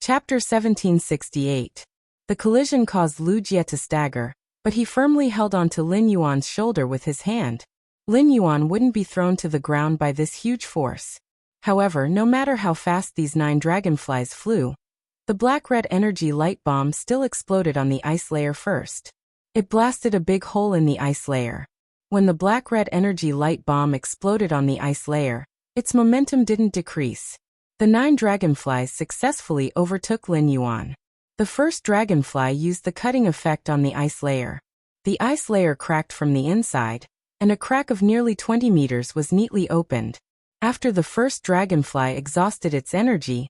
Chapter 1768. The collision caused Wuxia to stagger, but he firmly held onto Lin Yuan's shoulder with his hand. Lin Yuan wouldn't be thrown to the ground by this huge force. However, no matter how fast these 9 dragonflies flew, the black-red energy light bomb still exploded on the ice layer first. It blasted a big hole in the ice layer. When the black-red energy light bomb exploded on the ice layer, its momentum didn't decrease. The 9 dragonflies successfully overtook Lin Yuan. The first dragonfly used the cutting effect on the ice layer. The ice layer cracked from the inside, and a crack of nearly 20 meters was neatly opened. After the first dragonfly exhausted its energy,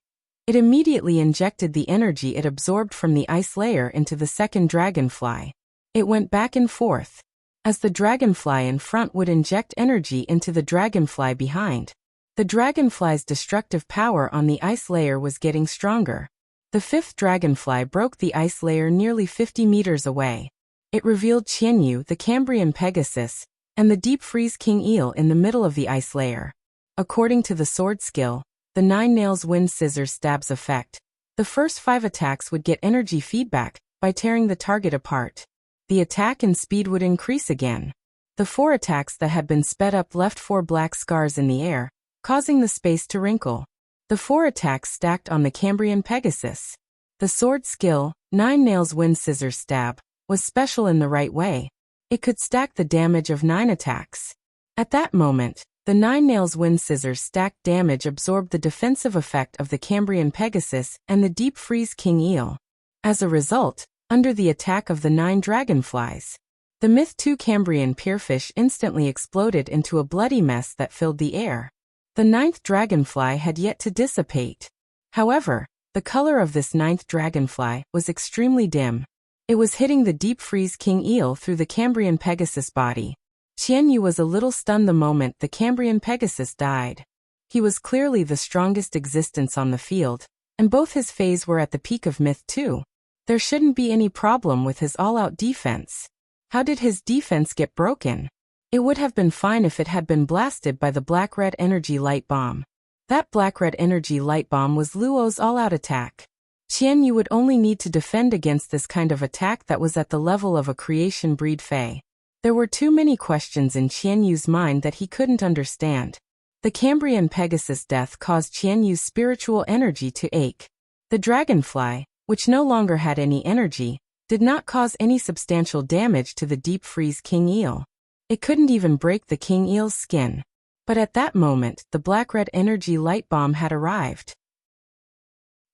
it immediately injected the energy it absorbed from the ice layer into the second dragonfly. It went back and forth, as the dragonfly in front would inject energy into the dragonfly behind. The dragonfly's destructive power on the ice layer was getting stronger. The 5th dragonfly broke the ice layer nearly 50 meters away. It revealed Qianyu, the Cambrian Pegasus, and the deep freeze king eel in the middle of the ice layer. According to the sword skill, the 9 nails wind scissors stabs effect, the first 5 attacks would get energy feedback by tearing the target apart. The attack and speed would increase again. The 4 attacks that had been sped up left 4 black scars in the air, causing the space to wrinkle. The 4 attacks stacked on the Cambrian Pegasus. The sword skill, 9 nails wind scissors stab, was special in the right way. It could stack the damage of 9 attacks. At that moment, the 9 nails wind scissors stacked damage absorbed the defensive effect of the Cambrian Pegasus and the deep freeze king eel. As a result, under the attack of the 9 dragonflies, the Myth 2 Cambrian pierfish instantly exploded into a bloody mess that filled the air. The 9th dragonfly had yet to dissipate. However, the color of this 9th dragonfly was extremely dim. It was hitting the deep freeze king eel through the Cambrian Pegasus body. Qianyu was a little stunned the moment the Cambrian Pegasus died. He was clearly the strongest existence on the field, and both his phase were at the peak of Myth 2. There shouldn't be any problem with his all-out defense. How did his defense get broken? It would have been fine if it had been blasted by the black-red energy light bomb. That black-red energy light bomb was Luo's all-out attack. Qianyu would only need to defend against this kind of attack that was at the level of a creation breed Fey. There were too many questions in Qianyu's mind that he couldn't understand. The Cambrian Pegasus death caused Qianyu's spiritual energy to ache. The dragonfly, which no longer had any energy, did not cause any substantial damage to the deep freeze king eel. It couldn't even break the king eel's skin. But at that moment, the black-red energy light bomb had arrived.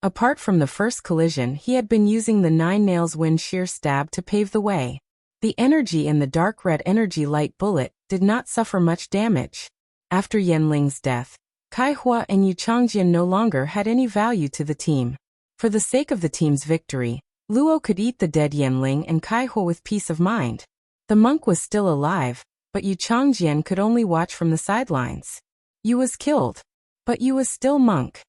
Apart from the first collision, he had been using the 9 nails wind shear stab to pave the way. The energy in the dark red energy light bullet did not suffer much damage. After Yanling's death, Kai Hua and Yu Changjian no longer had any value to the team. For the sake of the team's victory, Luo could eat the dead Yanling and Kai Hua with peace of mind. The monk was still alive, but Yu Changjian could only watch from the sidelines. Yu was killed, but Yu was still monk.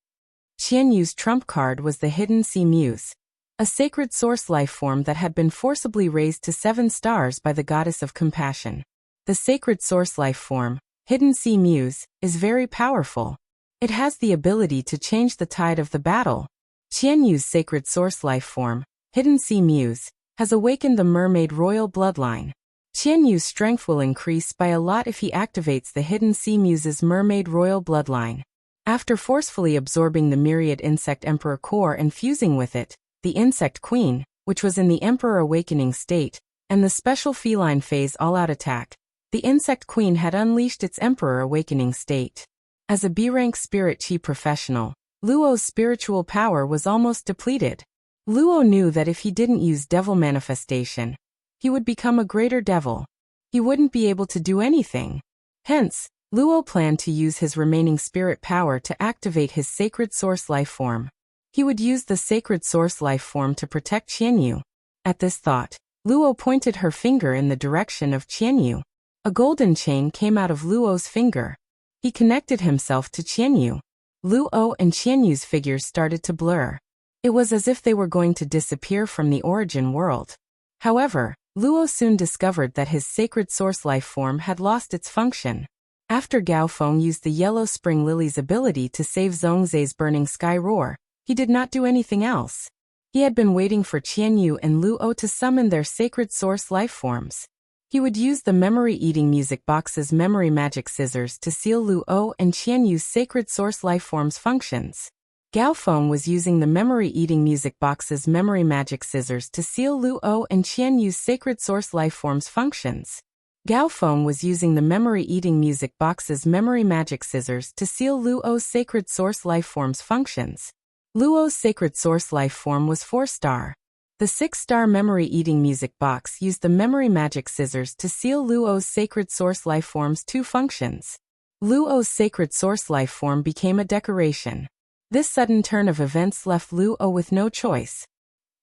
Qianyu's trump card was the Hidden Sea Muse, a sacred source life form that had been forcibly raised to 7 stars by the goddess of compassion. The sacred source life form, Hidden Sea Muse, is very powerful. It has the ability to change the tide of the battle. Qianyu's sacred source life form, Hidden Sea Muse, has awakened the mermaid royal bloodline. Qianyu's strength will increase by a lot if he activates the Hidden Sea Muse's mermaid royal bloodline. After forcefully absorbing the myriad insect emperor core and fusing with it, the insect queen, which was in the emperor awakening state, and the special feline phase all-out attack, the insect queen had unleashed its emperor awakening state. As a B-rank spirit chi professional, Luo's spiritual power was almost depleted. Luo knew that if he didn't use devil manifestation, he would become a greater devil. He wouldn't be able to do anything. Hence, Luo planned to use his remaining spirit power to activate his sacred source life form. He would use the sacred source life form to protect Qianyu. At this thought, Luo pointed her finger in the direction of Qianyu. A golden chain came out of Luo's finger. He connected himself to Qianyu. Luo and Qianyu's figures started to blur. It was as if they were going to disappear from the origin world. However, Luo soon discovered that his sacred source life form had lost its function. After Gao Feng used the Yellow Spring Lily's ability to save Zhongzhe's burning sky roar, He did not do anything else. He had been waiting for Qianyu and Luo to summon their sacred source life forms. He would use the memory-eating music box's memory magic scissors to seal Luo and Qianyu's sacred source life forms functions. Gao Feng was using the memory-eating music box's memory magic scissors to seal Luo and Qianyu's sacred source life forms functions. Gao Feng was using the memory-eating music box's memory magic scissors to seal Luo's sacred source life forms functions. Luo's sacred source life form was 4-star. The 6-star memory-eating music box used the memory magic scissors to seal Luo's sacred source life form's 2 functions. Luo's sacred source life form became a decoration. This sudden turn of events left Luo with no choice.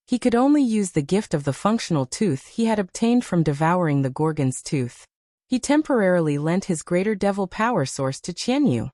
He could only use the gift of the functional tooth he had obtained from devouring the Gorgon's tooth. He temporarily lent his greater devil power source to Qianyu.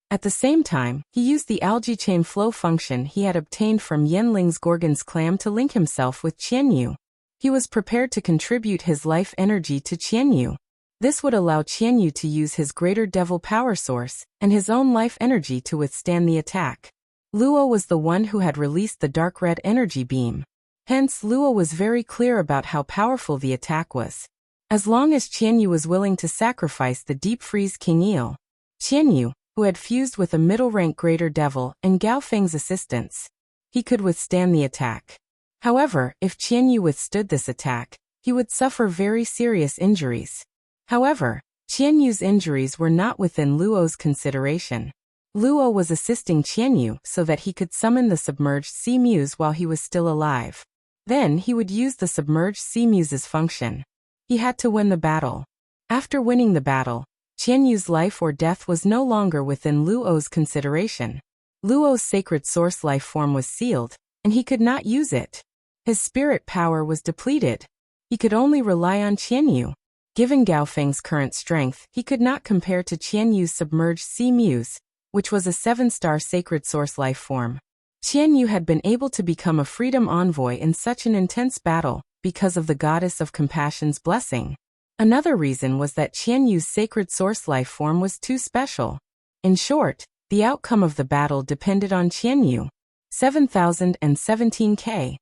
At the same time, he used the algae chain flow function he had obtained from Yanling's Gorgon's clam to link himself with Qianyu. He was prepared to contribute his life energy to Qianyu. This would allow Qianyu to use his greater devil power source and his own life energy to withstand the attack. Luo was the one who had released the dark red energy beam. Hence, Luo was very clear about how powerful the attack was. As long as Qianyu was willing to sacrifice the deep freeze King Eel, Qianyu, who had fused with a middle-rank Greater Devil and Gao Feng's assistance, he could withstand the attack. However, if Qianyu withstood this attack, he would suffer very serious injuries. However, Qianyu's injuries were not within Luo's consideration. Luo was assisting Qianyu so that he could summon the submerged sea muse while he was still alive. Then he would use the submerged sea muse's function. He had to win the battle. After winning the battle, Qianyu's life or death was no longer within Luo's consideration. Luo's sacred source life form was sealed, and he could not use it. His spirit power was depleted. He could only rely on Qianyu. Given Gao Feng's current strength, he could not compare to Qianyu's submerged sea muse, which was a 7-star sacred source life form. Qianyu had been able to become a freedom envoy in such an intense battle because of the goddess of compassion's blessing. Another reason was that Qianyu's sacred source life form was too special. In short, the outcome of the battle depended on Qianyu. 7017K.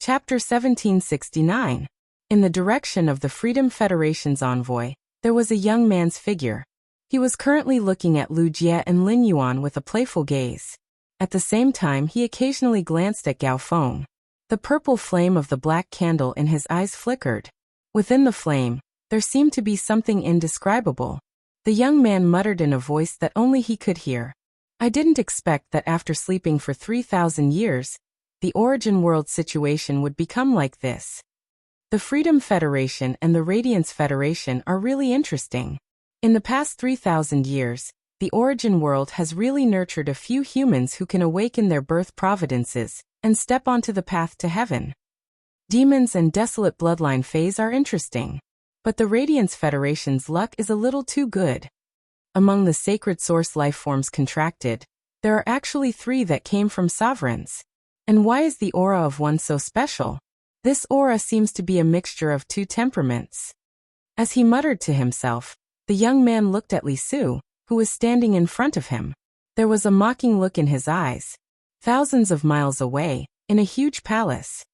Chapter 1769. In the direction of the Freedom Federation's envoy, there was a young man's figure. He was currently looking at Lu Jie and Lin Yuan with a playful gaze. At the same time, he occasionally glanced at Gao Feng. The purple flame of the black candle in his eyes flickered. Within the flame, there seemed to be something indescribable. The young man muttered in a voice that only he could hear. I didn't expect that after sleeping for 3,000 years, the Origin World situation would become like this. The Freedom Federation and the Radiance Federation are really interesting. In the past 3,000 years, the Origin World has really nurtured a few humans who can awaken their birth providences and step onto the path to heaven. Demons and Desolate Bloodline phase are interesting, but the Radiance Federation's luck is a little too good. Among the sacred source life forms contracted, there are actually 3 that came from sovereigns. And why is the aura of one so special? This aura seems to be a mixture of 2 temperaments. As he muttered to himself, the young man looked at Li Su, who was standing in front of him. There was a mocking look in his eyes. Thousands of miles away, in a huge palace,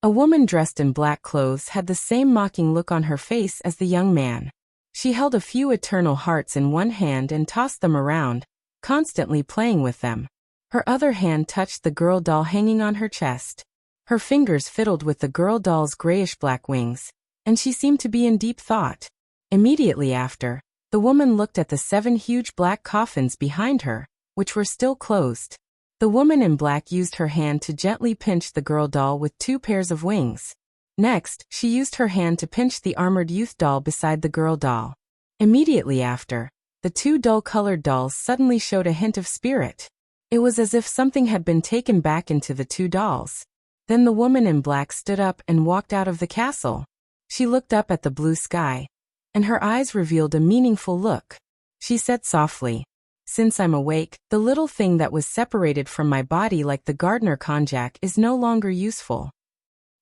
a woman dressed in black clothes had the same mocking look on her face as the young man. She held a few eternal hearts in one hand and tossed them around, constantly playing with them. Her other hand touched the girl doll hanging on her chest. Her fingers fiddled with the girl doll's grayish-black wings, and she seemed to be in deep thought. Immediately after, the woman looked at the 7 huge black coffins behind her, which were still closed. The woman in black used her hand to gently pinch the girl doll with 2 pairs of wings. Next, she used her hand to pinch the armored youth doll beside the girl doll. Immediately after, the 2 dull-colored dolls suddenly showed a hint of spirit. It was as if something had been taken back into the 2 dolls. Then the woman in black stood up and walked out of the castle. She looked up at the blue sky, and her eyes revealed a meaningful look. She said softly, "Since I'm awake, the little thing that was separated from my body like the gardener konjac is no longer useful.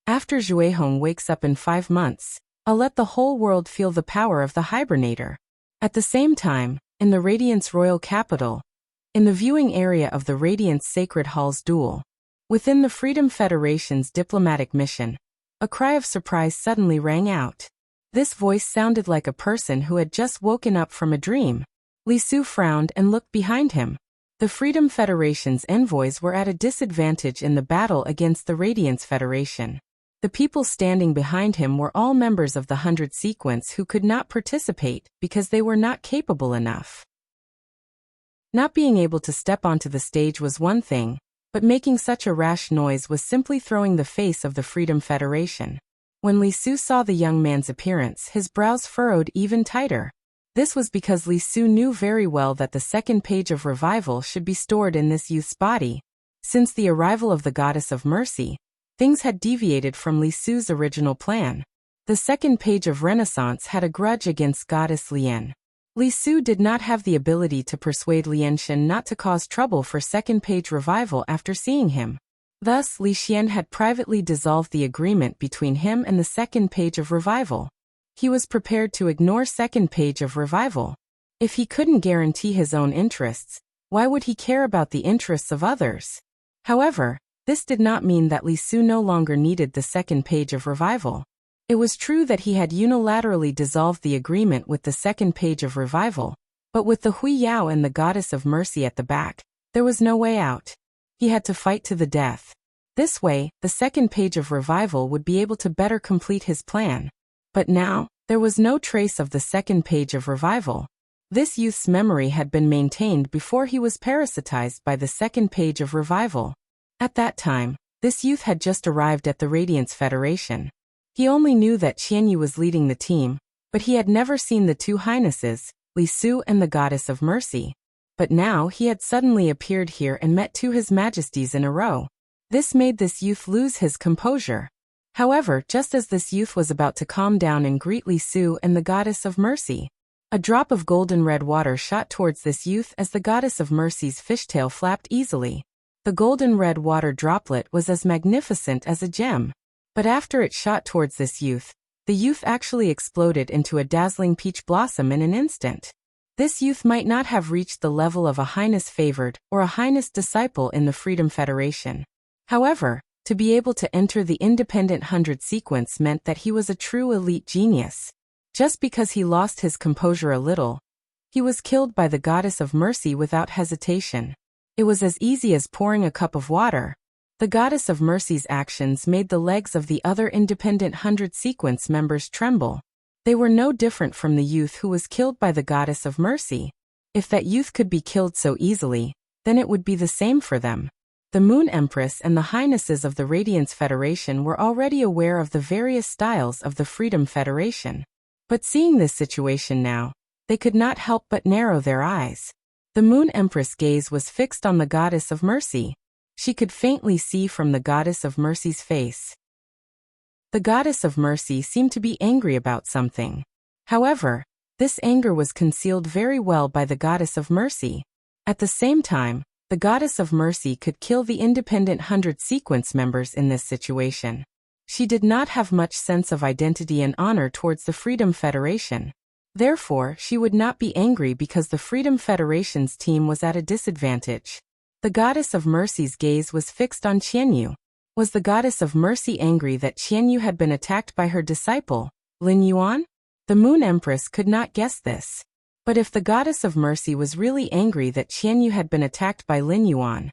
After Zhuehong wakes up in 5 months, I'll let the whole world feel the power of the hibernator." At the same time, in the Radiance Royal Capital, in the viewing area of the Radiance Sacred Hall's duel. Within the Freedom Federation's diplomatic mission, a cry of surprise suddenly rang out. This voice sounded like a person who had just woken up from a dream. Li Su frowned and looked behind him. The Freedom Federation's envoys were at a disadvantage in the battle against the Radiance Federation. The people standing behind him were all members of the 100 sequence who could not participate because they were not capable enough. Not being able to step onto the stage was one thing, but making such a rash noise was simply throwing the face of the Freedom Federation. When Li Su saw the young man's appearance, his brows furrowed even tighter. This was because Li Su knew very well that the second page of revival should be stored in this youth's body. Since the arrival of the Goddess of Mercy, things had deviated from Li Su's original plan. The second page of Renaissance had a grudge against Goddess Lian. Li Su did not have the ability to persuade Lianshan not to cause trouble for second page revival after seeing him. Thus, Li Xian had privately dissolved the agreement between him and the second page of revival. He was prepared to ignore second page of revival. If he couldn't guarantee his own interests, why would he care about the interests of others? However, this did not mean that Li Su no longer needed the second page of revival. It was true that he had unilaterally dissolved the agreement with the second page of revival, but with the Hui Yao and the Goddess of Mercy at the back, there was no way out. He had to fight to the death. This way, the second page of revival would be able to better complete his plan. But now, there was no trace of the second page of revival. This youth's memory had been maintained before he was parasitized by the second page of revival. At that time, this youth had just arrived at the Radiance Federation. He only knew that Qianyu was leading the team, but he had never seen the two highnesses, Li Su and the Goddess of Mercy. But now he had suddenly appeared here and met two His Majesties in a row. This made this youth lose his composure. However, just as this youth was about to calm down and greet Li Su and the Goddess of Mercy, a drop of golden red water shot towards this youth as the Goddess of Mercy's fishtail flapped easily. The golden red water droplet was as magnificent as a gem. But after it shot towards this youth, the youth actually exploded into a dazzling peach blossom in an instant. This youth might not have reached the level of a highness favored or a highness disciple in the Freedom Federation. However, to be able to enter the independent 100 sequence meant that he was a true elite genius. Just because he lost his composure a little, he was killed by the Goddess of Mercy without hesitation. It was as easy as pouring a cup of water. The Goddess of Mercy's actions made the legs of the other independent 100 sequence members tremble. They were no different from the youth who was killed by the Goddess of Mercy. If that youth could be killed so easily, then it would be the same for them. The Moon Empress and the Highnesses of the Radiance Federation were already aware of the various styles of the Freedom Federation. But seeing this situation now, they could not help but narrow their eyes. The Moon Empress' gaze was fixed on the Goddess of Mercy. She could faintly see from the Goddess of Mercy's face. The Goddess of Mercy seemed to be angry about something. However, this anger was concealed very well by the Goddess of Mercy. At the same time, the Goddess of Mercy could kill the independent 100 sequence members in this situation. She did not have much sense of identity and honor towards the Freedom Federation. Therefore, she would not be angry because the Freedom Federation's team was at a disadvantage. The Goddess of Mercy's gaze was fixed on Qianyu. Was the Goddess of Mercy angry that Qianyu had been attacked by her disciple, Lin Yuan? The Moon Empress could not guess this. But if the Goddess of Mercy was really angry that Qianyu had been attacked by Lin Yuan,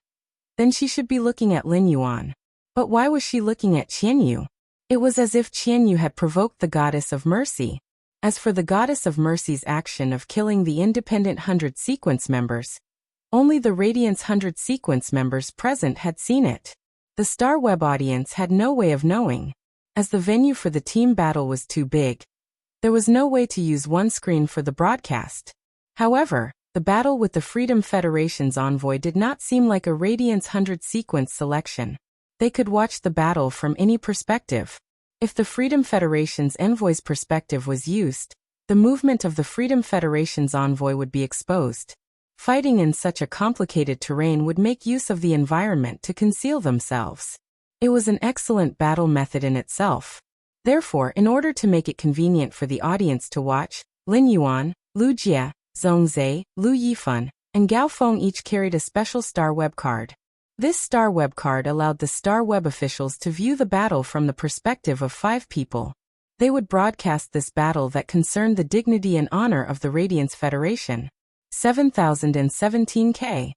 then she should be looking at Lin Yuan. But why was she looking at Qianyu? It was as if Qianyu had provoked the Goddess of Mercy. As for the Goddess of Mercy's action of killing the independent 100 sequence members, only the Radiance 100 sequence members present had seen it. The Star Web audience had no way of knowing. As the venue for the team battle was too big, there was no way to use one screen for the broadcast. However, the battle with the Freedom Federation's envoy did not seem like a Radiance 100 sequence selection. They could watch the battle from any perspective. If the Freedom Federation's envoy's perspective was used, the movement of the Freedom Federation's envoy would be exposed. Fighting in such a complicated terrain would make use of the environment to conceal themselves. It was an excellent battle method in itself. Therefore, in order to make it convenient for the audience to watch, Lin Yuan, Lu Jie, Zhongzhe, Lu Yifan, and Gao Feng each carried a special Star Web card. This Star Web card allowed the Star Web officials to view the battle from the perspective of 5 people. They would broadcast this battle that concerned the dignity and honor of the Radiance Federation. 7017K.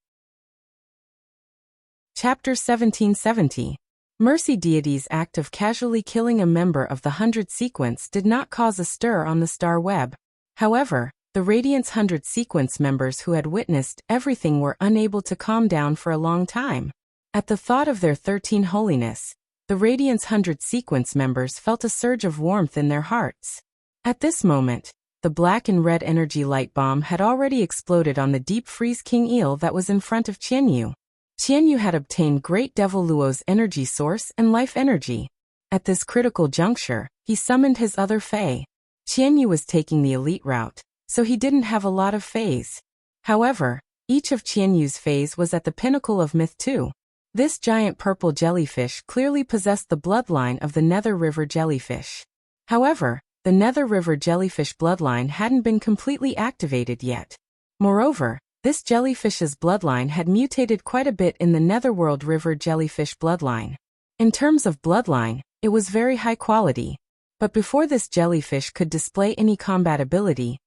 Chapter 1770. Mercy Deity's act of casually killing a member of the 100 sequence did not cause a stir on the Star Web. However, the Radiance 100 sequence members who had witnessed everything were unable to calm down for a long time. At the thought of their 13 holiness, the Radiance 100 sequence members felt a surge of warmth in their hearts. At this moment, the black and red energy light bomb had already exploded on the deep freeze king eel that was in front of Qianyu. Qianyu had obtained Great Devil Luo's energy source and life energy. At this critical juncture, he summoned his other Fae. Qianyu was taking the elite route, so he didn't have a lot of Faes. However, each of Qianyu's Faes was at the pinnacle of myth too. This giant purple jellyfish clearly possessed the bloodline of the Nether River jellyfish. However, the Nether River jellyfish bloodline hadn't been completely activated yet. Moreover, this jellyfish's bloodline had mutated quite a bit in the Netherworld River jellyfish bloodline. In terms of bloodline, it was very high quality. But before this jellyfish could display any combat ability,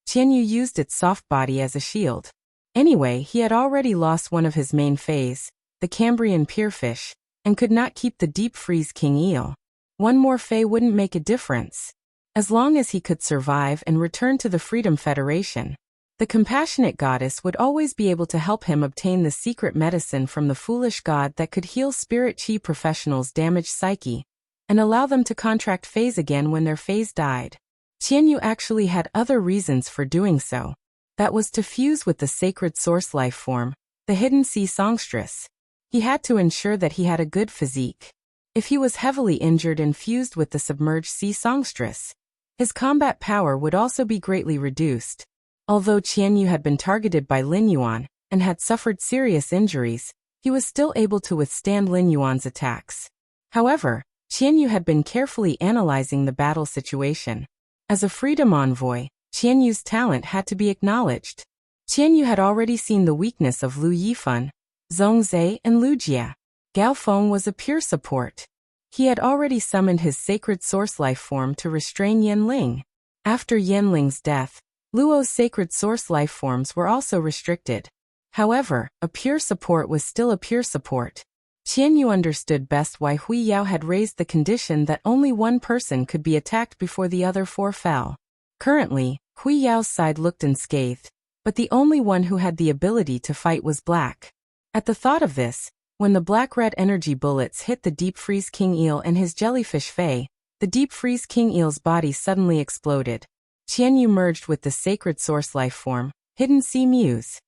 Qianyu used its soft body as a shield. Anyway, he had already lost one of his main Faes, the Cambrian Pierfish, and could not keep the deep freeze king eel. One more Fae wouldn't make a difference. As long as he could survive and return to the Freedom Federation, the compassionate goddess would always be able to help him obtain the secret medicine from the foolish god that could heal spirit chi professionals' damaged psyche, and allow them to contract Faes again when their Faes died. Qianyu actually had other reasons for doing so. That was to fuse with the sacred source life form, the hidden sea songstress. He had to ensure that he had a good physique. If he was heavily injured and fused with the submerged sea songstress, his combat power would also be greatly reduced. Although Qianyu had been targeted by Lin Yuan and had suffered serious injuries, he was still able to withstand Lin Yuan's attacks. However, Qianyu had been carefully analyzing the battle situation. As a freedom envoy, Qianyu's talent had to be acknowledged. Qianyu had already seen the weakness of Lu Yifan, Zhongzhe, and Lu Jia. Gao Feng was a pure support. He had already summoned his sacred source life form to restrain Yanling. After Yanling's death, Luo's sacred source life forms were also restricted. However, a pure support was still a pure support. Qianyu understood best why Hui Yao had raised the condition that only one person could be attacked before the other 4 fell. Currently, Hui Yao's side looked unscathed, but the only one who had the ability to fight was black. At the thought of this, when the black-red energy bullets hit the deep freeze king eel and his jellyfish Fae, the deep freeze king eel's body suddenly exploded. Qianyu merged with the sacred source life form, hidden sea muse.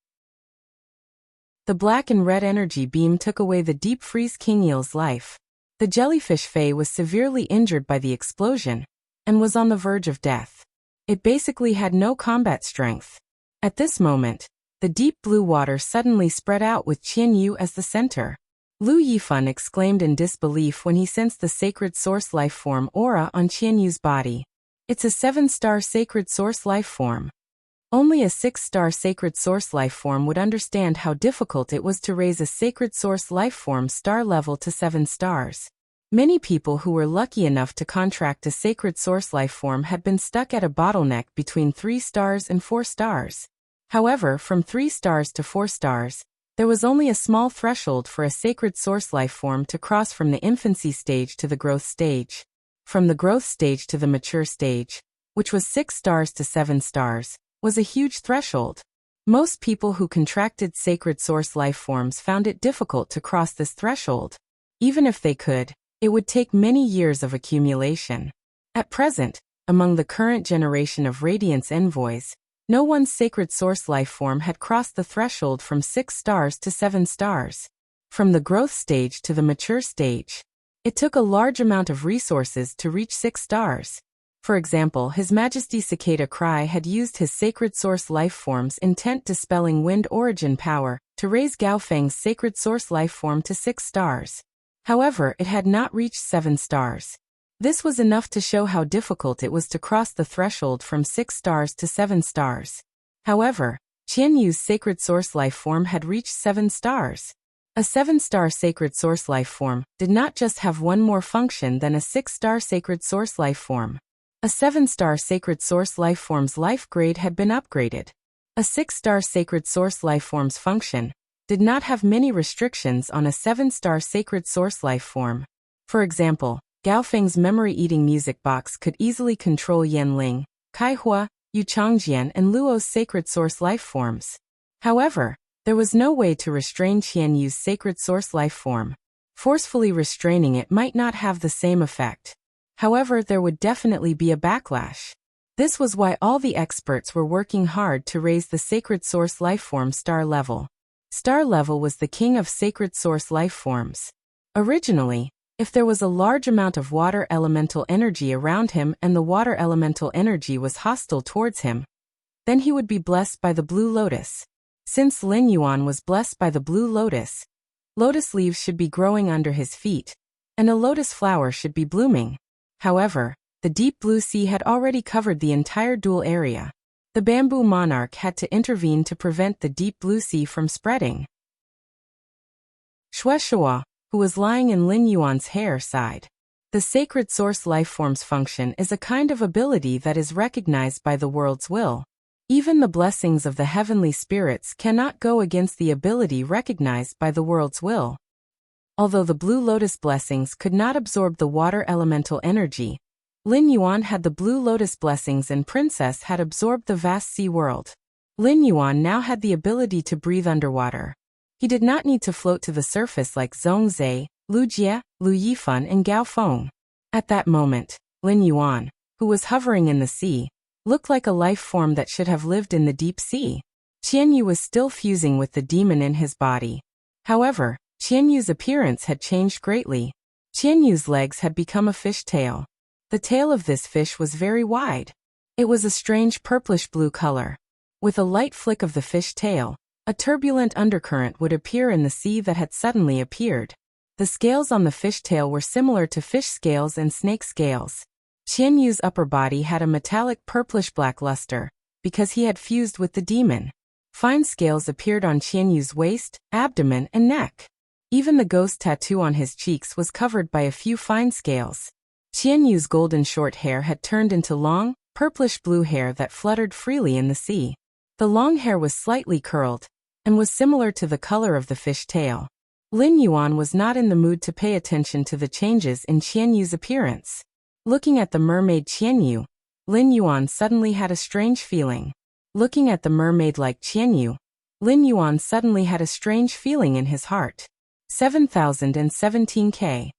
The black and red energy beam took away the deep freeze king eel's life. The jellyfish Fae was severely injured by the explosion and was on the verge of death. It basically had no combat strength. At this moment, the deep blue water suddenly spread out with Qianyu as the center. Lu Yifan exclaimed in disbelief when he sensed the sacred source life form aura on Qianyu's body. It's a 7-star sacred source life form. Only a 6-star sacred source life form would understand how difficult it was to raise a sacred source life form star level to 7 stars. Many people who were lucky enough to contract a sacred source life form had been stuck at a bottleneck between 3 stars and 4 stars. However, from 3 stars to 4 stars, there was only a small threshold for a sacred source life form to cross from the infancy stage to the growth stage. From the growth stage to the mature stage, which was 6 stars to 7 stars, was a huge threshold. Most people who contracted sacred source life forms found it difficult to cross this threshold. Even if they could, it would take many years of accumulation. At present, among the current generation of Radiance envoys, no one's sacred source life form had crossed the threshold from 6 stars to 7 stars. From the growth stage to the mature stage, it took a large amount of resources to reach 6 stars. For example, His Majesty Cicada Cry had used his sacred source life form's intent dispelling wind origin power to raise Gao Feng's sacred source life form to 6 stars. However, it had not reached 7 stars. This was enough to show how difficult it was to cross the threshold from 6 stars to 7 stars. However, Qianyu's sacred source life form had reached 7 stars. A 7-star sacred source life form did not just have one more function than a 6-star sacred source life form. A 7-star sacred source life form's life grade had been upgraded. A 6-star sacred source life form's function did not have many restrictions on a 7-star sacred source life form. For example, Gaofeng's memory-eating music box could easily control Yanling, Kaihua, Yuchangjian, and Luo's sacred source life forms. However, there was no way to restrain Qianyu's sacred source life form. Forcefully restraining it might not have the same effect. However, there would definitely be a backlash. This was why all the experts were working hard to raise the sacred source life form star level. Star level was the king of sacred source life forms. Originally, if there was a large amount of water elemental energy around him and the water elemental energy was hostile towards him, then he would be blessed by the blue lotus. Since Lin Yuan was blessed by the blue lotus, lotus leaves should be growing under his feet, and a lotus flower should be blooming. However, the deep blue sea had already covered the entire dual area. The bamboo monarch had to intervene to prevent the deep blue sea from spreading. Shueshua, who was lying in Lin Yuan's hair, sighed. The sacred source life form's function is a kind of ability that is recognized by the world's will. Even the blessings of the heavenly spirits cannot go against the ability recognized by the world's will. Although the blue lotus blessings could not absorb the water elemental energy, Lin Yuan had the blue lotus blessings and Princess had absorbed the vast sea world. Lin Yuan now had the ability to breathe underwater. He did not need to float to the surface like Zhongzhe, Lu Jie, Lu Yifan, and Gao Feng. At that moment, Lin Yuan, who was hovering in the sea, looked like a life form that should have lived in the deep sea. Qianyu was still fusing with the demon in his body. However, Qianyu's appearance had changed greatly. Qianyu's legs had become a fish tail. The tail of this fish was very wide. It was a strange purplish-blue color. With a light flick of the fish tail, a turbulent undercurrent would appear in the sea that had suddenly appeared. The scales on the fish tail were similar to fish scales and snake scales. Qianyu's upper body had a metallic purplish-black luster, because he had fused with the demon. Fine scales appeared on Qianyu's waist, abdomen, and neck. Even the ghost tattoo on his cheeks was covered by a few fine scales. Qianyu's golden short hair had turned into long, purplish-blue hair that fluttered freely in the sea. The long hair was slightly curled, and was similar to the color of the fish tail. Lin Yuan was not in the mood to pay attention to the changes in Qianyu's appearance. Looking at the mermaid Qianyu, Lin Yuan suddenly had a strange feeling. Looking at the mermaid like Qianyu, Lin Yuan suddenly had a strange feeling in his heart. 7017K.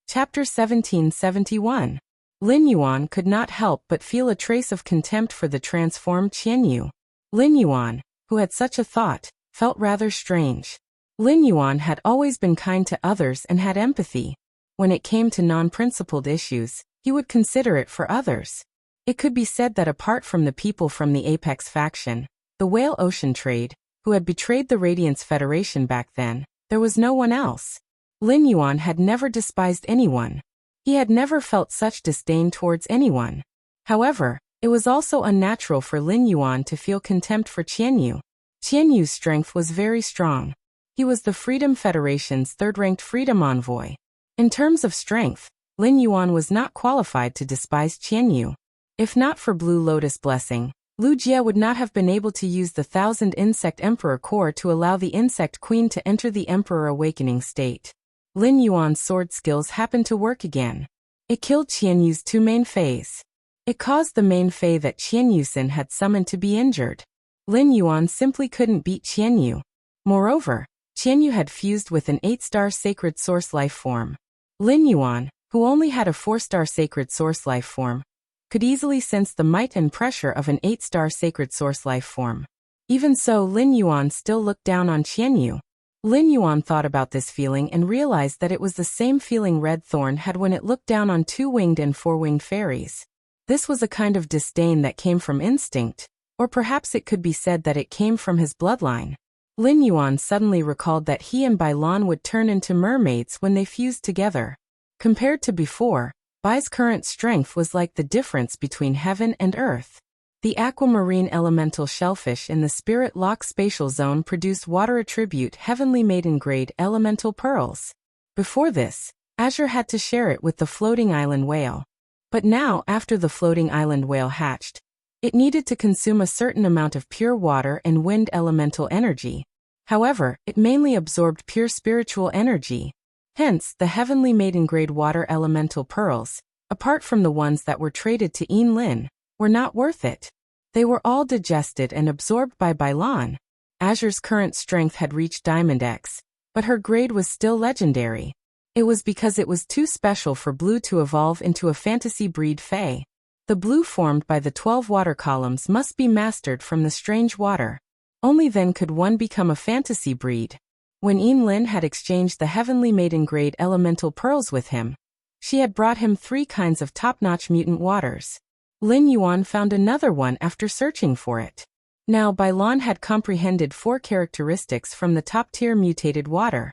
Chapter 1771. Lin Yuan could not help but feel a trace of contempt for the transformed Qianyu. Lin Yuan, who had such a thought, felt rather strange. Lin Yuan had always been kind to others and had empathy. When it came to non-principled issues, he would consider it for others. It could be said that apart from the people from the Apex faction, the Whale Ocean Trade, who had betrayed the Radiance Federation back then, there was no one else. Lin Yuan had never despised anyone. He had never felt such disdain towards anyone. However, it was also unnatural for Lin Yuan to feel contempt for Qianyu. Qianyu's strength was very strong. He was the Freedom Federation's third-ranked freedom envoy. In terms of strength, Lin Yuan was not qualified to despise Qianyu. If not for Blue Lotus Blessing, Lu Jie would not have been able to use the 1000 Insect Emperor Core to allow the Insect Queen to enter the Emperor Awakening state. Lin Yuan's sword skills happened to work again. It killed Qianyu's 2 main Feis. It caused the main Fei that Qianyusin had summoned to be injured. Lin Yuan simply couldn't beat Qianyu. Moreover, Qianyu had fused with an 8-star sacred source life form. Lin Yuan, who only had a 4-star sacred source life form, could easily sense the might and pressure of an 8-star sacred source life form. Even so, Lin Yuan still looked down on Qianyu. Lin Yuan thought about this feeling and realized that it was the same feeling Red Thorn had when it looked down on 2-winged and 4-winged fairies. This was a kind of disdain that came from instinct, or perhaps it could be said that it came from his bloodline. Lin Yuan suddenly recalled that he and Bai Lan would turn into mermaids when they fused together. Compared to before, Bai's current strength was like the difference between heaven and earth. The aquamarine elemental shellfish in the Spirit Lock spatial zone produce water attribute heavenly maiden grade elemental pearls. Before this, Azure had to share it with the floating island whale. But now, after the floating island whale hatched, it needed to consume a certain amount of pure water and wind elemental energy. However, it mainly absorbed pure spiritual energy. Hence, the heavenly maiden grade water elemental pearls, apart from the ones that were traded to Lin, were not worth it. They were all digested and absorbed by Bailan. Azure's current strength had reached Diamond X, but her grade was still legendary. It was because it was too special for Blue to evolve into a fantasy breed Fae. The blue formed by the 12 water columns must be mastered from the strange water. Only then could one become a fantasy breed. When Lin had exchanged the heavenly maiden grade elemental pearls with him, she had brought him 3 kinds of top-notch mutant waters. Lin Yuan found another one after searching for it. Now Bailan had comprehended 4 characteristics from the top-tier mutated water.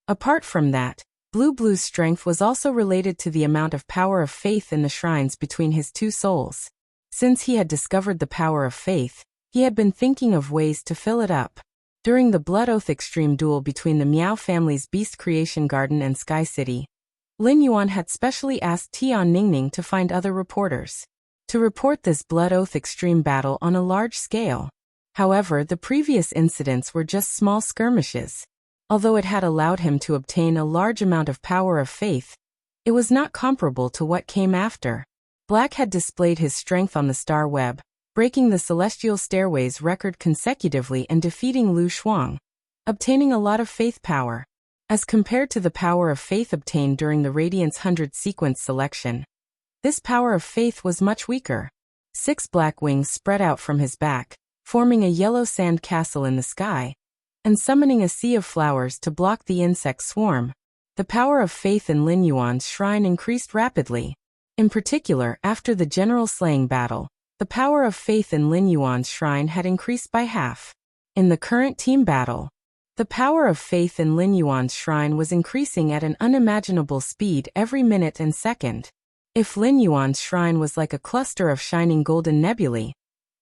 Apart from that, Blue's strength was also related to the amount of power of faith in the shrines between his 2 souls. Since he had discovered the power of faith, he had been thinking of ways to fill it up. During the Blood Oath Extreme duel between the Miao family's Beast Creation Garden and Sky City, Lin Yuan had specially asked Tian Ningning to find other reporters to report this Blood Oath Extreme battle on a large scale. However, the previous incidents were just small skirmishes. Although it had allowed him to obtain a large amount of power of faith, it was not comparable to what came after. Black had displayed his strength on the star web, breaking the Celestial Stairways record consecutively and defeating Lu Shuang, obtaining a lot of faith power. As compared to the power of faith obtained during the Radiance 100 sequence selection, this power of faith was much weaker. 6 black wings spread out from his back, forming a yellow sand castle in the sky, and summoning a sea of flowers to block the insect swarm. The power of faith in Lin Yuan's shrine increased rapidly. In particular, after the general slaying battle, the power of faith in Lin Yuan's shrine had increased by half. In the current team battle, the power of faith in Lin Yuan's shrine was increasing at an unimaginable speed every minute and second. If Lin Yuan's shrine was like a cluster of shining golden nebulae,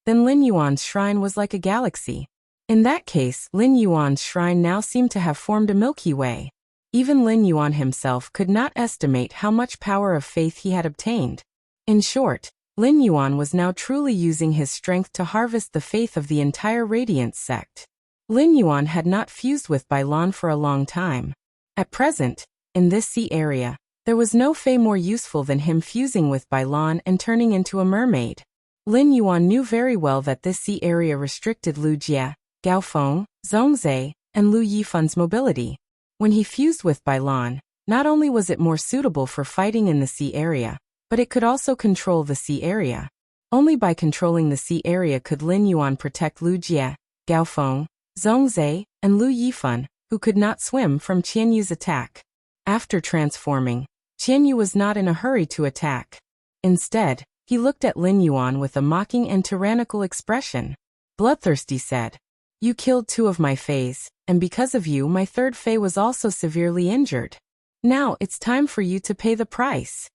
then Lin Yuan's shrine was like a galaxy. In that case, Lin Yuan's shrine now seemed to have formed a Milky Way. Even Lin Yuan himself could not estimate how much power of faith he had obtained. In short, Lin Yuan was now truly using his strength to harvest the faith of the entire Radiance sect. Lin Yuan had not fused with Bailan for a long time. At present, in this sea area, there was no Fae more useful than him fusing with Bailan and turning into a mermaid. Lin Yuan knew very well that this sea area restricted Lu Jie, Gao Feng, Zhongzhe, and Lu Yifan's mobility. When he fused with Bailan, not only was it more suitable for fighting in the sea area, but it could also control the sea area. Only by controlling the sea area could Lin Yuan protect Lu Jie, Gao Feng, Zhongzhe, and Lu Yifan, who could not swim, from Qianyu's attack. After transforming, Qianyu was not in a hurry to attack. Instead, he looked at Lin Yuan with a mocking and tyrannical expression. Bloodthirsty said, "You killed 2 of my Faes, and because of you my 3rd Fae was also severely injured. Now it's time for you to pay the price."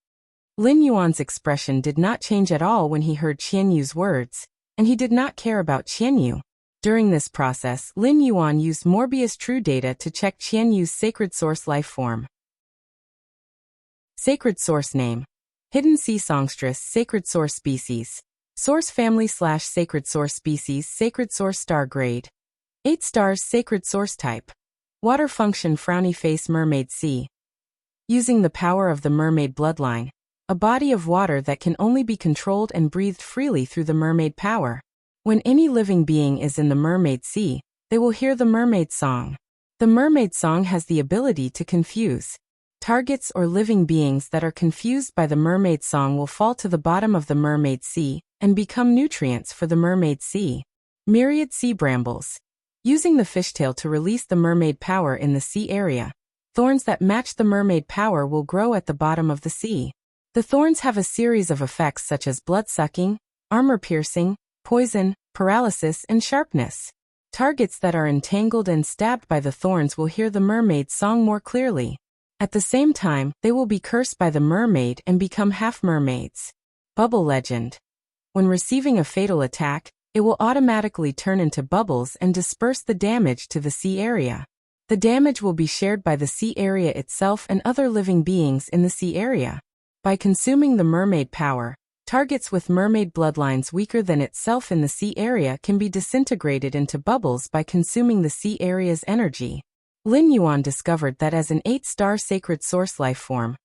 Lin Yuan's expression did not change at all when he heard Qianyu's words, and he did not care about Qianyu. During this process, Lin Yuan used Morbius True Data to check Qianyu's Sacred Source life form. Sacred Source Name: Hidden Sea Songstress. Sacred Source Species: Source Family / Sacred Source Species. Sacred Source Star Grade: 8 stars. Sacred Source Type: Water. Function: Frowny Face. Mermaid Sea. Using the power of the mermaid bloodline, a body of water that can only be controlled and breathed freely through the mermaid power. When any living being is in the mermaid sea, they will hear the mermaid song. The mermaid song has the ability to confuse. Targets or living beings that are confused by the mermaid song will fall to the bottom of the mermaid sea and become nutrients for the mermaid sea. Myriad sea brambles. Using the fishtail to release the mermaid power in the sea area, thorns that match the mermaid power will grow at the bottom of the sea. The thorns have a series of effects such as blood-sucking, armor-piercing, poison, paralysis, and sharpness. Targets that are entangled and stabbed by the thorns will hear the mermaid song more clearly. At the same time, they will be cursed by the mermaid and become half-mermaids. Bubble Legend. When receiving a fatal attack, it will automatically turn into bubbles and disperse the damage to the sea area. The damage will be shared by the sea area itself and other living beings in the sea area. By consuming the mermaid power, targets with mermaid bloodlines weaker than itself in the sea area can be disintegrated into bubbles by consuming the sea area's energy. Lin Yuan discovered that as an 8-star sacred source life form,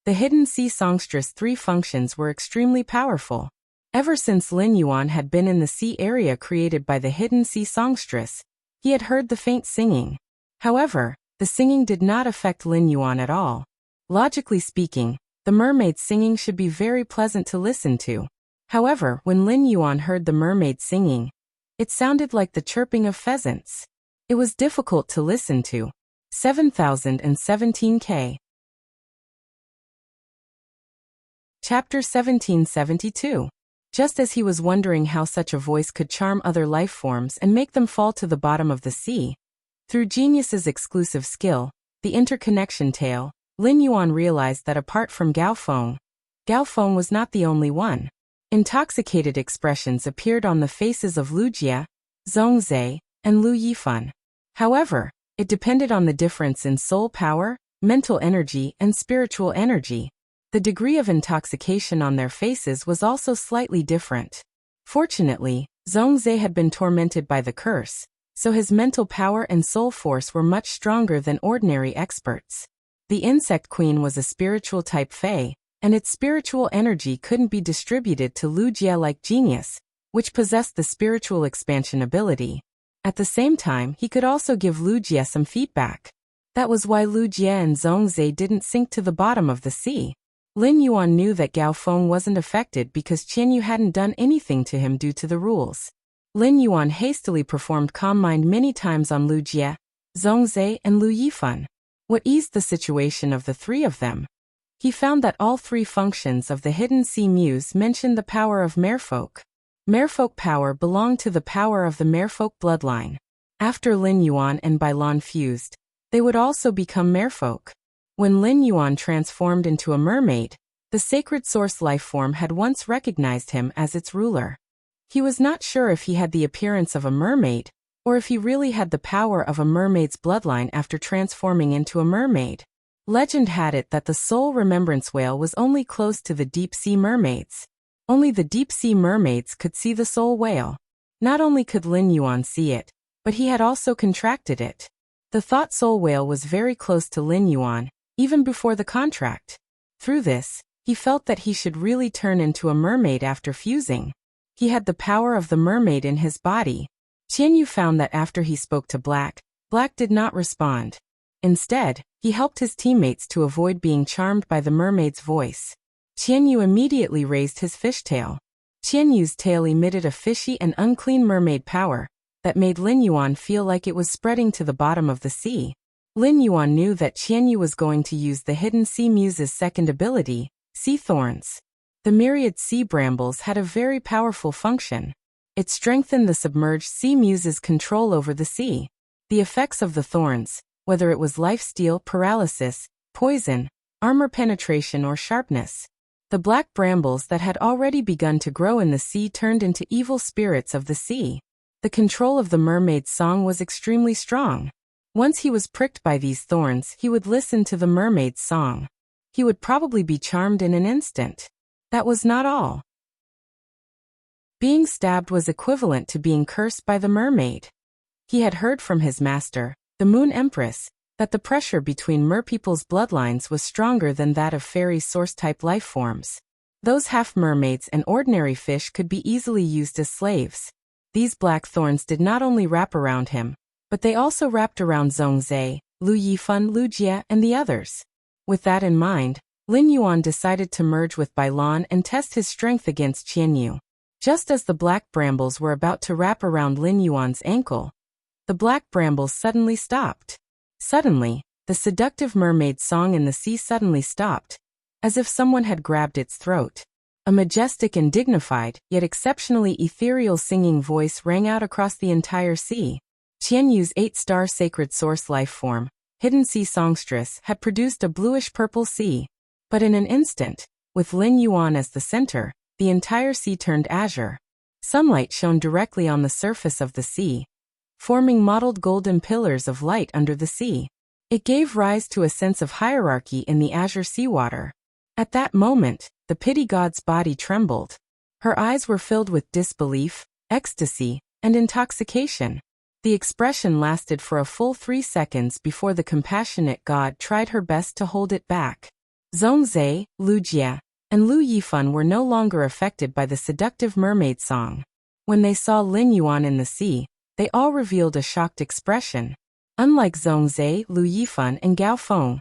the hidden sea songstress' 3 functions were extremely powerful. Ever since Lin Yuan had been in the sea area created by the hidden sea songstress, he had heard the faint singing. However, the singing did not affect Lin Yuan at all. Logically speaking, the mermaid's singing should be very pleasant to listen to. However, when Lin Yuan heard the mermaid singing, it sounded like the chirping of pheasants. It was difficult to listen to. 7017K. Chapter 1772. Just as he was wondering how such a voice could charm other life forms and make them fall to the bottom of the sea, through Genius's exclusive skill, the interconnection tale, Lin Yuan realized that apart from Gao Feng was not the only one. Intoxicated expressions appeared on the faces of Wuxia, Zhongzhe, and Lu Yifan. However, it depended on the difference in soul power, mental energy, and spiritual energy. The degree of intoxication on their faces was also slightly different. Fortunately, Zhongzhe had been tormented by the curse, so his mental power and soul force were much stronger than ordinary experts. The Insect Queen was a spiritual type Fae, and its spiritual energy couldn't be distributed to Wuxia like Genius, which possessed the spiritual expansion ability. At the same time, he could also give Wuxia some feedback. That was why Wuxia and Zhongzhe didn't sink to the bottom of the sea. Lin Yuan knew that Gao Feng wasn't affected because Qianyu hadn't done anything to him due to the rules. Lin Yuan hastily performed Calm Mind many times on Wuxia, Zhongzhe, and Lu Yifan. What eased the situation of the 3 of them? He found that all 3 functions of the hidden sea muse mentioned the power of merfolk. Merfolk power belonged to the power of the merfolk bloodline. After Lin Yuan and Bailan fused, they would also become merfolk. When Lin Yuan transformed into a mermaid, the sacred source life form had once recognized him as its ruler. He was not sure if he had the appearance of a mermaid, or if he really had the power of a mermaid's bloodline after transforming into a mermaid. Legend had it that the soul remembrance whale was only close to the deep-sea mermaids. Only the deep-sea mermaids could see the soul whale. Not only could Lin Yuan see it, but he had also contracted it. The thought soul whale was very close to Lin Yuan, even before the contract. Through this, he felt that he should really turn into a mermaid after fusing. He had the power of the mermaid in his body. Qianyu found that after he spoke to Black did not respond. Instead, he helped his teammates to avoid being charmed by the mermaid's voice. Qianyu immediately raised his fishtail. Qianyu's tail emitted a fishy and unclean mermaid power that made Lin Yuan feel like it was spreading to the bottom of the sea. Lin Yuan knew that Qianyu was going to use the hidden sea muse's second ability, Sea Thorns. The myriad sea brambles had a very powerful function. It strengthened the submerged sea muse's control over the sea. The effects of the thorns, whether it was lifesteal, paralysis, poison, armor penetration, or sharpness. The black brambles that had already begun to grow in the sea turned into evil spirits of the sea. The control of the mermaid's song was extremely strong. Once he was pricked by these thorns, he would listen to the mermaid's song. He would probably be charmed in an instant. That was not all. Being stabbed was equivalent to being cursed by the mermaid. He had heard from his master, the Moon Empress, that the pressure between merpeople's bloodlines was stronger than that of fairy source-type life forms. Those half-mermaids and ordinary fish could be easily used as slaves. These black thorns did not only wrap around him, but they also wrapped around Zhongzhe, Lu Yifan, Wuxia, and the others. With that in mind, Lin Yuan decided to merge with Bailan and test his strength against Qianyu. Just as the black brambles were about to wrap around Lin Yuan's ankle, the black brambles suddenly stopped. Suddenly, the seductive mermaid song in the sea suddenly stopped, as if someone had grabbed its throat. A majestic and dignified, yet exceptionally ethereal singing voice rang out across the entire sea. Qianyu's 8-star sacred source life form, hidden sea songstress, had produced a bluish-purple sea. But in an instant, with Lin Yuan as the center, the entire sea turned azure. Sunlight shone directly on the surface of the sea, forming mottled golden pillars of light under the sea. It gave rise to a sense of hierarchy in the azure seawater. At that moment, the pity god's body trembled. Her eyes were filled with disbelief, ecstasy, and intoxication. The expression lasted for a full 3 seconds before the compassionate god tried her best to hold it back. Zhongzhe, Lu Jie, and Lu Yifan were no longer affected by the seductive mermaid song. When they saw Lin Yuan in the sea, they all revealed a shocked expression. Unlike Zhongzhe, Lu Yifan, and Gao Feng,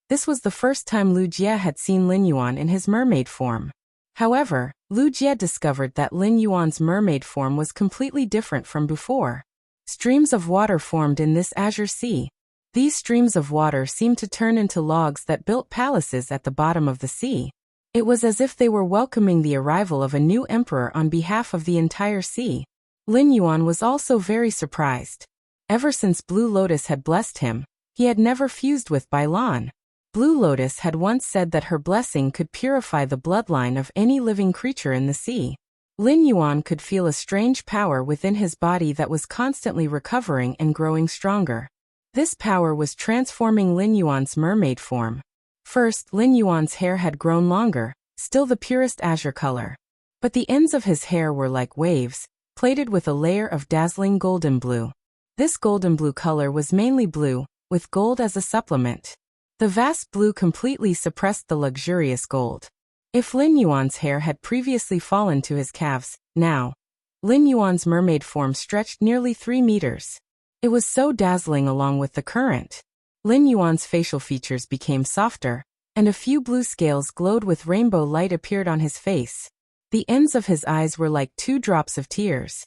this was the first time Lu Jie had seen Lin Yuan in his mermaid form. However, Lu Jie discovered that Lin Yuan's mermaid form was completely different from before. Streams of water formed in this azure sea. These streams of water seemed to turn into logs that built palaces at the bottom of the sea. It was as if they were welcoming the arrival of a new emperor on behalf of the entire sea. Lin Yuan was also very surprised. Ever since Blue Lotus had blessed him, he had never fused with Bailan. Blue Lotus had once said that her blessing could purify the bloodline of any living creature in the sea. Lin Yuan could feel a strange power within his body that was constantly recovering and growing stronger. This power was transforming Lin Yuan's mermaid form. First, Lin Yuan's hair had grown longer, still the purest azure color. But the ends of his hair were like waves, plated with a layer of dazzling golden blue. This golden blue color was mainly blue, with gold as a supplement. The vast blue completely suppressed the luxurious gold. If Lin Yuan's hair had previously fallen to his calves, now, Lin Yuan's mermaid form stretched nearly 3 meters. It was so dazzling along with the current. Lin Yuan's facial features became softer, and a few blue scales glowed with rainbow light appeared on his face. The ends of his eyes were like 2 drops of tears.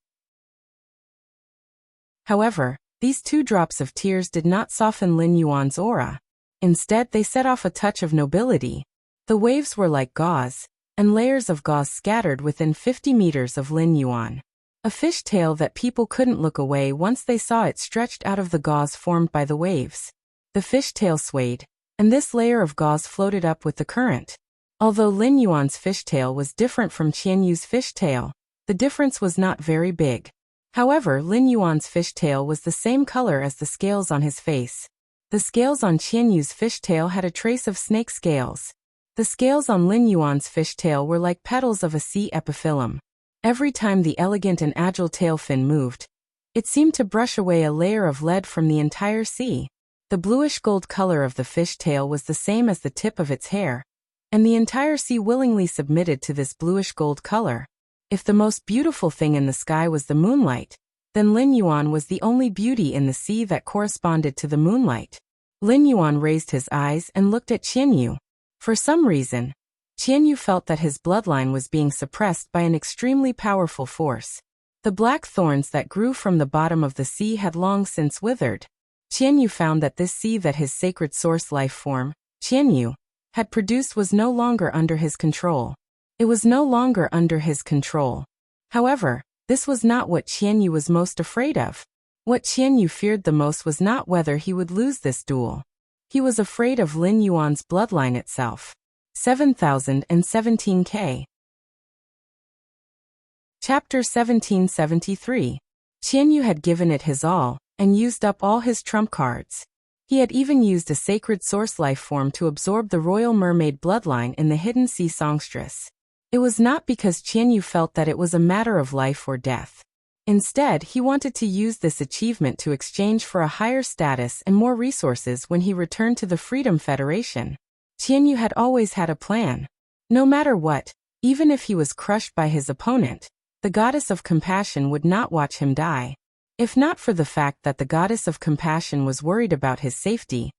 However, these 2 drops of tears did not soften Lin Yuan's aura. Instead, they set off a touch of nobility. The waves were like gauze, and layers of gauze scattered within 50 meters of Lin Yuan. A fish tail that people couldn't look away once they saw it stretched out of the gauze formed by the waves. The fish tail swayed, and this layer of gauze floated up with the current. Although Lin Yuan's fishtail was different from Qian Yu's fishtail, the difference was not very big. However, Lin Yuan's fishtail was the same color as the scales on his face. The scales on Qian Yu's fishtail had a trace of snake scales. The scales on Lin Yuan's fishtail were like petals of a sea epiphyllum. Every time the elegant and agile tail fin moved, it seemed to brush away a layer of lead from the entire sea. The bluish gold color of the fish tail was the same as the tip of its hair, and the entire sea willingly submitted to this bluish gold color. If the most beautiful thing in the sky was the moonlight, then Lin Yuan was the only beauty in the sea that corresponded to the moonlight. Lin Yuan raised his eyes and looked at Qian Yu. For some reason, Qian Yu felt that his bloodline was being suppressed by an extremely powerful force. The black thorns that grew from the bottom of the sea had long since withered. Qian Yu found that this sea that his sacred source life form, Qian Yu, had produced was no longer under his control. It was no longer under his control. However, this was not what Qian Yu was most afraid of. What Qian Yu feared the most was not whether he would lose this duel. He was afraid of Lin Yuan's bloodline itself. 7017K. Chapter 1773. Qian Yu had given it his all, and used up all his trump cards. He had even used a sacred source life form to absorb the royal mermaid bloodline in the hidden sea songstress. It was not because Qian Yu felt that it was a matter of life or death. Instead, he wanted to use this achievement to exchange for a higher status and more resources when he returned to the Freedom Federation. Qian Yu had always had a plan. No matter what, even if he was crushed by his opponent, the goddess of compassion would not watch him die. If not for the fact that the goddess of compassion was worried about his safety,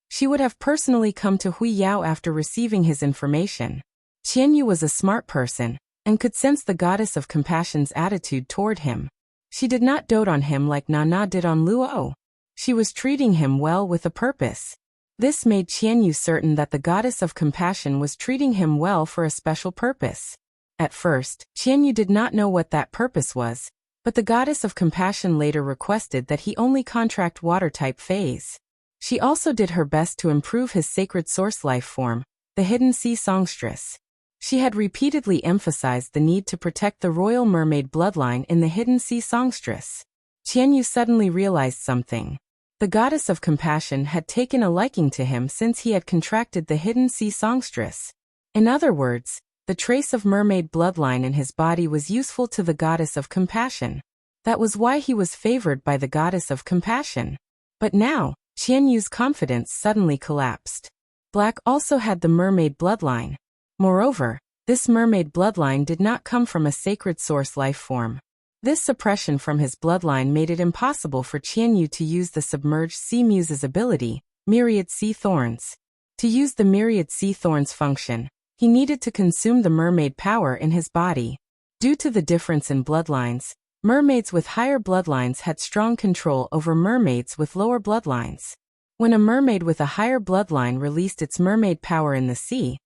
she would have personally come to Hui Yao after receiving his information. Qian Yu was a smart person, and could sense the goddess of compassion's attitude toward him. She did not dote on him like Nana did on Luo. She was treating him well with a purpose. This made Qian Yu certain that the goddess of compassion was treating him well for a special purpose. At first, Qian Yu did not know what that purpose was, but the goddess of compassion later requested that he only contract water-type phase. She also did her best to improve his sacred source life form, the hidden sea songstress. She had repeatedly emphasized the need to protect the royal mermaid bloodline in the hidden sea songstress. Qianyu suddenly realized something. The goddess of compassion had taken a liking to him since he had contracted the hidden sea songstress. In other words, the trace of mermaid bloodline in his body was useful to the goddess of compassion. That was why he was favored by the goddess of compassion. But now, Qianyu's confidence suddenly collapsed. Black also had the mermaid bloodline. Moreover, this mermaid bloodline did not come from a sacred source life form. This suppression from his bloodline made it impossible for Qianyu to use the submerged sea muse's ability, Myriad Sea Thorns. To use the Myriad Sea Thorns function, he needed to consume the mermaid power in his body. Due to the difference in bloodlines, mermaids with higher bloodlines had strong control over mermaids with lower bloodlines. When a mermaid with a higher bloodline released its mermaid power in the sea,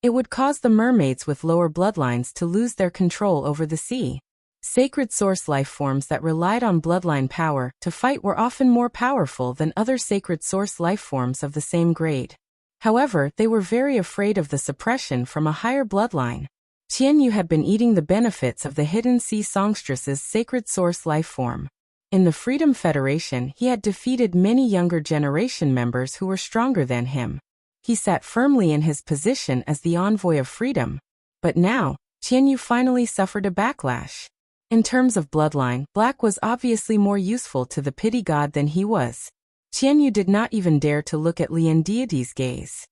it would cause the mermaids with lower bloodlines to lose their control over the sea. Sacred source life forms that relied on bloodline power to fight were often more powerful than other sacred source life forms of the same grade. However, they were very afraid of the suppression from a higher bloodline. Qianyu had been eating the benefits of the hidden sea songstress's sacred source life form. In the Freedom Federation, he had defeated many younger generation members who were stronger than him. He sat firmly in his position as the envoy of freedom. But now, Qianyu finally suffered a backlash. In terms of bloodline, Black was obviously more useful to the pity god than he was. Qianyu did not even dare to look at Lian Deity's gaze.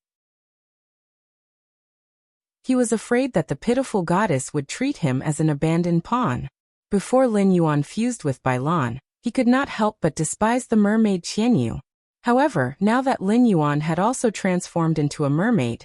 He was afraid that the pitiful goddess would treat him as an abandoned pawn. Before Lin Yuan fused with Bailan, he could not help but despise the mermaid Qianyu. However, now that Lin Yuan had also transformed into a mermaid,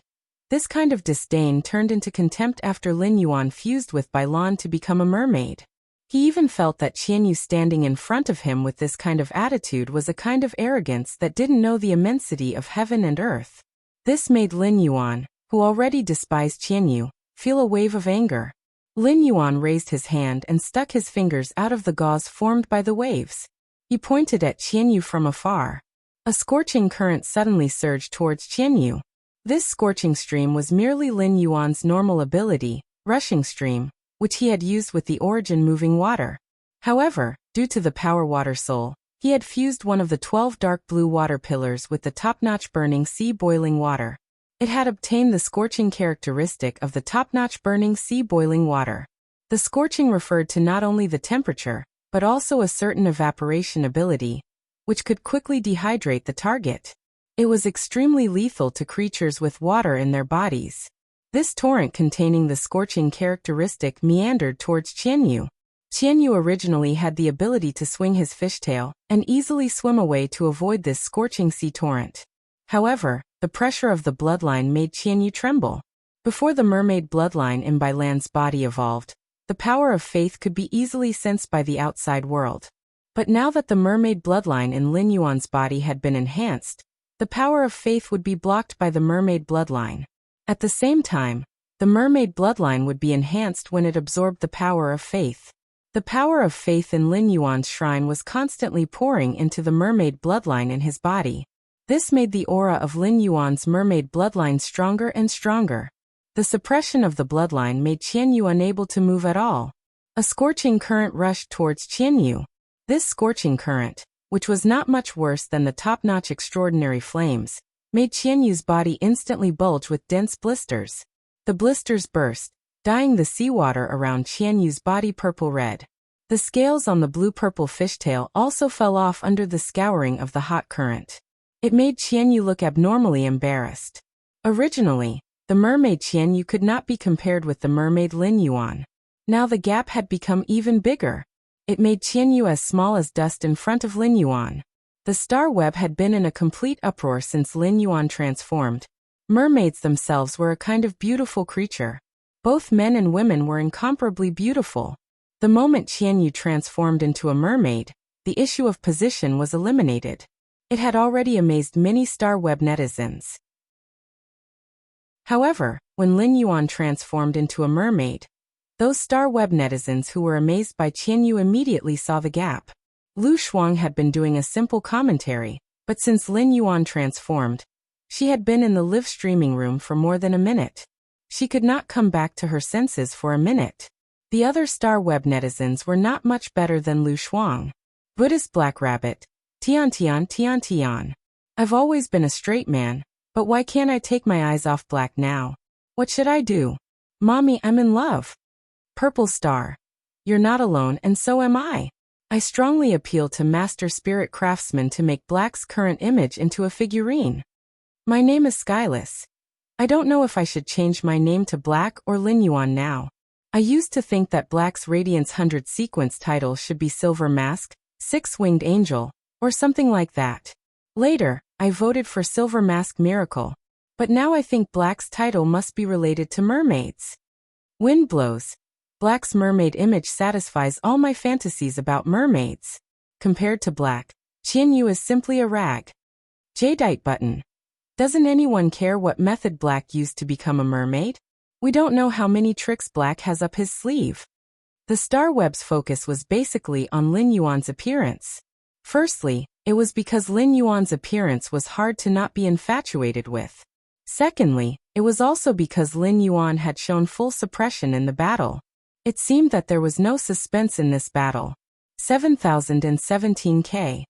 this kind of disdain turned into contempt after Lin Yuan fused with Bailan to become a mermaid. He even felt that Qianyu standing in front of him with this kind of attitude was a kind of arrogance that didn't know the immensity of heaven and earth. This made Lin Yuan, who already despised Qianyu, feel a wave of anger. Lin Yuan raised his hand and stuck his fingers out of the gauze formed by the waves. He pointed at Qianyu from afar. A scorching current suddenly surged towards Qianyu. This scorching stream was merely Lin Yuan's normal ability, rushing stream, which he had used with the origin moving water. However, due to the power water soul, he had fused one of the 12 dark blue water pillars with the top-notch burning sea boiling water. It had obtained the scorching characteristic of the top-notch burning sea boiling water. The scorching referred to not only the temperature, but also a certain evaporation ability, which could quickly dehydrate the target. It was extremely lethal to creatures with water in their bodies. This torrent containing the scorching characteristic meandered towards Qianyu. Qianyu originally had the ability to swing his fishtail and easily swim away to avoid this scorching sea torrent. However, the pressure of the bloodline made Qianyu tremble. Before the mermaid bloodline in Bailan's body evolved, the power of faith could be easily sensed by the outside world. But now that the mermaid bloodline in Lin Yuan's body had been enhanced, the power of faith would be blocked by the mermaid bloodline. At the same time, the mermaid bloodline would be enhanced when it absorbed the power of faith. The power of faith in Lin Yuan's shrine was constantly pouring into the mermaid bloodline in his body. This made the aura of Lin Yuan's mermaid bloodline stronger and stronger. The suppression of the bloodline made Qianyu unable to move at all. A scorching current rushed towards Qianyu. This scorching current, which was not much worse than the top-notch extraordinary flames, made Qianyu's body instantly bulge with dense blisters. The blisters burst, dyeing the seawater around Qianyu's body purple-red. The scales on the blue-purple fishtail also fell off under the scouring of the hot current. It made Qianyu look abnormally embarrassed. Originally, the mermaid Qianyu could not be compared with the mermaid Lin Yuan. Now the gap had become even bigger. It made Qianyu as small as dust in front of Lin Yuan. The star web had been in a complete uproar since Lin Yuan transformed. Mermaids themselves were a kind of beautiful creature. Both men and women were incomparably beautiful. The moment Qianyu transformed into a mermaid, the issue of position was eliminated. It had already amazed many star web netizens. However, when Lin Yuan transformed into a mermaid, those star web netizens who were amazed by Qianyu immediately saw the gap. Lu Shuang had been doing a simple commentary, but since Lin Yuan transformed, she had been in the live streaming room for more than a minute. She could not come back to her senses for a minute. The other star web netizens were not much better than Lu Shuang. Buddhist Black Rabbit. Tian Tian Tian Tian. I've always been a straight man, but why can't I take my eyes off black now? What should I do? Mommy, I'm in love. Purple Star. You're not alone, and so am I. I strongly appeal to master spirit craftsmen to make Black's current image into a figurine. My name is Skyless. I don't know if I should change my name to Black or Lin Yuan now. I used to think that Black's Radiance 100 sequence title should be Silver Mask, Six-Winged Angel, or something like that. Later, I voted for Silver Mask Miracle. But now I think Black's title must be related to mermaids. Wind blows. Black's mermaid image satisfies all my fantasies about mermaids. Compared to Black, Qianyu is simply a rag. Jadeite button. Doesn't anyone care what method Black used to become a mermaid? We don't know how many tricks Black has up his sleeve. The Star Web's focus was basically on Lin Yuan's appearance. Firstly, it was because Lin Yuan's appearance was hard to not be infatuated with. Secondly, it was also because Lin Yuan had shown full suppression in the battle. It seemed that there was no suspense in this battle. 7017K.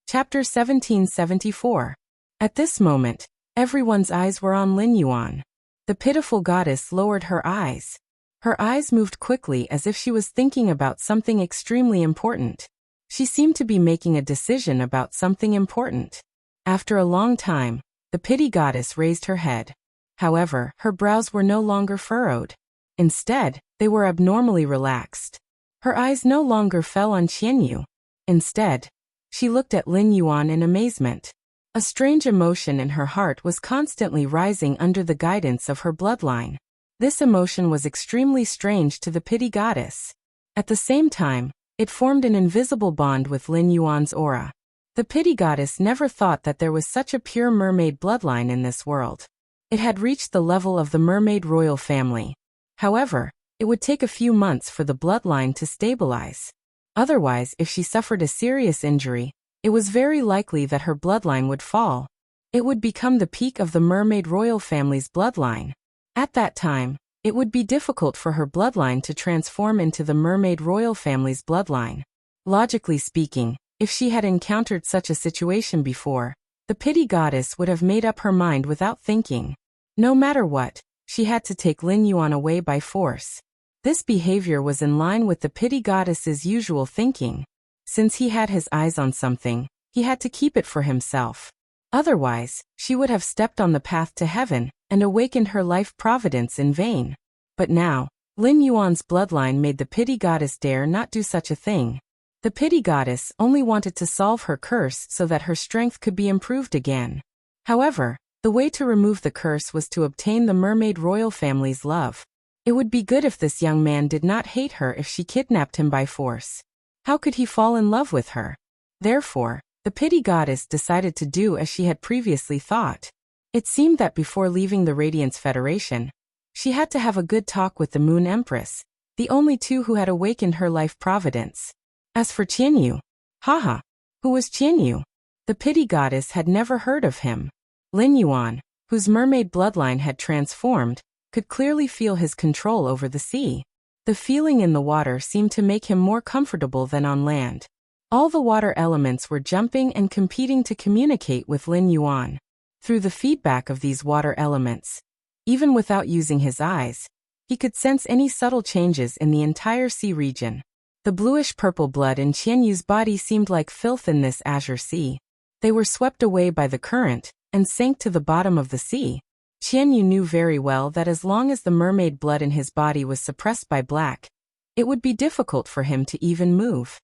Chapter 1774. At this moment, everyone's eyes were on Lin Yuan. The pitiful goddess lowered her eyes. Her eyes moved quickly as if she was thinking about something extremely important. She seemed to be making a decision about something important. After a long time, the pity goddess raised her head. However, her brows were no longer furrowed. Instead, they were abnormally relaxed. Her eyes no longer fell on Qianyu. Instead, she looked at Lin Yuan in amazement. A strange emotion in her heart was constantly rising under the guidance of her bloodline. This emotion was extremely strange to the pity goddess. At the same time, it formed an invisible bond with Lin Yuan's aura. The pity goddess never thought that there was such a pure mermaid bloodline in this world. It had reached the level of the mermaid royal family. However, it would take a few months for the bloodline to stabilize. Otherwise, if she suffered a serious injury, it was very likely that her bloodline would fall. It would become the peak of the mermaid royal family's bloodline. At that time, it would be difficult for her bloodline to transform into the mermaid royal family's bloodline. Logically speaking, if she had encountered such a situation before, the pity goddess would have made up her mind without thinking. No matter what, she had to take Lin Yuan away by force. This behavior was in line with the pity goddess's usual thinking. Since he had his eyes on something, he had to keep it for himself. Otherwise, she would have stepped on the path to heaven and awakened her life providence in vain. But now, Lin Yuan's bloodline made the pity goddess dare not do such a thing. The pity goddess only wanted to solve her curse so that her strength could be improved again. However, the way to remove the curse was to obtain the mermaid royal family's love. It would be good if this young man did not hate her if she kidnapped him by force. How could he fall in love with her? Therefore, the pity goddess decided to do as she had previously thought. It seemed that before leaving the Radiance Federation, she had to have a good talk with the Moon Empress, the only two who had awakened her life providence. As for Qianyu, haha, who was Qianyu? The pity goddess had never heard of him. Lin Yuan, whose mermaid bloodline had transformed, could clearly feel his control over the sea. The feeling in the water seemed to make him more comfortable than on land. All the water elements were jumping and competing to communicate with Lin Yuan. Through the feedback of these water elements, even without using his eyes, he could sense any subtle changes in the entire sea region. The bluish-purple blood in Qianyu's body seemed like filth in this azure sea. They were swept away by the current and sank to the bottom of the sea. Qianyu knew very well that as long as the mermaid blood in his body was suppressed by black, it would be difficult for him to even move.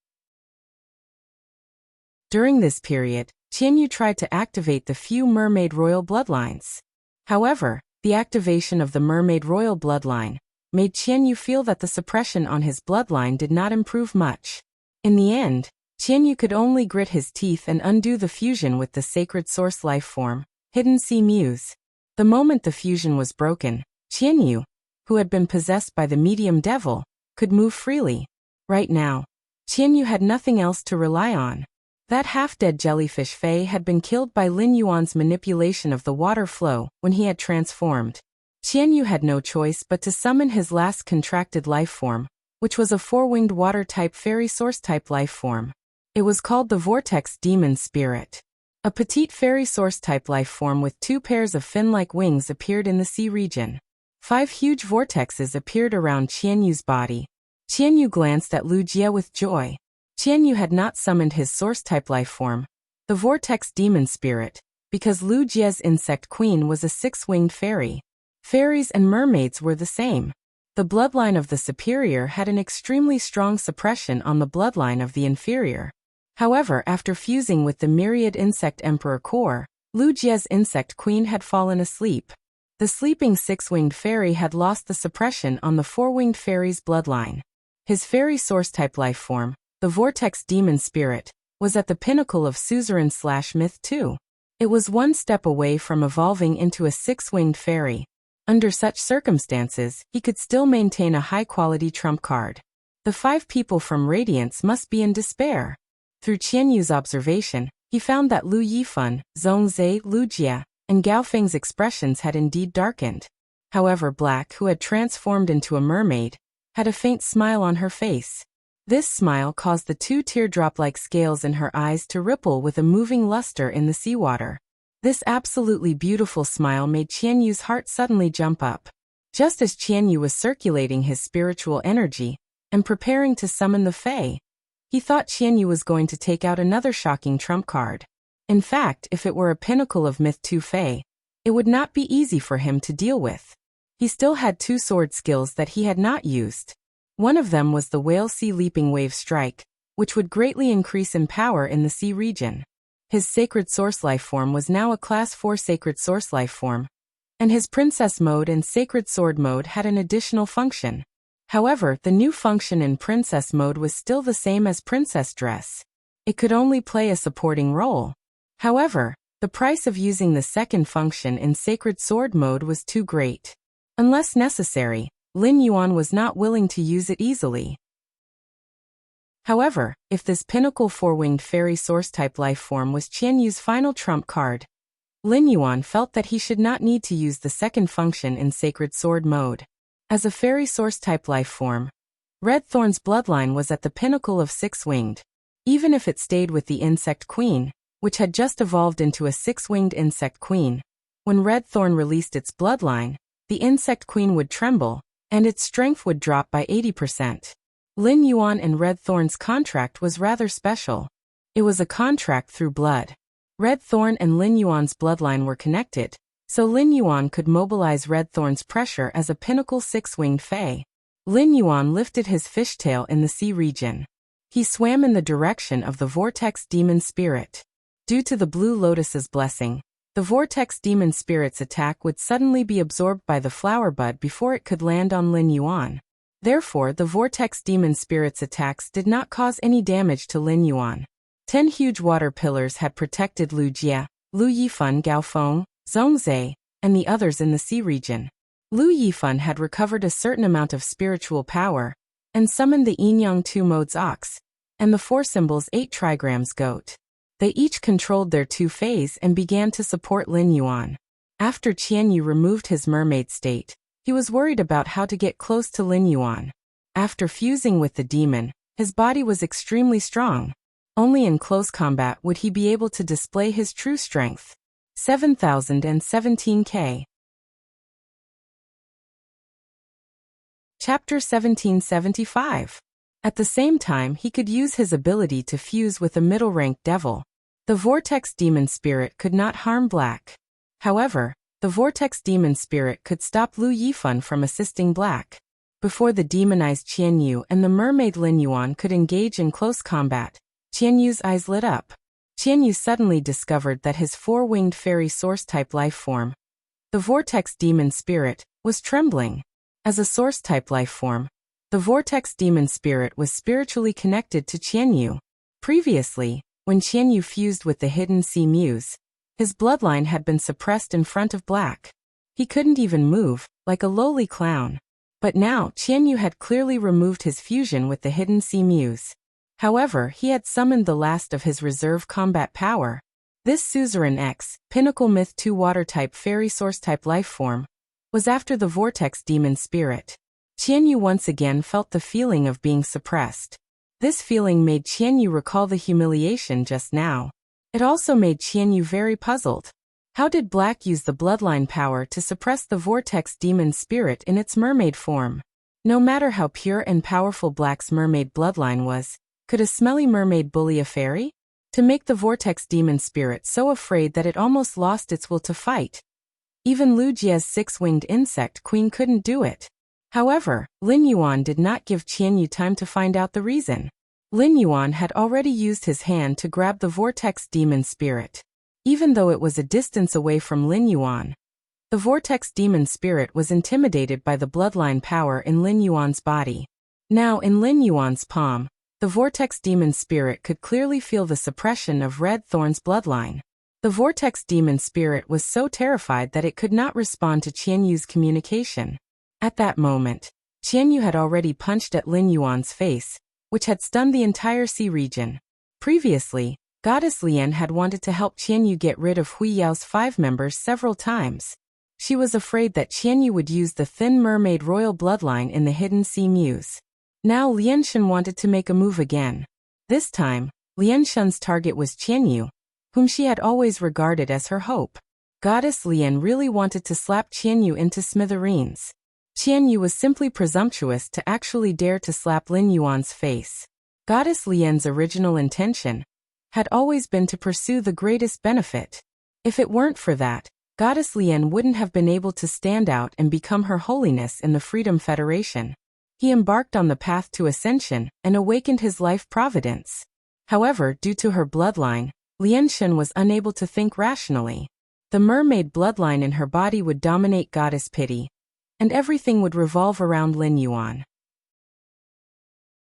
During this period, Qianyu tried to activate the few mermaid royal bloodlines. However, the activation of the mermaid royal bloodline made Qianyu feel that the suppression on his bloodline did not improve much. In the end, Qianyu could only grit his teeth and undo the fusion with the sacred source life form, Hidden Sea Muse. The moment the fusion was broken, Qianyu, who had been possessed by the medium devil, could move freely. Right now, Qianyu had nothing else to rely on. That half-dead jellyfish Fei had been killed by Lin Yuan's manipulation of the water flow when he had transformed. Qianyu had no choice but to summon his last contracted life form, which was a four-winged water-type fairy source-type life form. It was called the Vortex Demon Spirit. A petite fairy source-type life form with 2 pairs of fin-like wings appeared in the sea region. 5 huge vortexes appeared around Qianyu's body. Qianyu glanced at Lu Jie with joy. Qianyu had not summoned his source-type life form, the Vortex Demon Spirit, because Lu Jie's insect queen was a 6-winged fairy. Fairies and mermaids were the same. The bloodline of the superior had an extremely strong suppression on the bloodline of the inferior. However, after fusing with the myriad insect emperor core, Lu Jie's insect queen had fallen asleep. The sleeping 6-winged fairy had lost the suppression on the 4-winged fairy's bloodline. His fairy source-type life form, the Vortex Demon Spirit, was at the pinnacle of suzerain/myth too. It was one step away from evolving into a 6-winged fairy. Under such circumstances, he could still maintain a high-quality trump card. The 5 people from Radiance must be in despair. Through Qianyu's observation, he found that Lu Yifan, Zhongzhe, Lu Jie, and Gao Feng's expressions had indeed darkened. However, Black, who had transformed into a mermaid, had a faint smile on her face. This smile caused the 2 teardrop-like scales in her eyes to ripple with a moving luster in the seawater. This absolutely beautiful smile made Qianyu's heart suddenly jump up. Just as Qianyu was circulating his spiritual energy and preparing to summon the Fae, he thought Qianyu was going to take out another shocking trump card. In fact, if it were a pinnacle of Myth 2 Fae, it would not be easy for him to deal with. He still had 2 sword skills that he had not used. One of them was the Whale Sea Leaping Wave Strike, which would greatly increase in power in the sea region. His Sacred Source Life Form was now a Class 4 Sacred Source Life Form, and his Princess Mode and Sacred Sword Mode had an additional function. However, the new function in Princess Mode was still the same as Princess Dress. It could only play a supporting role. However, the price of using the second function in Sacred Sword Mode was too great. Unless necessary, Lin Yuan was not willing to use it easily. However, if this pinnacle 4-winged fairy source-type life form was Qianyu's final trump card, Lin Yuan felt that he should not need to use the second function in Sacred Sword Mode. As a fairy source-type life form, Red Thorn's bloodline was at the pinnacle of 6-winged. Even if it stayed with the insect queen, which had just evolved into a 6-winged insect queen, when Red Thorn released its bloodline, the insect queen would tremble, and its strength would drop by 80%. Lin Yuan and Red Thorn's contract was rather special. It was a contract through blood. Red Thorn and Lin Yuan's bloodline were connected, so Lin Yuan could mobilize Red Thorn's pressure as a pinnacle 6-winged fae. Lin Yuan lifted his fishtail in the sea region. He swam in the direction of the Vortex Demon Spirit. Due to the Blue Lotus's blessing, the Vortex Demon Spirit's attack would suddenly be absorbed by the flower bud before it could land on Lin Yuan. Therefore, the Vortex Demon Spirit's attacks did not cause any damage to Lin Yuan. 10 huge water pillars had protected Lu Jie, Lu Yifan, Gao Feng, Zhongzhe, and the others in the sea region. Lu Yifan had recovered a certain amount of spiritual power and summoned the Yin-Yang 2 modes ox and the 4 symbols 8 trigrams goat. They each controlled their 2 fays and began to support Lin Yuan. After Qianyu removed his mermaid state, he was worried about how to get close to Lin Yuan. After fusing with the demon, his body was extremely strong. Only in close combat would he be able to display his true strength. 7017K. Chapter 1775. At the same time, he could use his ability to fuse with a middle-ranked devil. The Vortex Demon Spirit could not harm Black. However, the Vortex Demon Spirit could stop Lu Yifan from assisting Black. Before the demonized Qianyu and the mermaid Lin Yuan could engage in close combat, Qianyu's eyes lit up. Qianyu suddenly discovered that his 4-winged fairy source-type life form, the Vortex Demon Spirit, was trembling. As a source-type life form, the Vortex Demon Spirit was spiritually connected to Qianyu. Previously, when Qianyu fused with the Hidden Sea Muse, his bloodline had been suppressed in front of Black. He couldn't even move, like a lowly clown. But now, Qianyu had clearly removed his fusion with the Hidden Sea Muse. However, he had summoned the last of his reserve combat power. This Suzerain X, Pinnacle Myth 2 Water-type Fairy Source-type lifeform, was after the Vortex Demon Spirit. Qianyu once again felt the feeling of being suppressed. This feeling made Qianyu recall the humiliation just now. It also made Qianyu very puzzled. How did Black use the bloodline power to suppress the Vortex Demon Spirit in its mermaid form? No matter how pure and powerful Black's mermaid bloodline was, could a smelly mermaid bully a fairy? To make the Vortex Demon Spirit so afraid that it almost lost its will to fight. Even Lujia's six-winged insect queen couldn't do it. However, Lin Yuan did not give Qianyu time to find out the reason. Lin Yuan had already used his hand to grab the Vortex Demon Spirit. Even though it was a distance away from Lin Yuan, the Vortex Demon Spirit was intimidated by the bloodline power in Lin Yuan's body. Now in Lin Yuan's palm, the Vortex Demon Spirit could clearly feel the suppression of Red Thorn's bloodline. The Vortex Demon Spirit was so terrified that it could not respond to Qianyu's communication. At that moment, Qianyu had already punched at Lin Yuan's face, which had stunned the entire sea region. Previously, Goddess Lian had wanted to help Qianyu get rid of Hui Yao's 5 members several times. She was afraid that Qianyu would use the Thin Mermaid royal bloodline in the Hidden Sea Muse. Now Lianshan wanted to make a move again. This time, Lianshan's target was Qianyu, whom she had always regarded as her hope. Goddess Lian really wanted to slap Qianyu into smithereens. Qianyu was simply presumptuous to actually dare to slap Lin Yuan's face. Goddess Lian's original intention had always been to pursue the greatest benefit. If it weren't for that, Goddess Lian wouldn't have been able to stand out and become Her Holiness in the Freedom Federation. He embarked on the path to ascension and awakened his life providence. However, due to her bloodline, Lianshan was unable to think rationally. The mermaid bloodline in her body would dominate Goddess Pity, and everything would revolve around Lin Yuan.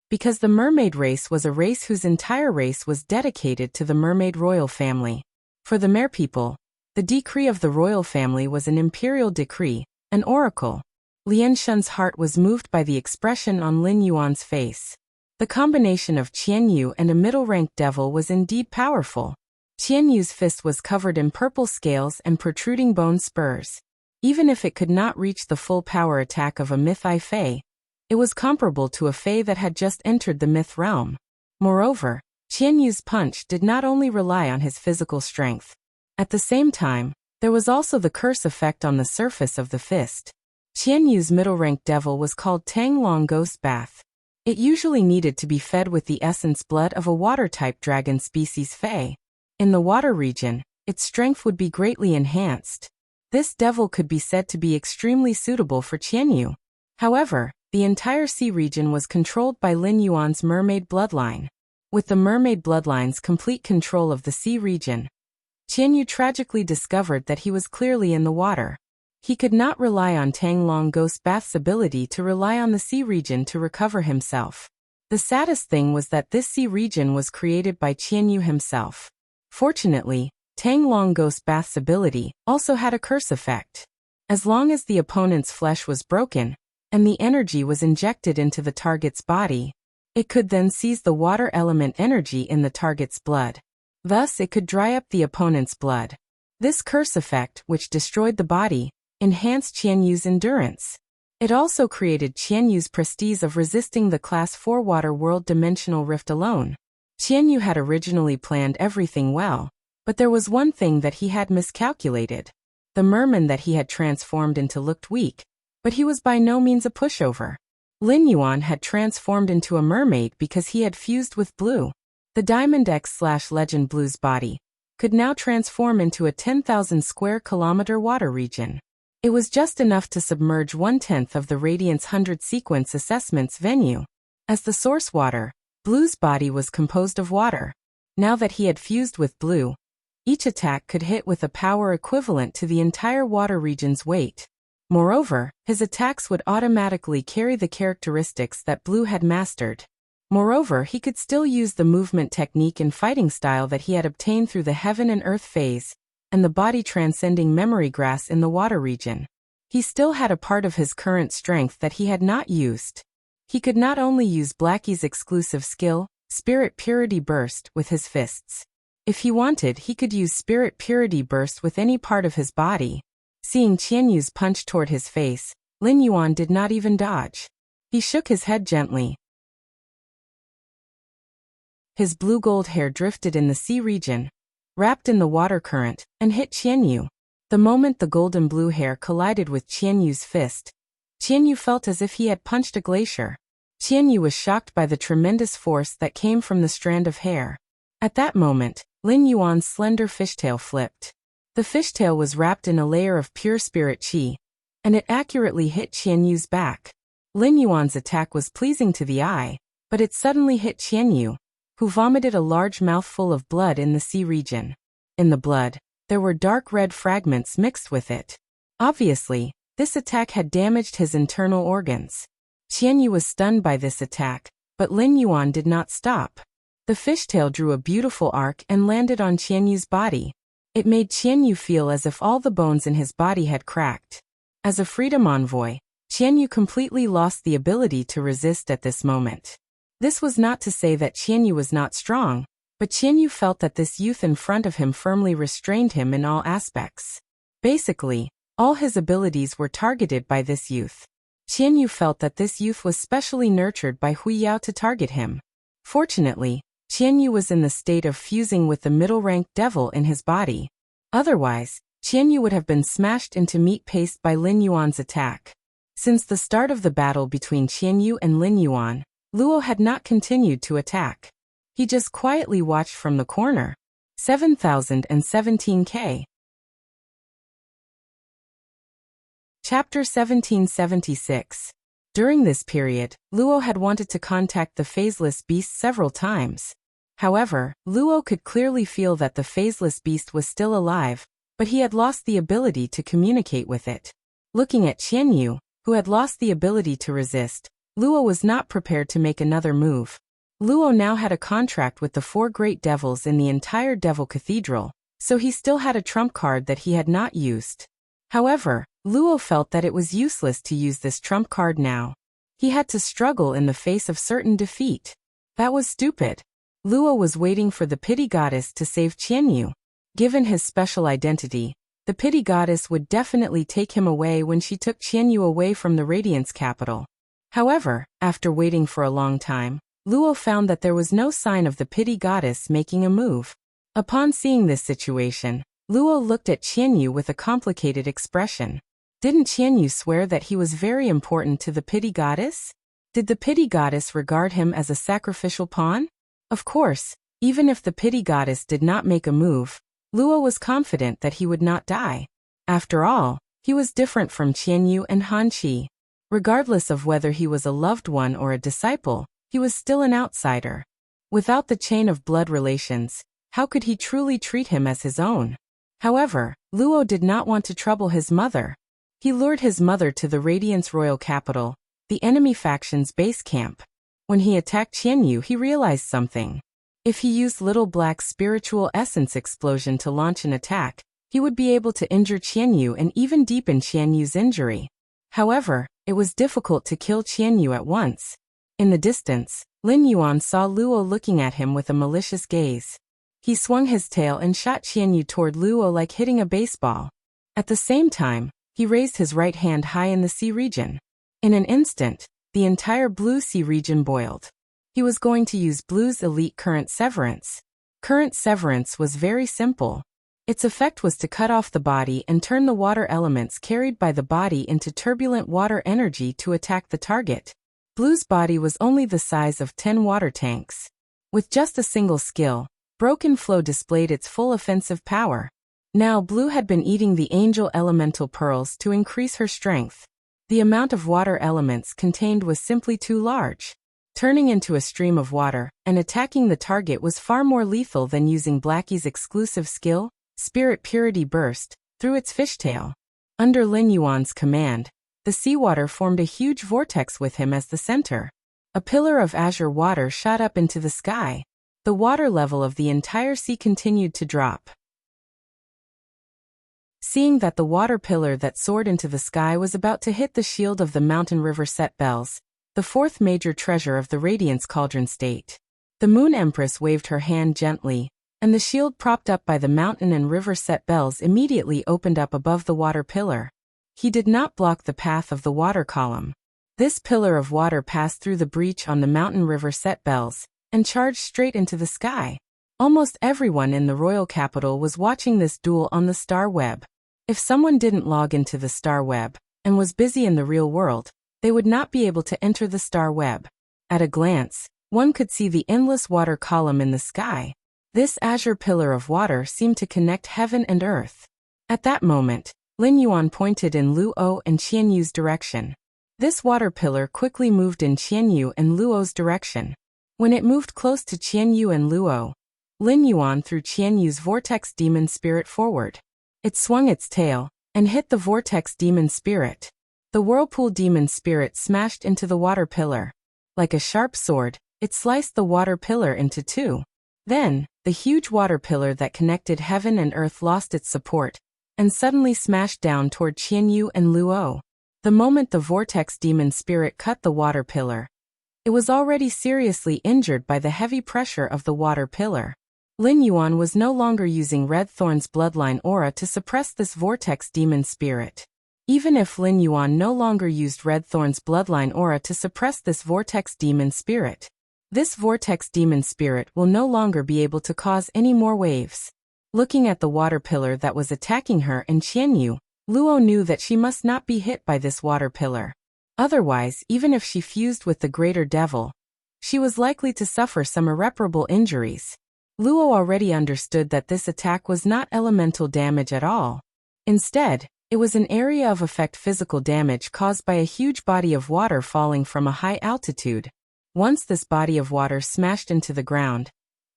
Because the mermaid race was a race whose entire race was dedicated to the mermaid royal family. For the Mer people, the decree of the royal family was an imperial decree, an oracle. Lianshan's heart was moved by the expression on Lin Yuan's face. The combination of Qianyu and a middle-ranked devil was indeed powerful. Qianyu's fist was covered in purple scales and protruding bone spurs. Even if it could not reach the full power attack of a myth-I Fae, it was comparable to a Fae that had just entered the myth realm. Moreover, Qianyu's punch did not only rely on his physical strength. At the same time, there was also the curse effect on the surface of the fist. Qianyu's middle-ranked devil was called Tang Long Ghost Bath. It usually needed to be fed with the essence blood of a water-type dragon species Fae. In the water region, its strength would be greatly enhanced. This devil could be said to be extremely suitable for Qianyu. However, the entire sea region was controlled by Lin Yuan's mermaid bloodline. With the mermaid bloodline's complete control of the sea region, Qianyu tragically discovered that he was clearly in the water. He could not rely on Tang Long Ghost Bath's ability to rely on the sea region to recover himself. The saddest thing was that this sea region was created by Qianyu himself. Fortunately, Tang Long Ghost Bath's ability also had a curse effect. As long as the opponent's flesh was broken, and the energy was injected into the target's body, it could then seize the water element energy in the target's blood. Thus, it could dry up the opponent's blood. This curse effect, which destroyed the body, enhanced Qianyu's endurance. It also created Qianyu's prestige of resisting the Class 4 Water World Dimensional Rift alone. Qianyu had originally planned everything well, but there was one thing that he had miscalculated. The merman that he had transformed into looked weak, but he was by no means a pushover. Lin Yuan had transformed into a mermaid because he had fused with Blue. The Diamond X/Legend Blue's body could now transform into a 10,000 square kilometer water region. It was just enough to submerge 1/10 of the Radiance 100 sequence assessment's venue. As the source water, Blue's body was composed of water. Now that he had fused with Blue, each attack could hit with a power equivalent to the entire water region's weight. Moreover, his attacks would automatically carry the characteristics that Blue had mastered. Moreover, he could still use the movement technique and fighting style that he had obtained through the Heaven and Earth phase, and the body transcending memory grass in the water region. He still had a part of his current strength that he had not used. He could not only use Blackie's exclusive skill, Spirit Purity Burst, with his fists. If he wanted, he could use Spirit Purity Burst with any part of his body. Seeing Qianyu's punch toward his face, Lin Yuan did not even dodge. He shook his head gently. His blue-gold hair drifted in the sea region, wrapped in the water current, and hit Qianyu. The moment the golden blue hair collided with Qianyu's fist, Qianyu felt as if he had punched a glacier. Qianyu was shocked by the tremendous force that came from the strand of hair. At that moment, Lin Yuan's slender fishtail flipped. The fishtail was wrapped in a layer of pure spirit qi, and it accurately hit Qianyu's back. Lin Yuan's attack was pleasing to the eye, but it suddenly hit Qianyu, who vomited a large mouthful of blood in the sea region. In the blood, there were dark red fragments mixed with it. Obviously, this attack had damaged his internal organs. Qianyu was stunned by this attack, but Lin Yuan did not stop. The fishtail drew a beautiful arc and landed on Qianyu's body. It made Qianyu feel as if all the bones in his body had cracked. As a freedom envoy, Qianyu completely lost the ability to resist at this moment. This was not to say that Qianyu was not strong, but Qianyu felt that this youth in front of him firmly restrained him in all aspects. Basically, all his abilities were targeted by this youth. Qianyu felt that this youth was specially nurtured by Huiyao to target him. Fortunately, Qianyu was in the state of fusing with the middle-ranked devil in his body. Otherwise, Qianyu would have been smashed into meat paste by Lin Yuan's attack. Since the start of the battle between Qianyu and Lin Yuan, Luo had not continued to attack. He just quietly watched from the corner. 7017K. Chapter 1776. During this period, Luo had wanted to contact the phaseless beast several times. However, Luo could clearly feel that the phaseless beast was still alive, but he had lost the ability to communicate with it. Looking at Qianyu, who had lost the ability to resist, Luo was not prepared to make another move. Luo now had a contract with the 4 great devils in the entire Devil Cathedral, so he still had a trump card that he had not used. However, Luo felt that it was useless to use this trump card now. He had to struggle in the face of certain defeat. That was stupid. Luo was waiting for the pity goddess to save Qianyu. Given his special identity, the pity goddess would definitely take him away when she took Qianyu away from the Radiance capital. However, after waiting for a long time, Luo found that there was no sign of the pity goddess making a move. Upon seeing this situation, Luo looked at Qianyu with a complicated expression. Didn't Qianyu swear that he was very important to the pity goddess? Did the pity goddess regard him as a sacrificial pawn? Of course, even if the pity goddess did not make a move, Luo was confident that he would not die. After all, he was different from Qianyu and Han Qi. Regardless of whether he was a loved one or a disciple, he was still an outsider. Without the chain of blood relations, how could he truly treat him as his own? However, Luo did not want to trouble his mother. He lured his mother to the Radiance Royal Capital, the enemy faction's base camp. When he attacked Qianyu, he realized something. If he used Little Black's spiritual essence explosion to launch an attack, he would be able to injure Qianyu and even deepen Qianyu's injury. However, it was difficult to kill Qianyu at once. In the distance, Lin Yuan saw Luo looking at him with a malicious gaze. He swung his tail and shot Qianyu toward Luo like hitting a baseball. At the same time, he raised his right hand high in the sea region. In an instant, the entire blue sea region boiled. He was going to use Blue's elite Current Severance. Current Severance was very simple. Its effect was to cut off the body and turn the water elements carried by the body into turbulent water energy to attack the target. Blue's body was only the size of 10 water tanks. With just a single skill, Broken Flow displayed its full offensive power. Now Blue had been eating the angel elemental pearls to increase her strength. The amount of water elements contained was simply too large. Turning into a stream of water and attacking the target was far more lethal than using Blackie's exclusive skill, Spirit Purity Burst, through its fishtail. Under Lin Yuan's command, the seawater formed a huge vortex with him as the center. A pillar of azure water shot up into the sky. The water level of the entire sea continued to drop. Seeing that the water pillar that soared into the sky was about to hit the shield of the mountain river Set Bells, the 4th major treasure of the Radiance Cauldron State, The Moon Empress waved her hand gently, and the shield propped up by the mountain and river set bells immediately opened up above the water pillar. He did not block the path of the water column. This pillar of water passed through the breach on the mountain river set bells, and charged straight into the sky. Almost everyone in the royal capital was watching this duel on the star web. If someone didn't log into the star web, and was busy in the real world, they would not be able to enter the star web. At a glance, one could see the endless water column in the sky. This azure pillar of water seemed to connect heaven and earth. At that moment, Lin Yuan pointed in Luo and Qianyu's direction. This water pillar quickly moved in Qianyu and Luo's direction. When it moved close to Qianyu and Luo, Lin Yuan threw Qianyu's vortex demon spirit forward. It swung its tail and hit the vortex demon spirit. The whirlpool demon spirit smashed into the water pillar. Like a sharp sword, it sliced the water pillar into two. Then, the huge water pillar that connected heaven and earth lost its support, and suddenly smashed down toward Qianyu and Luo. The moment the vortex demon spirit cut the water pillar, it was already seriously injured by the heavy pressure of the water pillar. Lin Yuan was no longer using Red Thorn's bloodline aura to suppress this vortex demon spirit. Even if Lin Yuan no longer used Red Thorn's bloodline aura to suppress this vortex demon spirit, this vortex demon spirit will no longer be able to cause any more waves. Looking at the water pillar that was attacking her and Qianyu, Luo knew that she must not be hit by this water pillar. Otherwise, even if she fused with the greater devil, she was likely to suffer some irreparable injuries. Luo already understood that this attack was not elemental damage at all. Instead, it was an area of effect physical damage caused by a huge body of water falling from a high altitude. Once this body of water smashed into the ground,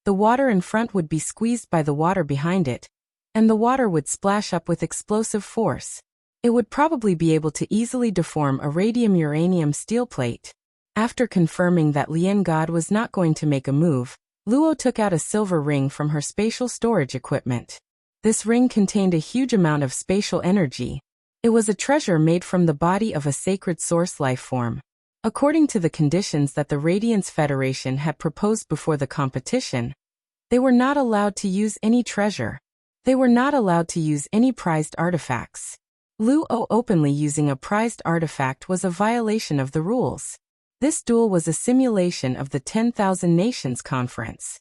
the water in front would be squeezed by the water behind it, and the water would splash up with explosive force. It would probably be able to easily deform a radium-uranium steel plate. After confirming that Lien God was not going to make a move, Luo took out a silver ring from her spatial storage equipment. This ring contained a huge amount of spatial energy. It was a treasure made from the body of a sacred source life form. According to the conditions that the Radiance Federation had proposed before the competition, they were not allowed to use any treasure. They were not allowed to use any prized artifacts. Luo openly using a prized artifact was a violation of the rules. This duel was a simulation of the 10,000 Nations Conference.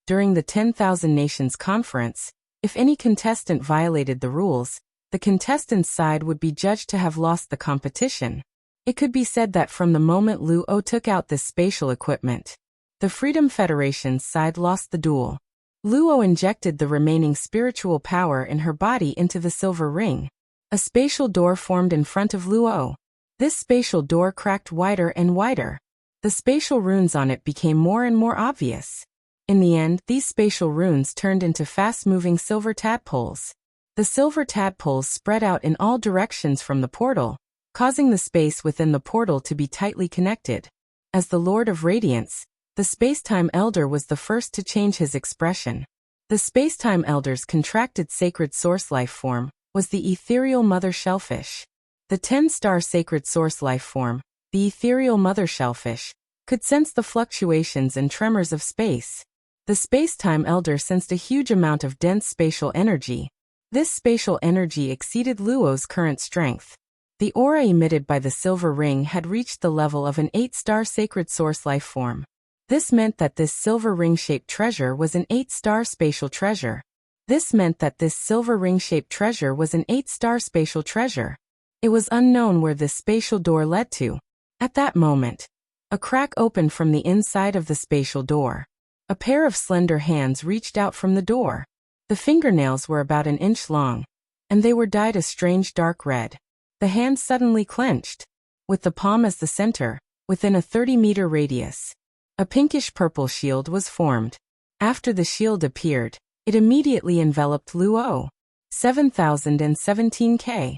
During the 10,000 Nations Conference, if any contestant violated the rules, the contestant's side would be judged to have lost the competition. It could be said that from the moment Luo took out this spatial equipment, the Freedom Federation's side lost the duel. Luo injected the remaining spiritual power in her body into the silver ring. A spatial door formed in front of Luo. This spatial door cracked wider and wider. The spatial runes on it became more and more obvious. In the end, these spatial runes turned into fast-moving silver tadpoles. The silver tadpoles spread out in all directions from the portal, causing the space within the portal to be tightly connected. As the Lord of Radiance, the Space-Time Elder was the first to change his expression. The Space-Time Elder's contracted sacred source life form was the ethereal mother shellfish. The 10-star sacred source life form, the ethereal mother shellfish, could sense the fluctuations and tremors of space. The Space-Time Elder sensed a huge amount of dense spatial energy. This spatial energy exceeded Luo's current strength. The aura emitted by the silver ring had reached the level of an 8-star sacred source life form. This meant that this silver ring-shaped treasure was an 8-star spatial treasure. This meant that this silver ring-shaped treasure was an 8-star spatial treasure. It was unknown where this spatial door led to. At that moment, a crack opened from the inside of the spatial door. A pair of slender hands reached out from the door. The fingernails were about an inch long, and they were dyed a strange dark red. The hand suddenly clenched, with the palm as the center, within a 30-meter radius. A pinkish-purple shield was formed. After the shield appeared, it immediately enveloped Luo. 7017K.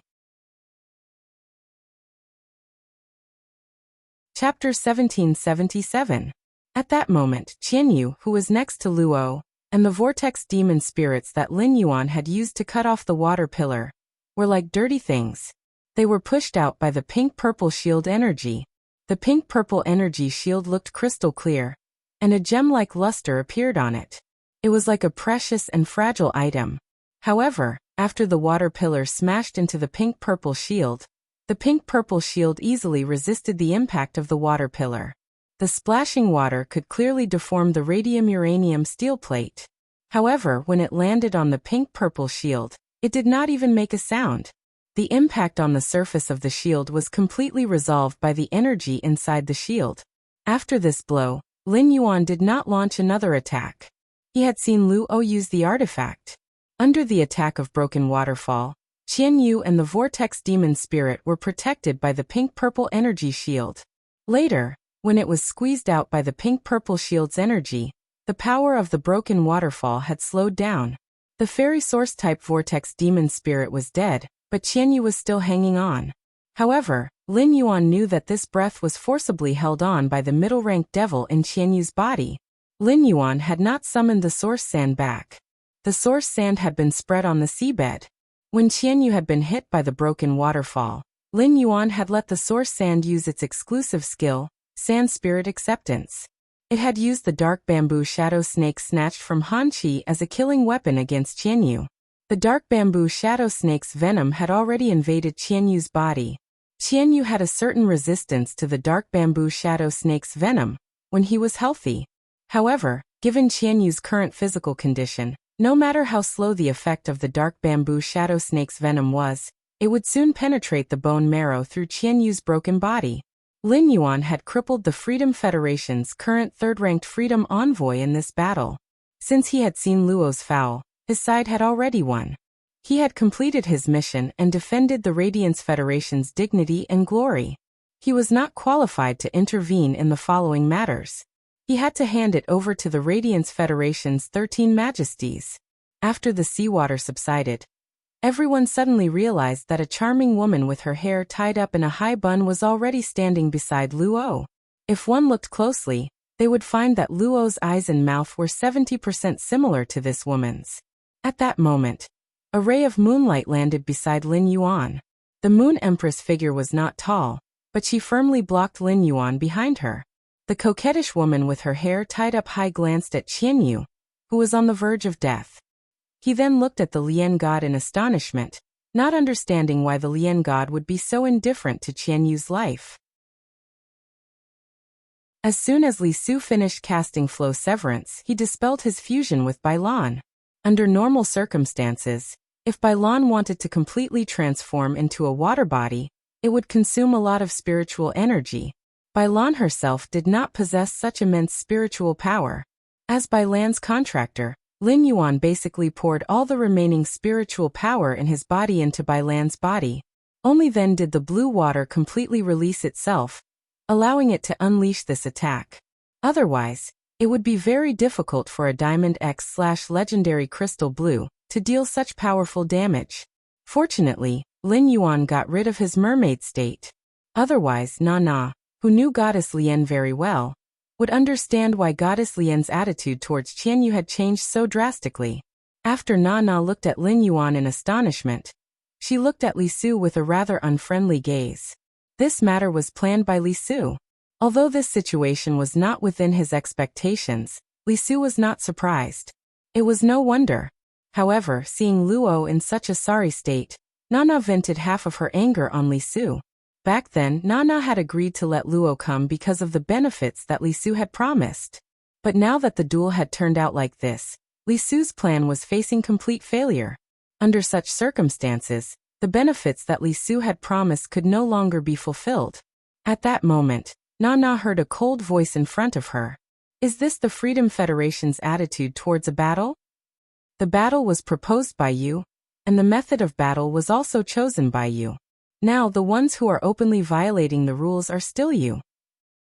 Chapter 1777. At that moment, Qianyu, who was next to Luo, and the vortex demon spirits that Lin Yuan had used to cut off the water pillar, were like dirty things. They were pushed out by the pink-purple shield energy. The pink-purple energy shield looked crystal clear, and a gem-like luster appeared on it. It was like a precious and fragile item. However, after the water pillar smashed into the pink-purple shield, the pink-purple shield easily resisted the impact of the water pillar. The splashing water could clearly deform the radium-uranium steel plate. However, when it landed on the pink-purple shield, it did not even make a sound. The impact on the surface of the shield was completely resolved by the energy inside the shield. After this blow, Lin Yuan did not launch another attack. He had seen Luo use the artifact. Under the attack of Broken Waterfall, Qian Yu and the Vortex Demon Spirit were protected by the pink-purple energy shield. Later, when it was squeezed out by the pink-purple shield's energy, the power of the Broken Waterfall had slowed down. The Fairy Source-type Vortex Demon Spirit was dead, but Qian Yu was still hanging on. However, Lin Yuan knew that this breath was forcibly held on by the middle-ranked devil in Qian Yu's body. Lin Yuan had not summoned the source sand back. The source sand had been spread on the seabed. When Qian Yu had been hit by the broken waterfall, Lin Yuan had let the source sand use its exclusive skill, Sand Spirit Acceptance. It had used the dark bamboo shadow snake snatched from Han Qi as a killing weapon against Qian Yu. The dark bamboo shadow snake's venom had already invaded Qian Yu's body. Qian Yu had a certain resistance to the dark bamboo shadow snake's venom when he was healthy. However, given Qian Yu's current physical condition, no matter how slow the effect of the dark bamboo shadow snake's venom was, it would soon penetrate the bone marrow through Qian Yu's broken body. Lin Yuan had crippled the Freedom Federation's current third-ranked Freedom Envoy in this battle. Since he had seen Luo's foul, his side had already won. He had completed his mission and defended the Radiance Federation's dignity and glory. He was not qualified to intervene in the following matters. He had to hand it over to the Radiance Federation's 13 Majesties. After the seawater subsided, everyone suddenly realized that a charming woman with her hair tied up in a high bun was already standing beside Luo. If one looked closely, they would find that Luo's eyes and mouth were 70% similar to this woman's. At that moment, a ray of moonlight landed beside Lin Yuan. The Moon Empress figure was not tall, but she firmly blocked Lin Yuan behind her. The coquettish woman with her hair tied up high glanced at Qian Yu, who was on the verge of death. He then looked at the Lian god in astonishment, not understanding why the Lian god would be so indifferent to Qian Yu's life. As soon as Li Su finished casting Flow Severance, he dispelled his fusion with Bailan. Under normal circumstances, if Bailan wanted to completely transform into a water body, it would consume a lot of spiritual energy. Bailan herself did not possess such immense spiritual power. As Bailan's contractor, Lin Yuan basically poured all the remaining spiritual power in his body into Bailan's body. Only then did the blue water completely release itself, allowing it to unleash this attack. Otherwise, it would be very difficult for a Diamond X/Legendary Crystal Blue to deal such powerful damage. Fortunately, Lin Yuan got rid of his mermaid state. Otherwise, Nana, who knew Goddess Lian very well, would understand why Goddess Lian's attitude towards Qian Yu had changed so drastically. After Nana looked at Lin Yuan in astonishment, she looked at Li Su with a rather unfriendly gaze. This matter was planned by Li Su. Although this situation was not within his expectations, Li Su was not surprised. It was no wonder. However, seeing Luo in such a sorry state, Nana vented half of her anger on Li Su. Back then, Nana had agreed to let Luo come because of the benefits that Li Su had promised. But now that the duel had turned out like this, Li Su's plan was facing complete failure. Under such circumstances, the benefits that Li Su had promised could no longer be fulfilled. At that moment, Nana heard a cold voice in front of her. Is this the Freedom Federation's attitude towards a battle? The battle was proposed by you, and the method of battle was also chosen by you. Now the ones who are openly violating the rules are still you.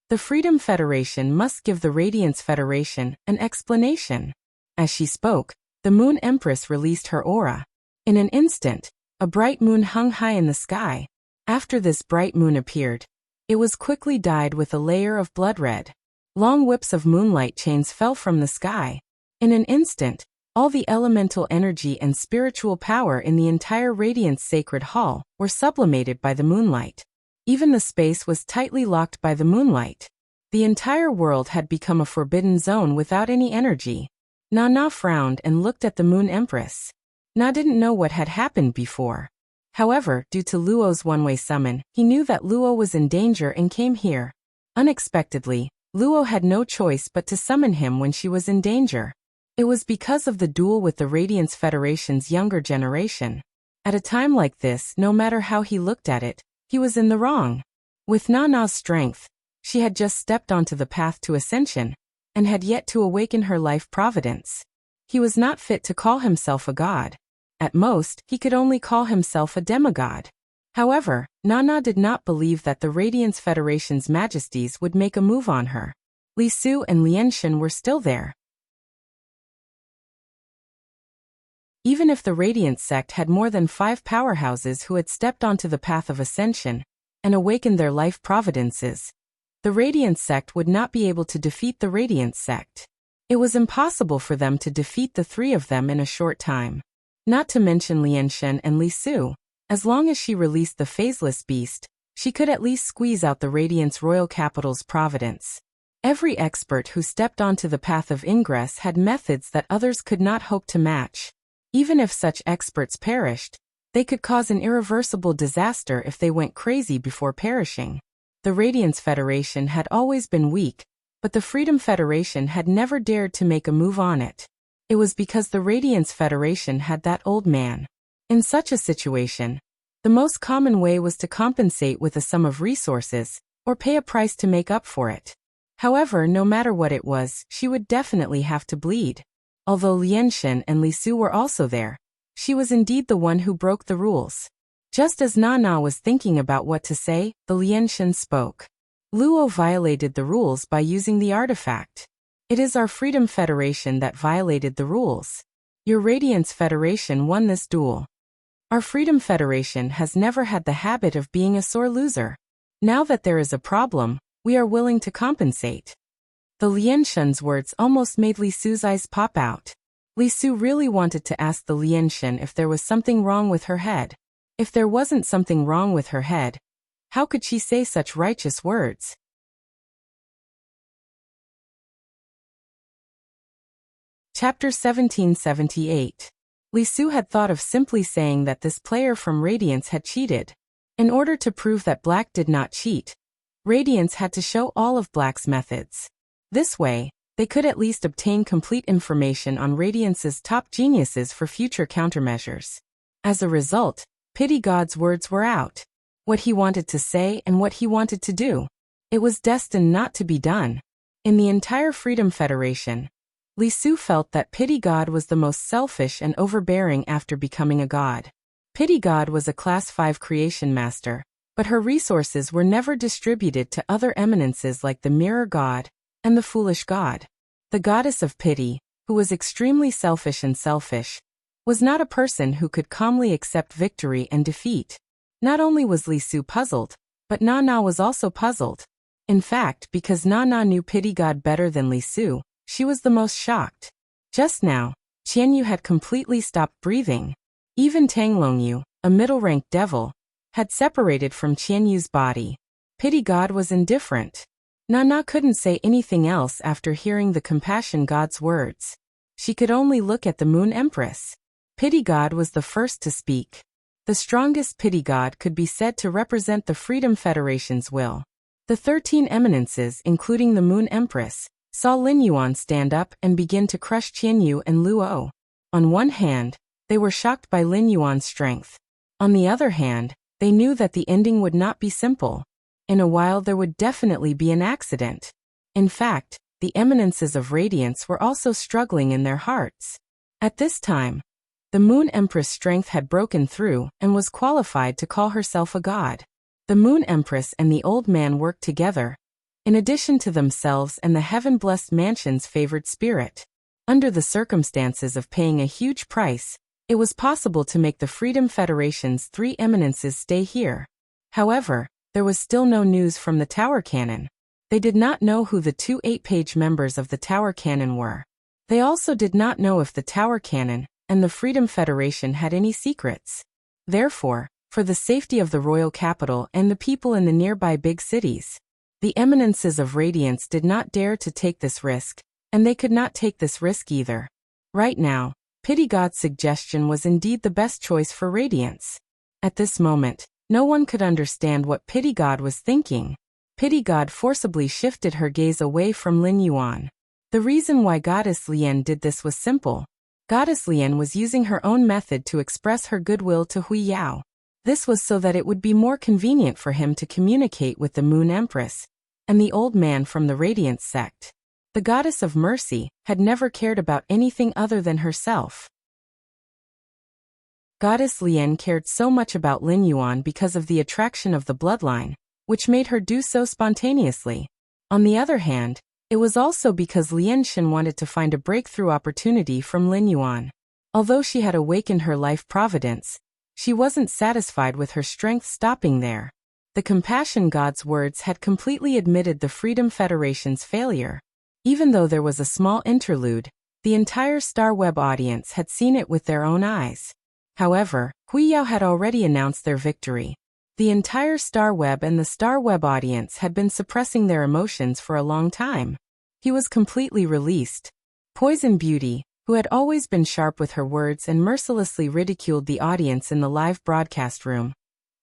The Freedom Federation must give the Radiance Federation an explanation. As she spoke, the Moon Empress released her aura. In an instant, a bright moon hung high in the sky. After this bright moon appeared, it was quickly dyed with a layer of blood red. Long whips of moonlight chains fell from the sky. In an instant, all the elemental energy and spiritual power in the entire Radiance Sacred Hall were sublimated by the moonlight. Even the space was tightly locked by the moonlight. The entire world had become a forbidden zone without any energy. Na frowned and looked at the Moon Empress. Na didn't know what had happened before. However, due to Luo's one-way summon, he knew that Luo was in danger and came here. Unexpectedly, Luo had no choice but to summon him when she was in danger. It was because of the duel with the Radiance Federation's younger generation. At a time like this, no matter how he looked at it, he was in the wrong. With Nana's strength, she had just stepped onto the path to ascension, and had yet to awaken her life providence. He was not fit to call himself a god. At most, he could only call himself a demigod. However, Nana did not believe that the Radiance Federation's majesties would make a move on her. Li Su and Lianshan were still there. Even if the Radiance sect had more than 5 powerhouses who had stepped onto the path of ascension and awakened their life providences, the Radiance sect would not be able to defeat the Radiance sect. It was impossible for them to defeat the 3 of them in a short time. Not to mention Lianshan and Li Su. As long as she released the phaseless beast, she could at least squeeze out the Radiance Royal Capital's providence. Every expert who stepped onto the path of ingress had methods that others could not hope to match. Even if such experts perished, they could cause an irreversible disaster if they went crazy before perishing. The Radiance Federation had always been weak, but the Freedom Federation had never dared to make a move on it. It was because the Radiance Federation had that old man. In such a situation, the most common way was to compensate with a sum of resources, or pay a price to make up for it. However, no matter what it was, she would definitely have to bleed. Although Lianshan and Li Su were also there, she was indeed the one who broke the rules. Just as Nana was thinking about what to say, the Lianshan spoke. Luo violated the rules by using the artifact. It is our Freedom Federation that violated the rules. Your Radiance Federation won this duel. Our Freedom Federation has never had the habit of being a sore loser. Now that there is a problem, we are willing to compensate. The Lianshan's words almost made Li Su's eyes pop out. Li Su really wanted to ask the Lianshan if there was something wrong with her head. If there wasn't something wrong with her head, how could she say such righteous words? Chapter 1778. Li Su had thought of simply saying that this player from Radiance had cheated. In order to prove that Black did not cheat, Radiance had to show all of Black's methods. This way, they could at least obtain complete information on Radiance's top geniuses for future countermeasures. As a result, Pity God's words were out. What he wanted to say and what he wanted to do. It was destined not to be done. In the entire Freedom Federation, Li Su felt that Pity God was the most selfish and overbearing after becoming a god. Pity God was a Class 5 creation master, but her resources were never distributed to other eminences like the Mirror God and the Foolish God. The Goddess of Pity, who was extremely selfish and selfish, was not a person who could calmly accept victory and defeat. Not only was Li Su puzzled, but Nana was also puzzled. In fact, because Nana knew Pity God better than Li Su, she was the most shocked. Just now, Qianyu had completely stopped breathing. Even Tanglongyu, a middle-ranked devil, had separated from Qianyu's body. Pity God was indifferent. Nana couldn't say anything else after hearing the Compassion God's words. She could only look at the Moon Empress. Pity God was the first to speak. The strongest Pity God could be said to represent the Freedom Federation's will. The 13 eminences, including the Moon Empress, saw Lin Yuan stand up and begin to crush Qianyu and Luo. On one hand, they were shocked by Lin Yuan's strength. On the other hand, they knew that the ending would not be simple. In a while there would definitely be an accident. In fact, the eminences of Radiance were also struggling in their hearts. At this time, the Moon Empress' strength had broken through and was qualified to call herself a god. The Moon Empress and the old man worked together, in addition to themselves and the heaven-blessed mansion's favored spirit. Under the circumstances of paying a huge price, it was possible to make the Freedom Federation's 3 eminences stay here. However, there was still no news from the Tower Cannon. They did not know who the 2 8-page members of the Tower Cannon were. They also did not know if the Tower Cannon and the Freedom Federation had any secrets. Therefore, for the safety of the royal capital and the people in the nearby big cities. The eminences of Radiance did not dare to take this risk, and they could not take this risk either. Right now, Pity God's suggestion was indeed the best choice for Radiance. At this moment, no one could understand what Pity God was thinking. Pity God forcibly shifted her gaze away from Lin Yuan. The reason why Goddess Lian did this was simple. Goddess Lian was using her own method to express her goodwill to Hui Yao. This was so that it would be more convenient for him to communicate with the Moon Empress and the old man from the Radiance sect. The Goddess of Mercy had never cared about anything other than herself. Goddess Lian cared so much about Lin Yuan because of the attraction of the bloodline, which made her do so spontaneously. On the other hand, it was also because Lian Shen wanted to find a breakthrough opportunity from Lin Yuan. Although she had awakened her life providence, she wasn't satisfied with her strength stopping there. The Compassion God's words had completely admitted the Freedom Federation's failure. Even though there was a small interlude, the entire Star Web audience had seen it with their own eyes. However, Hui Yao had already announced their victory. The entire Star Web and the Star Web audience had been suppressing their emotions for a long time. He was completely released. Poison Beauty, who had always been sharp with her words and mercilessly ridiculed the audience in the live broadcast room,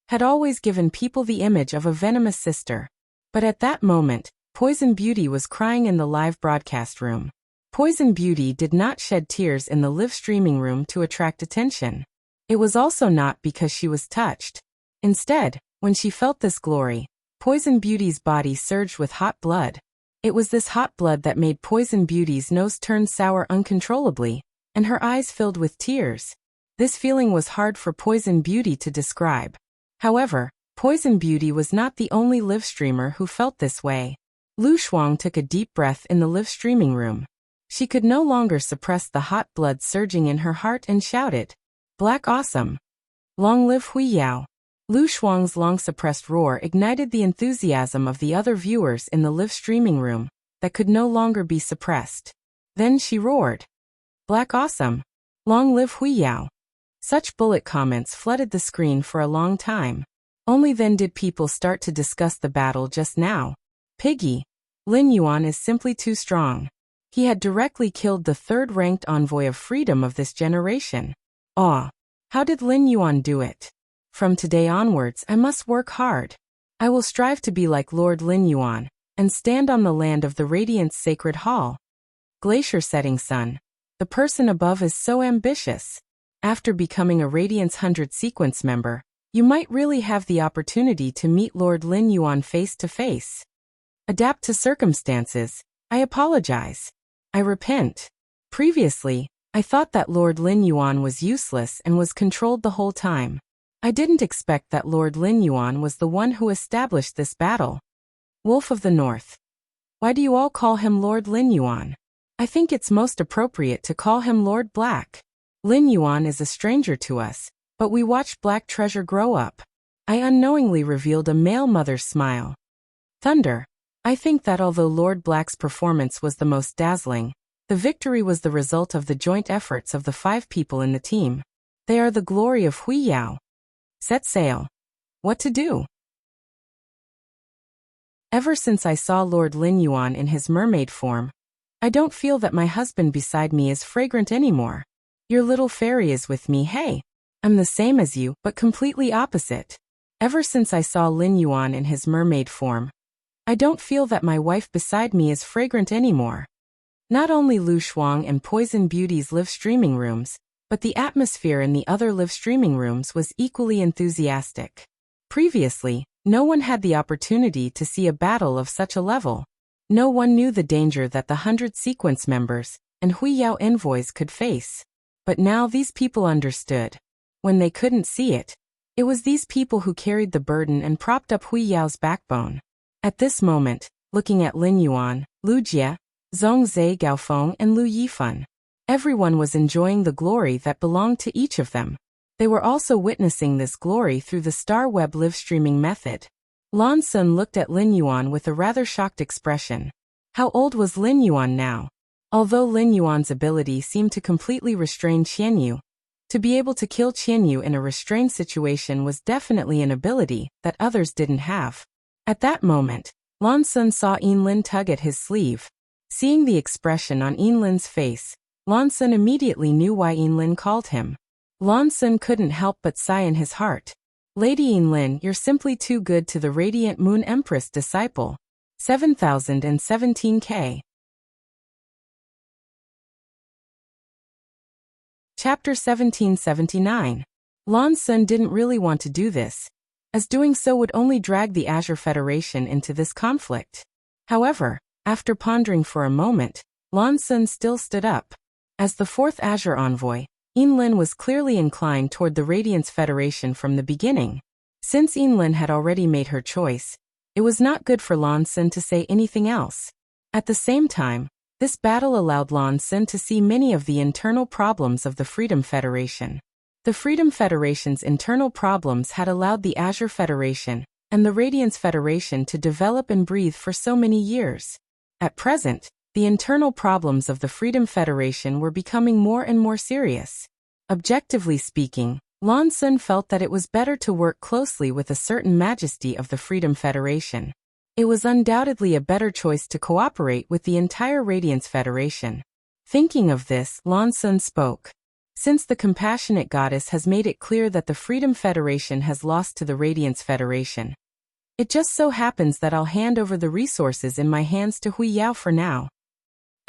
had always given people the image of a venomous sister. But at that moment, Poison Beauty was crying in the live broadcast room. Poison Beauty did not shed tears in the live streaming room to attract attention. It was also not because she was touched. Instead, when she felt this glory, Poison Beauty's body surged with hot blood. It was this hot blood that made Poison Beauty's nose turn sour uncontrollably, and her eyes filled with tears. This feeling was hard for Poison Beauty to describe. However, Poison Beauty was not the only live streamer who felt this way. Lu Shuang took a deep breath in the live streaming room. She could no longer suppress the hot blood surging in her heart and shouted, "Black awesome! Long live Hui Yao!" Lu Shuang's long-suppressed roar ignited the enthusiasm of the other viewers in the live streaming room that could no longer be suppressed. Then she roared, "Black awesome! Long live Hui Yao!" Such bullet comments flooded the screen for a long time. Only then did people start to discuss the battle just now. Piggy, Lin Yuan is simply too strong. He had directly killed the third-ranked envoy of freedom of this generation. Aw, how did Lin Yuan do it? From today onwards I must work hard. I will strive to be like Lord Lin Yuan, and stand on the land of the Radiance Sacred Hall. Glacier Setting Sun. The person above is so ambitious. After becoming a Radiance 100 sequence member, you might really have the opportunity to meet Lord Lin Yuan face to face. Adapt to circumstances. I apologize. I repent. Previously, I thought that Lord Lin Yuan was useless and was controlled the whole time. I didn't expect that Lord Lin Yuan was the one who established this battle. Wolf of the North. Why do you all call him Lord Lin Yuan? I think it's most appropriate to call him Lord Black. Lin Yuan is a stranger to us, but we watched Black Treasure grow up. I unknowingly revealed a male mother's smile. Thunder. I think that although Lord Black's performance was the most dazzling, the victory was the result of the joint efforts of the 5 people in the team. They are the glory of Hui Yao. Set sail. What to do? Ever since I saw Lord Lin Yuan in his mermaid form, I don't feel that my husband beside me is fragrant anymore. Your little fairy is with me, hey. I'm the same as you, but completely opposite. Ever since I saw Lin Yuan in his mermaid form, I don't feel that my wife beside me is fragrant anymore. Not only Lu Shuang and Poison Beauty's live streaming rooms, but the atmosphere in the other live streaming rooms was equally enthusiastic. Previously, no one had the opportunity to see a battle of such a level. No one knew the danger that the 100 sequence members and Hui Yao envoys could face. But now these people understood. When they couldn't see it, it was these people who carried the burden and propped up Hui Yao's backbone. At this moment, looking at Lin Yuan, Lu Jie, Zhong Zhe Gaofeng and Lu Yifan, everyone was enjoying the glory that belonged to each of them. They were also witnessing this glory through the Star Web live streaming method. Lan Sun looked at Lin Yuan with a rather shocked expression. How old was Lin Yuan now? Although Lin Yuan's ability seemed to completely restrain Qianyu, To be able to kill Qianyu in a restrained situation was definitely an ability that others didn't have. At that moment, Lan Sun saw Yinlin tug at his sleeve. Seeing the expression on Yinlin's face, Lan Sun immediately knew why Yinlin called him. Lan Sun couldn't help but sigh in his heart. Lady Yinlin, you're simply too good to the Radiant Moon Empress disciple. 7017K. Chapter 1779. Lan Sun didn't really want to do this, as doing so would only drag the Azure Federation into this conflict. However, after pondering for a moment, Lan Sun still stood up. As the fourth Azure envoy, Yinlin was clearly inclined toward the Radiance Federation from the beginning. Since Yinlin had already made her choice, it was not good for Lan Sun to say anything else. At the same time, this battle allowed Lan Sun to see many of the internal problems of the Freedom Federation. The Freedom Federation's internal problems had allowed the Azure Federation and the Radiance Federation to develop and breathe for so many years. At present, the internal problems of the Freedom Federation were becoming more and more serious. Objectively speaking, Lan Sun felt that it was better to work closely with a certain majesty of the Freedom Federation. It was undoubtedly a better choice to cooperate with the entire Radiance Federation. Thinking of this, Lan Sun spoke. Since the Compassionate Goddess has made it clear that the Freedom Federation has lost to the Radiance Federation, it just so happens that I'll hand over the resources in my hands to Hui Yao for now.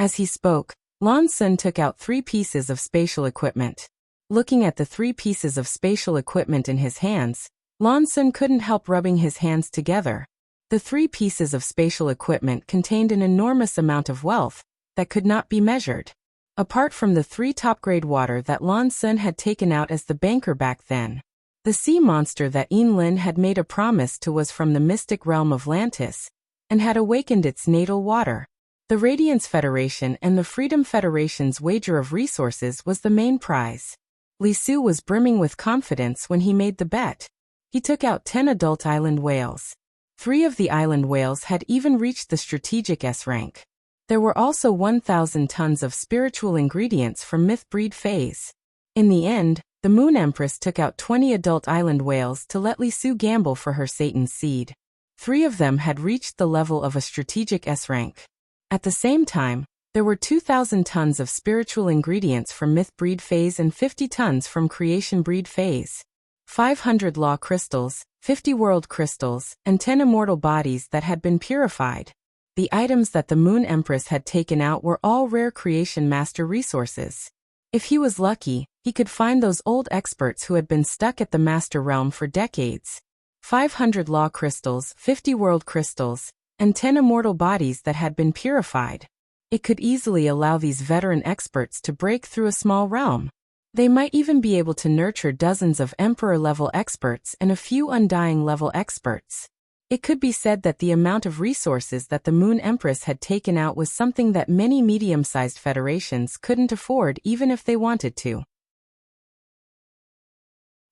As he spoke, Lan Sun took out 3 pieces of spatial equipment. Looking at the 3 pieces of spatial equipment in his hands, Lan Sun couldn't help rubbing his hands together. The 3 pieces of spatial equipment contained an enormous amount of wealth that could not be measured. Apart from the 3 top-grade water that Lan Sun had taken out as the banker back then, the sea monster that Yinlin had made a promise to was from the mystic realm of Lantis, and had awakened its natal water. The Radiance Federation and the Freedom Federation's wager of resources was the main prize. Li Su was brimming with confidence when he made the bet. He took out 10 adult island whales. 3 of the island whales had even reached the strategic S rank. There were also 1,000 tons of spiritual ingredients from Myth Breed phase. In the end, the Moon Empress took out 20 adult island whales to let Li Su gamble for her Satan's seed. 3 of them had reached the level of a strategic S rank. At the same time, there were 2,000 tons of spiritual ingredients from Myth Breed phase and 50 tons from Creation Breed phase. 500 law crystals, 50 world crystals, and 10 immortal bodies that had been purified. The items that the Moon Empress had taken out were all rare Creation Master resources. If he was lucky, he could find those old experts who had been stuck at the Master Realm for decades. 500 law crystals, 50 world crystals, and 10 immortal bodies that had been purified. It could easily allow these veteran experts to break through a small realm. They might even be able to nurture dozens of Emperor-level experts and a few Undying-level experts. It could be said that the amount of resources that the Moon Empress had taken out was something that many medium-sized federations couldn't afford even if they wanted to.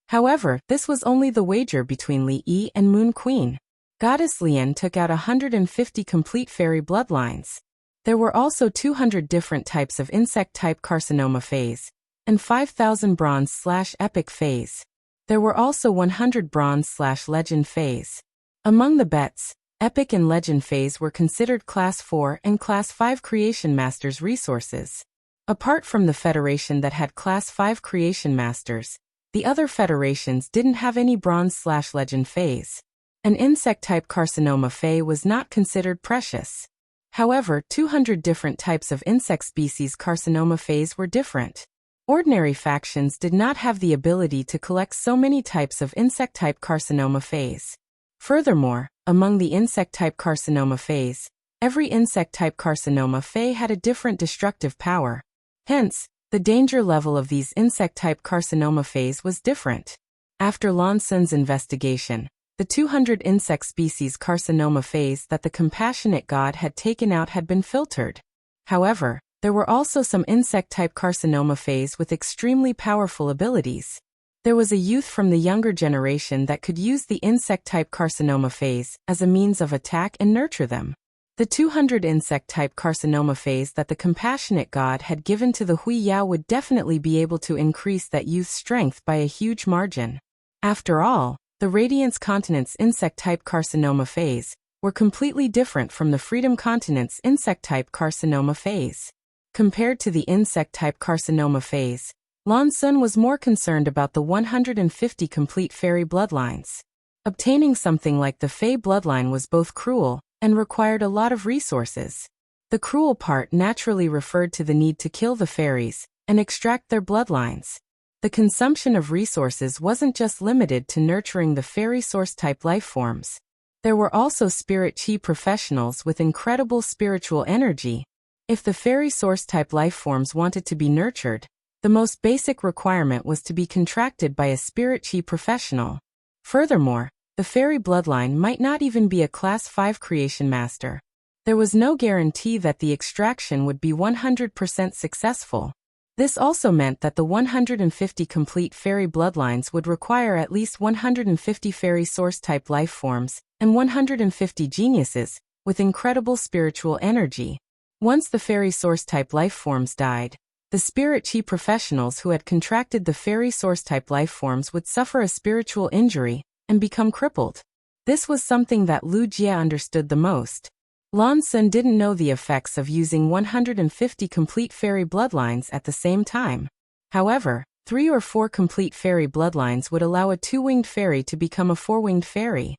However, this was only the wager between Li Yi and Moon Queen. Goddess Lian took out 150 complete fairy bloodlines. There were also 200 different types of insect-type carcinoma phase, and 5,000 bronze/epic phase. There were also 100 bronze/legend phase. Among the bets, epic and legend phase were considered Class 4 and Class 5 Creation Masters resources. Apart from the federation that had Class 5 Creation Masters, the other federations didn't have any bronze/legend phase. An insect-type carcinoma phase was not considered precious. However, 200 different types of insect species carcinoma phase were different. Ordinary factions did not have the ability to collect so many types of insect-type carcinoma phase. Furthermore, among the insect-type carcinoma phase, every insect-type carcinoma phase had a different destructive power. Hence, the danger level of these insect-type carcinoma phase was different. After Lan Sun's investigation, the 200 insect species carcinoma phase that the Compassionate God had taken out had been filtered. However, there were also some insect-type carcinoma phase with extremely powerful abilities. There was a youth from the younger generation that could use the insect-type carcinoma phase as a means of attack and nurture them. The 200 insect-type carcinoma phase that the compassionate god had given to the Hui Yao would definitely be able to increase that youth's strength by a huge margin. After all, the Radiance Continent's insect-type carcinoma phase were completely different from the Freedom Continent's insect-type carcinoma phase. Compared to the insect-type carcinoma phase, Lan Sun was more concerned about the 150 complete fairy bloodlines. Obtaining something like the Fey bloodline was both cruel and required a lot of resources. The cruel part naturally referred to the need to kill the fairies and extract their bloodlines. The consumption of resources wasn't just limited to nurturing the fairy source-type life forms. There were also spirit chi professionals with incredible spiritual energy. If the fairy source-type life forms wanted to be nurtured, the most basic requirement was to be contracted by a spirit chi professional. Furthermore, the fairy bloodline might not even be a Class 5 creation master. There was no guarantee that the extraction would be 100% successful. This also meant that the 150 complete fairy bloodlines would require at least 150 fairy source-type life forms and 150 geniuses with incredible spiritual energy. Once the fairy source-type life forms died, the spirit chi professionals who had contracted the fairy source-type life forms would suffer a spiritual injury and become crippled. This was something that Lu Jie understood the most. Lan Sun didn't know the effects of using 150 complete fairy bloodlines at the same time. However, 3 or 4 complete fairy bloodlines would allow a 2-winged fairy to become a 4-winged fairy.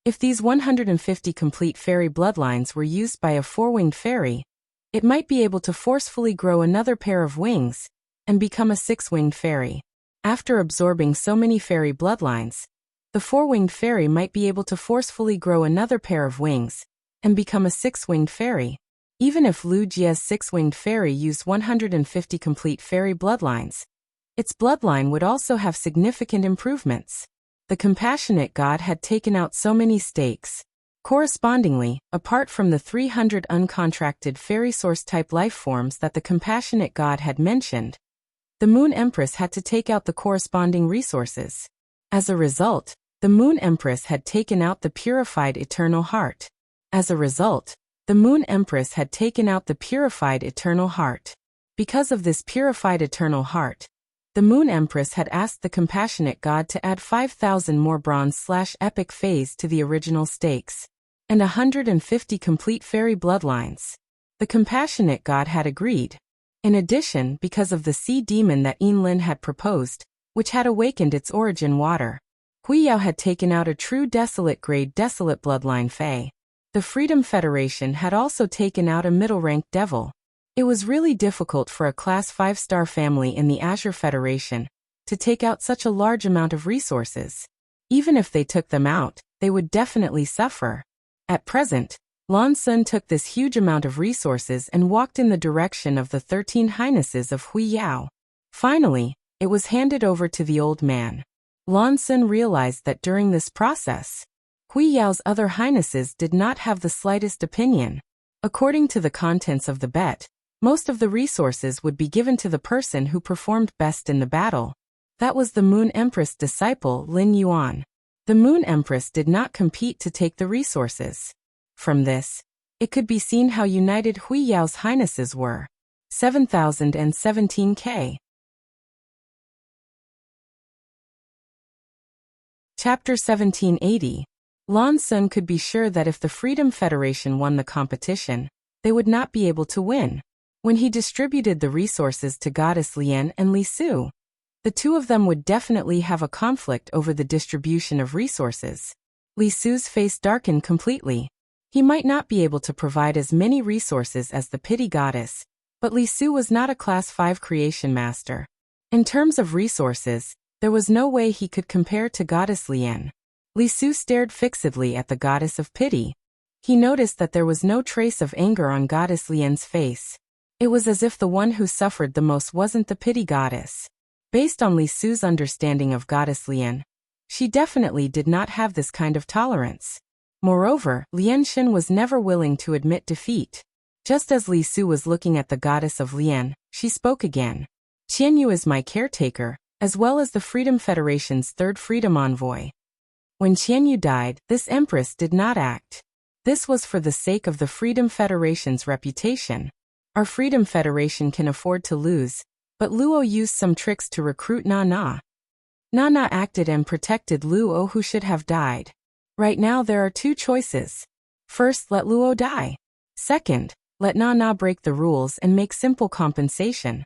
If these 150 complete fairy bloodlines were used by a 4-winged fairy, it might be able to forcefully grow another pair of wings and become a 6-winged fairy. After absorbing so many fairy bloodlines, the 4-winged fairy might be able to forcefully grow another pair of wings and become a 6-winged fairy. Even if Lu Jie's 6-winged fairy used 150 complete fairy bloodlines, its bloodline would also have significant improvements. The compassionate god had taken out so many stakes. Correspondingly, apart from the 300 uncontracted fairy source-type life forms that the compassionate god had mentioned, the Moon Empress had to take out the corresponding resources. As a result, the Moon Empress had taken out the purified eternal heart. Because of this purified eternal heart, the Moon Empress had asked the compassionate god to add 5,000 more bronze/epic phase to the original stakes, and 150 complete fairy bloodlines. The compassionate god had agreed. In addition, because of the sea demon that Yinlin had proposed, which had awakened its origin water, Hui Yao had taken out a true desolate grade desolate bloodline Fey. The Freedom Federation had also taken out a middle-ranked devil. It was really difficult for a Class 5-star family in the Azure Federation to take out such a large amount of resources. Even if they took them out, they would definitely suffer. At present, Lan Sun took this huge amount of resources and walked in the direction of the 13 Highnesses of Hui Yao. Finally, it was handed over to the old man. Lan Sun realized that during this process, Hui Yao's other Highnesses did not have the slightest opinion. According to the contents of the bet, most of the resources would be given to the person who performed best in the battle. That was the Moon Empress disciple Lin Yuan. The Moon Empress did not compete to take the resources. From this, it could be seen how united Hui Yao's Highnesses were. 7017K. Chapter 1780. Lan Sun could be sure that if the Freedom Federation won the competition, they would not be able to win. When he distributed the resources to Goddess Lian and Li Su, the two of them would definitely have a conflict over the distribution of resources. Li Su's face darkened completely. He might not be able to provide as many resources as the Pity Goddess, but Li Su was not a Class 5 creation master. In terms of resources, there was no way he could compare to Goddess Lian. Li Su stared fixedly at the Goddess of Pity. He noticed that there was no trace of anger on Goddess Lian's face. It was as if the one who suffered the most wasn't the Pity Goddess. Based on Li Su's understanding of Goddess Lian, she definitely did not have this kind of tolerance. Moreover, Lian Shen was never willing to admit defeat. Just as Li Su was looking at the Goddess of Lian, she spoke again. Qianyu is my caretaker, as well as the Freedom Federation's third freedom envoy. When Qianyu died, this empress did not act. This was for the sake of the Freedom Federation's reputation. Our Freedom Federation can afford to lose, but Luo used some tricks to recruit Nana. Nana acted and protected Luo, who should have died. Right now there are two choices. First, let Luo die. Second, let Nana break the rules and make simple compensation.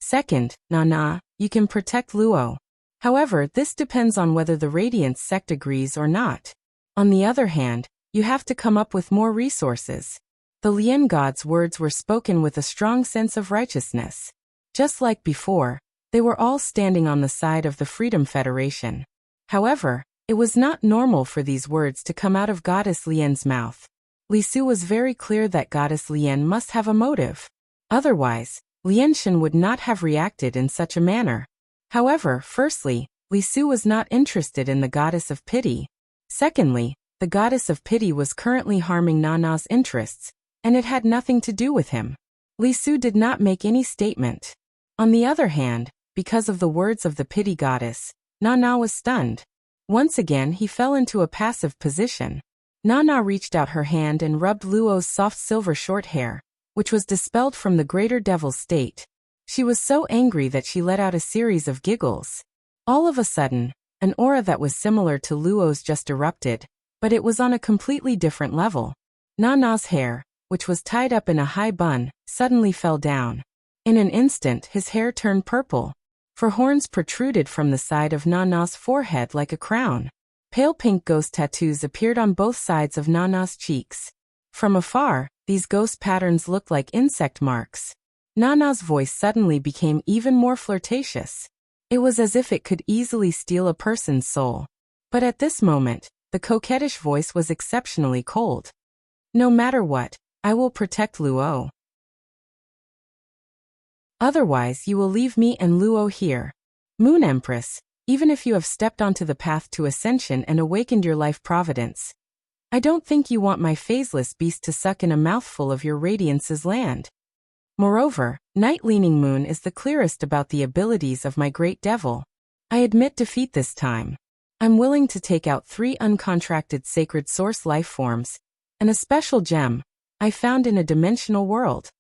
Second, Nana, you can protect Luo. However, this depends on whether the Radiance sect agrees or not. On the other hand, you have to come up with more resources. The Lien God's words were spoken with a strong sense of righteousness. Just like before, they were all standing on the side of the Freedom Federation. However, it was not normal for these words to come out of Goddess Lien's mouth. Li Su was very clear that Goddess Lien must have a motive. Otherwise, Lienshan would not have reacted in such a manner. However, firstly, Li Su was not interested in the Goddess of Pity. Secondly, the Goddess of Pity was currently harming Nana's interests, and it had nothing to do with him. Li Su did not make any statement. On the other hand, because of the words of the Pity Goddess, Nana was stunned. Once again he fell into a passive position. Nana reached out her hand and rubbed Luo's soft silver short hair, which was dispelled from the greater devil state. She was so angry that she let out a series of giggles. All of a sudden, an aura that was similar to Luo's just erupted, but it was on a completely different level. Nana's hair, which was tied up in a high bun, suddenly fell down. In an instant his hair turned purple, for horns protruded from the side of Nana's forehead like a crown. Pale pink ghost tattoos appeared on both sides of Nana's cheeks. From afar, these ghost patterns looked like insect marks. Nana's voice suddenly became even more flirtatious. It was as if it could easily steal a person's soul. But at this moment, the coquettish voice was exceptionally cold. No matter what, I will protect Luo. Otherwise you will leave me and Luo here. Moon Empress, even if you have stepped onto the path to ascension and awakened your life providence, I don't think you want my phaseless beast to suck in a mouthful of your radiance's land. Moreover, Night Leaning Moon is the clearest about the abilities of my great devil. I admit defeat this time. I'm willing to take out 3 uncontracted sacred source life forms, and a special gem I found in a dimensional world.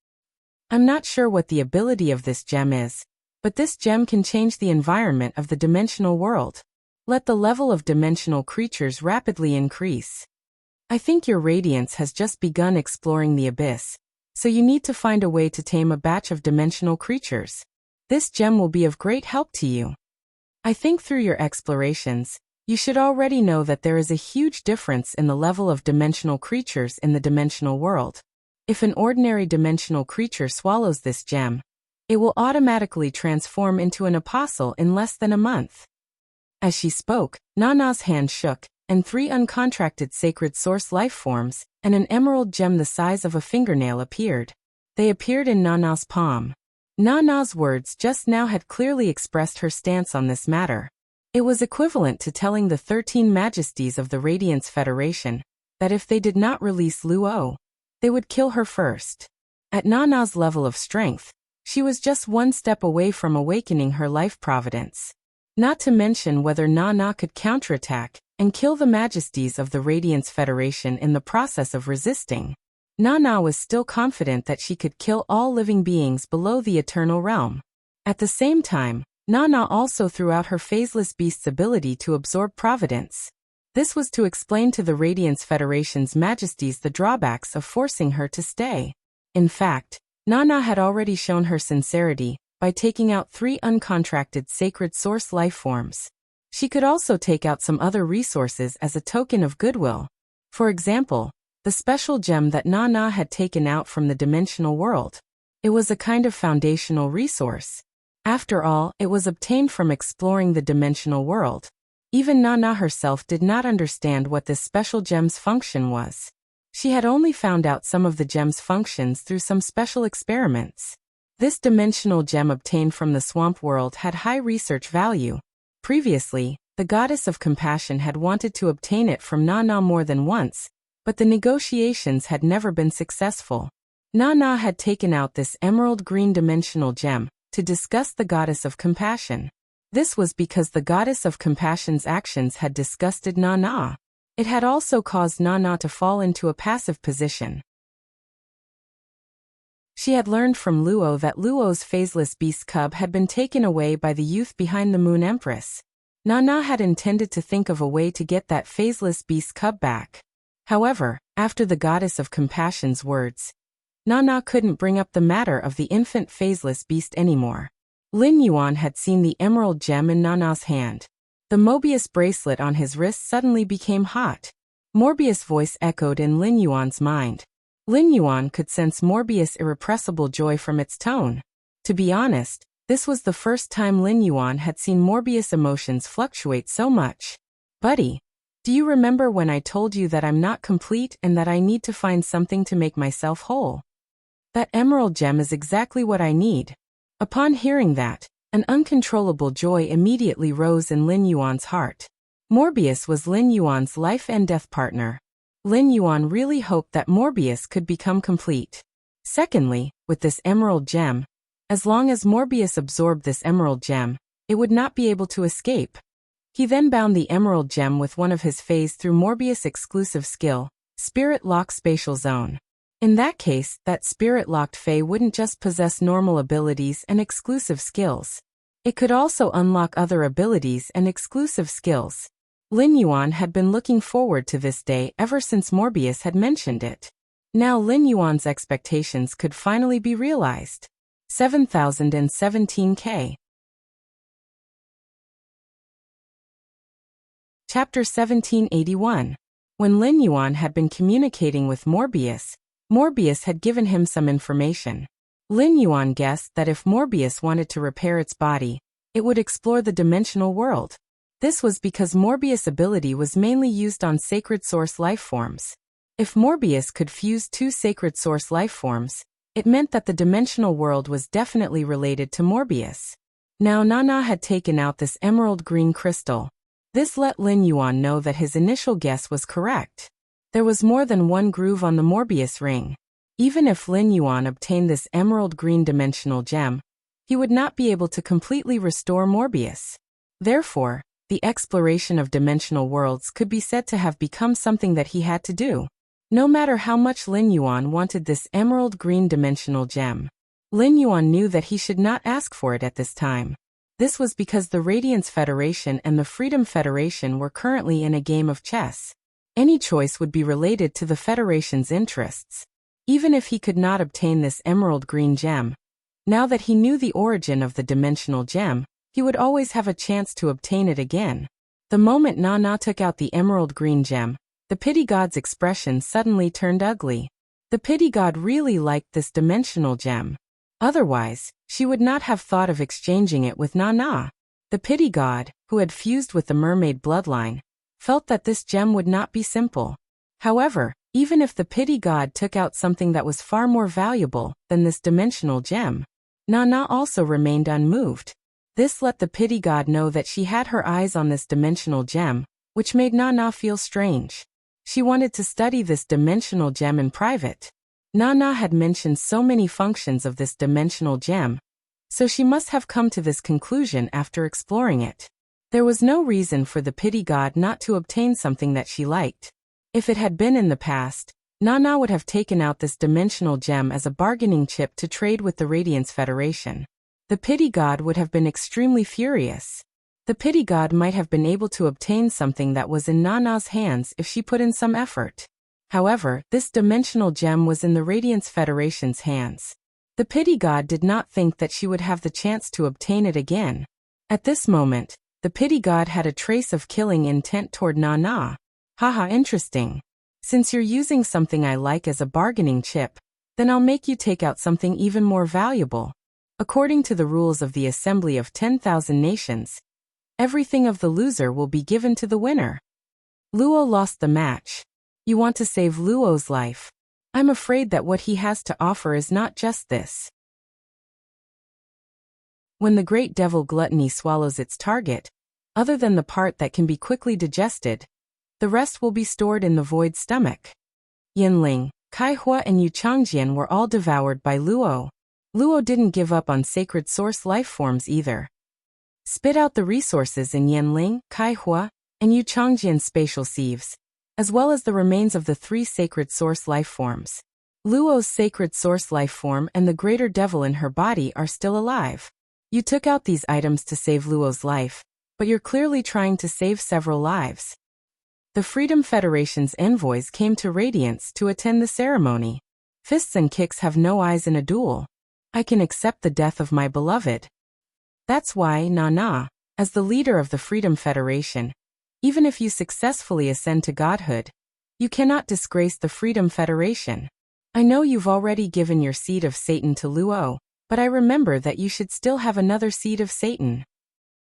I'm not sure what the ability of this gem is, but this gem can change the environment of the dimensional world. Let the level of dimensional creatures rapidly increase. I think your radiance has just begun exploring the abyss, so you need to find a way to tame a batch of dimensional creatures. This gem will be of great help to you. I think through your explorations, you should already know that there is a huge difference in the level of dimensional creatures in the dimensional world. If an ordinary dimensional creature swallows this gem, it will automatically transform into an apostle in less than a month. As she spoke, Nana's hand shook, and 3 uncontracted sacred source life forms and an emerald gem the size of a fingernail appeared. They appeared in Nana's palm. Nana's words just now had clearly expressed her stance on this matter. It was equivalent to telling the 13 majesties of the Radiance Federation that if they did not release Luo, they would kill her first. At Nana's level of strength, she was just one step away from awakening her life providence. Not to mention whether Nana could counterattack and kill the majesties of the Radiance Federation in the process of resisting. Nana was still confident that she could kill all living beings below the Eternal Realm. At the same time, Nana also threw out her phaseless beast's ability to absorb providence. This was to explain to the Radiance Federation's majesties the drawbacks of forcing her to stay. In fact, Nana had already shown her sincerity by taking out 3 uncontracted sacred source life forms. She could also take out some other resources as a token of goodwill. For example, the special gem that Nana had taken out from the dimensional world. It was a kind of foundational resource. After all, it was obtained from exploring the dimensional world. Even Nana herself did not understand what this special gem's function was. She had only found out some of the gem's functions through some special experiments. This dimensional gem obtained from the swamp world had high research value. Previously, the goddess of compassion had wanted to obtain it from Nana more than once, but the negotiations had never been successful. Nana had taken out this emerald green dimensional gem to discuss the goddess of compassion. This was because the goddess of compassion's actions had disgusted Nana. It had also caused Nana to fall into a passive position. She had learned from Luo that Luo's phaseless beast cub had been taken away by the youth behind the Moon Empress. Nana had intended to think of a way to get that phaseless beast cub back. However, after the goddess of compassion's words, Nana couldn't bring up the matter of the infant phaseless beast anymore. Lin Yuan had seen the emerald gem in Nana's hand. The Mobius bracelet on his wrist suddenly became hot. Morbius' voice echoed in Lin Yuan's mind. Lin Yuan could sense Morbius' irrepressible joy from its tone. To be honest, this was the first time Lin Yuan had seen Morbius' emotions fluctuate so much. Buddy, do you remember when I told you that I'm not complete and that I need to find something to make myself whole? That emerald gem is exactly what I need. Upon hearing that, an uncontrollable joy immediately rose in Lin Yuan's heart. Morbius was Lin Yuan's life and death partner. Lin Yuan really hoped that Morbius could become complete. Secondly, with this emerald gem, as long as Morbius absorbed this emerald gem, it would not be able to escape. He then bound the emerald gem with one of his phase through Morbius' exclusive skill, Spirit Lock Spatial Zone. In that case, that spirit-locked Fae wouldn't just possess normal abilities and exclusive skills. It could also unlock other abilities and exclusive skills. Lin Yuan had been looking forward to this day ever since Morbius had mentioned it. Now Lin Yuan's expectations could finally be realized. 7017K. Chapter 1781. When Lin Yuan had been communicating with Morbius, Morbius had given him some information. Lin Yuan guessed that if Morbius wanted to repair its body, it would explore the dimensional world. This was because Morbius' ability was mainly used on sacred source lifeforms. If Morbius could fuse two sacred source lifeforms, it meant that the dimensional world was definitely related to Morbius. Now Nana had taken out this emerald green crystal. This let Lin Yuan know that his initial guess was correct. There was more than one groove on the Morbius ring. Even if Lin Yuan obtained this emerald green dimensional gem, he would not be able to completely restore Morbius. Therefore, the exploration of dimensional worlds could be said to have become something that he had to do. No matter how much Lin Yuan wanted this emerald green dimensional gem, Lin Yuan knew that he should not ask for it at this time. This was because the Radiance Federation and the Freedom Federation were currently in a game of chess. Any choice would be related to the Federation's interests. Even if he could not obtain this emerald green gem, now that he knew the origin of the dimensional gem, he would always have a chance to obtain it again. The moment Nana took out the emerald green gem, the pity god's expression suddenly turned ugly. The pity god really liked this dimensional gem. Otherwise, she would not have thought of exchanging it with Nana. The pity god, who had fused with the mermaid bloodline, felt that this gem would not be simple. However, even if the pity god took out something that was far more valuable than this dimensional gem, Nana also remained unmoved. This let the pity god know that she had her eyes on this dimensional gem, which made Nana feel strange. She wanted to study this dimensional gem in private. Nana had mentioned so many functions of this dimensional gem, so she must have come to this conclusion after exploring it. There was no reason for the pity god not to obtain something that she liked. If it had been in the past, Nana would have taken out this dimensional gem as a bargaining chip to trade with the Radiance Federation. The pity god would have been extremely furious. The pity god might have been able to obtain something that was in Nana's hands if she put in some effort. However, this dimensional gem was in the Radiance Federation's hands. The pity god did not think that she would have the chance to obtain it again. At this moment, the pity god had a trace of killing intent toward Nana. Haha, interesting. Since you're using something I like as a bargaining chip, then I'll make you take out something even more valuable. According to the rules of the Assembly of 10,000 Nations, everything of the loser will be given to the winner. Luo lost the match. You want to save Luo's life. I'm afraid that what he has to offer is not just this. When the great devil gluttony swallows its target, other than the part that can be quickly digested, the rest will be stored in the void stomach. Yinling, Kaihua and Yu Changjian were all devoured by Luo. Luo didn't give up on sacred source life forms either. Spit out the resources in Yanling, Kaihua, and Yuchangjian spatial sieves, as well as the remains of the 3 sacred source life forms. Luo's sacred source life form and the greater devil in her body are still alive. You took out these items to save Luo's life, but you're clearly trying to save several lives. The Freedom Federation's envoys came to Radiance to attend the ceremony. Fists and kicks have no eyes in a duel. I can accept the death of my beloved. That's why, Nana, as the leader of the Freedom Federation, even if you successfully ascend to godhood, you cannot disgrace the Freedom Federation. I know you've already given your seed of Satan to Luo, but I remember that you should still have another seed of Satan.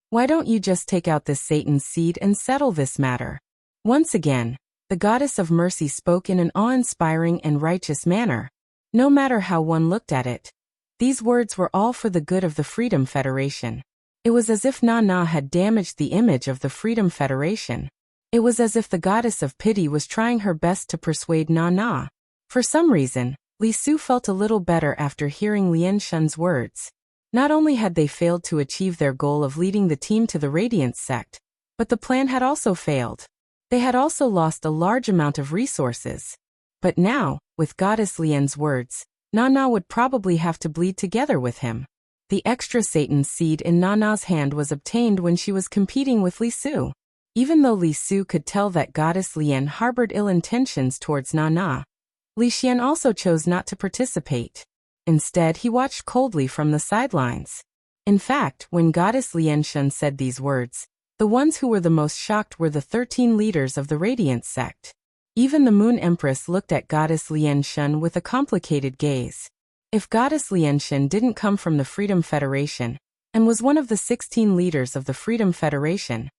Why don't you just take out this Satan's seed and settle this matter? Once again, the goddess of mercy spoke in an awe-inspiring and righteous manner. No matter how one looked at it, these words were all for the good of the Freedom Federation. It was as if Nana had damaged the image of the Freedom Federation. It was as if the goddess of pity was trying her best to persuade Nana. For some reason, Li Su felt a little better after hearing Lian Shun's words. Not only had they failed to achieve their goal of leading the team to the Radiance sect, but the plan had also failed. They had also lost a large amount of resources. But now, with Goddess Lian's words, Nana would probably have to bleed together with him. The extra Satan seed in Nana's hand was obtained when she was competing with Li Su. Even though Li Su could tell that Goddess Lian harbored ill intentions towards Nana, Li Xian also chose not to participate. Instead, he watched coldly from the sidelines. In fact, when Goddess Lian Shun said these words, the ones who were the most shocked were the 13 leaders of the Radiance sect. Even the Moon Empress looked at Goddess Lian Shun with a complicated gaze. If Goddess Lian Shun didn't come from the Freedom Federation, and was one of the 16 leaders of the Freedom Federation,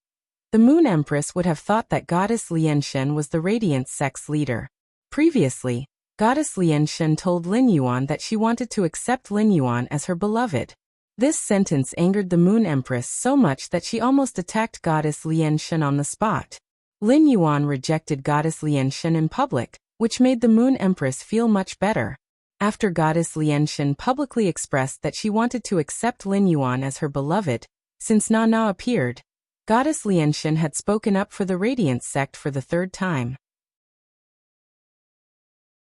the Moon Empress would have thought that Goddess Lian Shun was the Radiance sect's leader. Previously, Goddess Lian Shun told Lin Yuan that she wanted to accept Lin Yuan as her beloved. This sentence angered the Moon Empress so much that she almost attacked Goddess Lian Shun on the spot. Lin Yuan rejected Goddess Lian Shun in public, which made the Moon Empress feel much better. After Goddess Lian Shun publicly expressed that she wanted to accept Lin Yuan as her beloved, since Nana appeared, Goddess Lian Shun had spoken up for the Radiance sect for the 3rd time.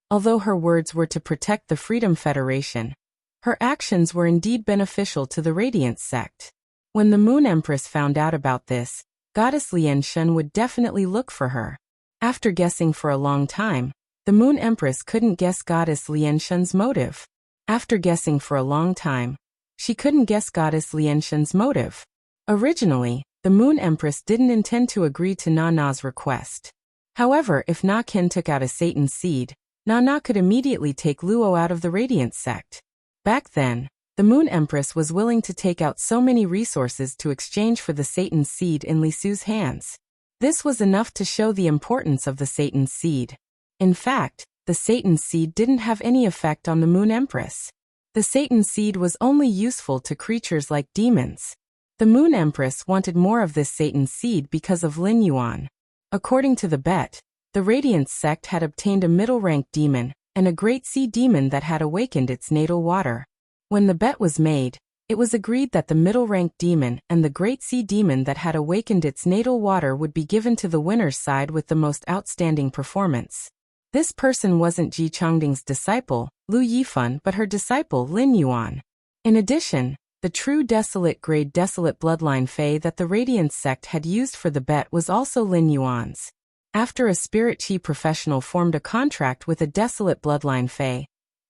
Although her words were to protect the Freedom Federation, her actions were indeed beneficial to the Radiance sect. When the Moon Empress found out about this, Goddess Lian Shun would definitely look for her. After guessing for a long time, the Moon Empress couldn't guess Goddess Lian Shun's motive. After guessing for a long time, she couldn't guess Goddess Lian Shun's motive. Originally, the Moon Empress didn't intend to agree to Nana's request. However, if Na Ken took out a Satan seed, Nana could immediately take Luo out of the Radiance sect. Back then, the Moon Empress was willing to take out so many resources to exchange for the Satan seed in Li Su's hands. This was enough to show the importance of the Satan seed. In fact, the Satan seed didn't have any effect on the Moon Empress. The Satan seed was only useful to creatures like demons. The Moon Empress wanted more of this Satan seed because of Lin Yuan. According to the bet, the Radiance sect had obtained a middle-rank demon, and a Great Sea demon that had awakened its natal water. When the bet was made, it was agreed that the middle-ranked demon and the Great Sea demon that had awakened its natal water would be given to the winner's side with the most outstanding performance. This person wasn't Ji Changding's disciple, Lu Yifan, but her disciple Lin Yuan. In addition, the true desolate grade desolate bloodline Fey that the Radiance sect had used for the bet was also Lin Yuan's. After a Spirit Chi professional formed a contract with a desolate bloodline Fey,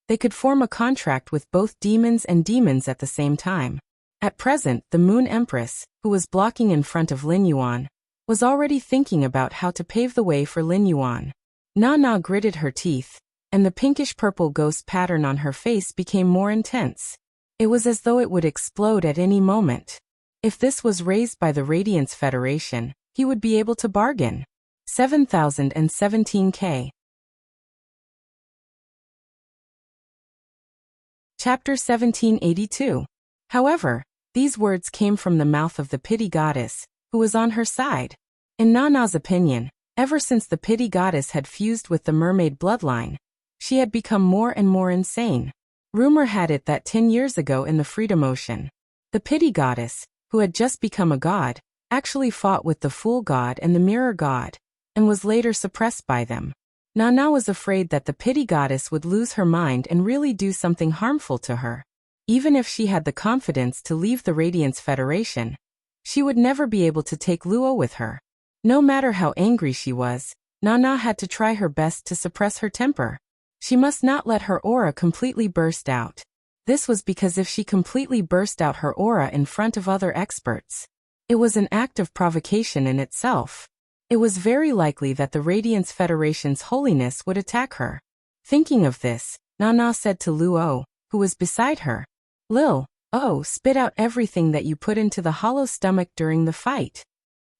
they could form a contract with both demons and demons at the same time. At present, the Moon Empress, who was blocking in front of Lin Yuan, was already thinking about how to pave the way for Lin Yuan. Nana gritted her teeth, and the pinkish-purple ghost pattern on her face became more intense. It was as though it would explode at any moment. If this was raised by the Radiance Federation, he would be able to bargain. 7017K. Chapter 1782. However, these words came from the mouth of the Pity Goddess, who was on her side. In Nana's opinion, ever since the Pity Goddess had fused with the mermaid bloodline, she had become more and more insane. Rumor had it that 10 years ago in the Freedom Ocean, the Pity Goddess, who had just become a god, actually fought with the Fool God and the Mirror God, and was later suppressed by them. Nana was afraid that the Pity Goddess would lose her mind and really do something harmful to her. Even if she had the confidence to leave the Radiance Federation, she would never be able to take Luo with her. No matter how angry she was, Nana had to try her best to suppress her temper. She must not let her aura completely burst out. This was because if she completely burst out her aura in front of other experts, it was an act of provocation in itself. It was very likely that the Radiance Federation's holiness would attack her. Thinking of this, Nana said to Luo, who was beside her, "Lil, spit out everything that you put into the hollow stomach during the fight."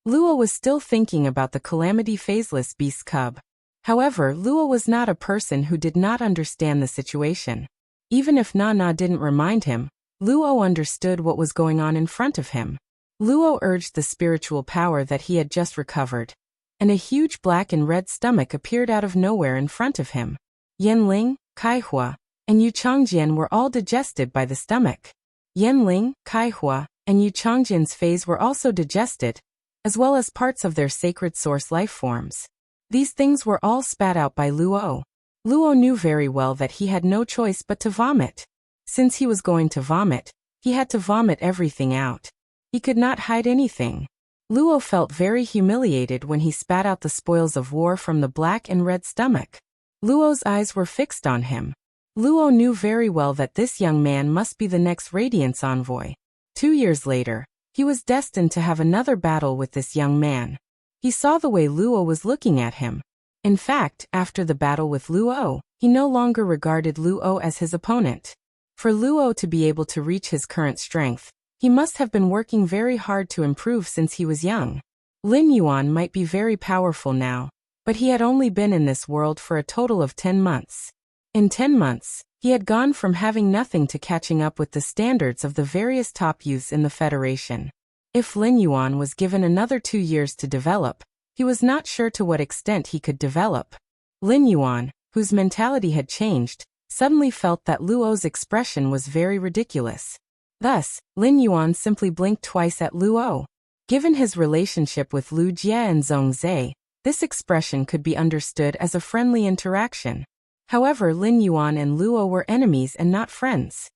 Luo was still thinking about the Calamity Phaseless Beast Cub. However, Luo was not a person who did not understand the situation. Even if Nana didn't remind him, Luo understood what was going on in front of him. Luo urged the spiritual power that he had just recovered, and a huge black and red stomach appeared out of nowhere in front of him. Yanling, Kaihua, and Yu Changjian were all digested by the stomach. Yanling, Kaihua, and Yu Changjian's phase were also digested, as well as parts of their sacred source life forms. These things were all spat out by Luo. Luo knew very well that he had no choice but to vomit. Since he was going to vomit, he had to vomit everything out. He could not hide anything. Luo felt very humiliated when he spat out the spoils of war from the black and red stomach. Luo's eyes were fixed on him. Luo knew very well that this young man must be the next Radiance envoy. 2 years later, he was destined to have another battle with this young man. He saw the way Luo was looking at him. In fact, after the battle with Luo, he no longer regarded Luo as his opponent. For Luo to be able to reach his current strength, he must have been working very hard to improve since he was young. Lin Yuan might be very powerful now, but he had only been in this world for a total of 10 months. In 10 months, he had gone from having nothing to catching up with the standards of the various top youths in the Federation. If Lin Yuan was given another 2 years to develop, he was not sure to what extent he could develop. Lin Yuan, whose mentality had changed, suddenly felt that Luo's expression was very ridiculous. Thus, Lin Yuan simply blinked twice at Luo. Given his relationship with Lu Jie and Zhongzhe, this expression could be understood as a friendly interaction. However, Lin Yuan and Luo were enemies and not friends.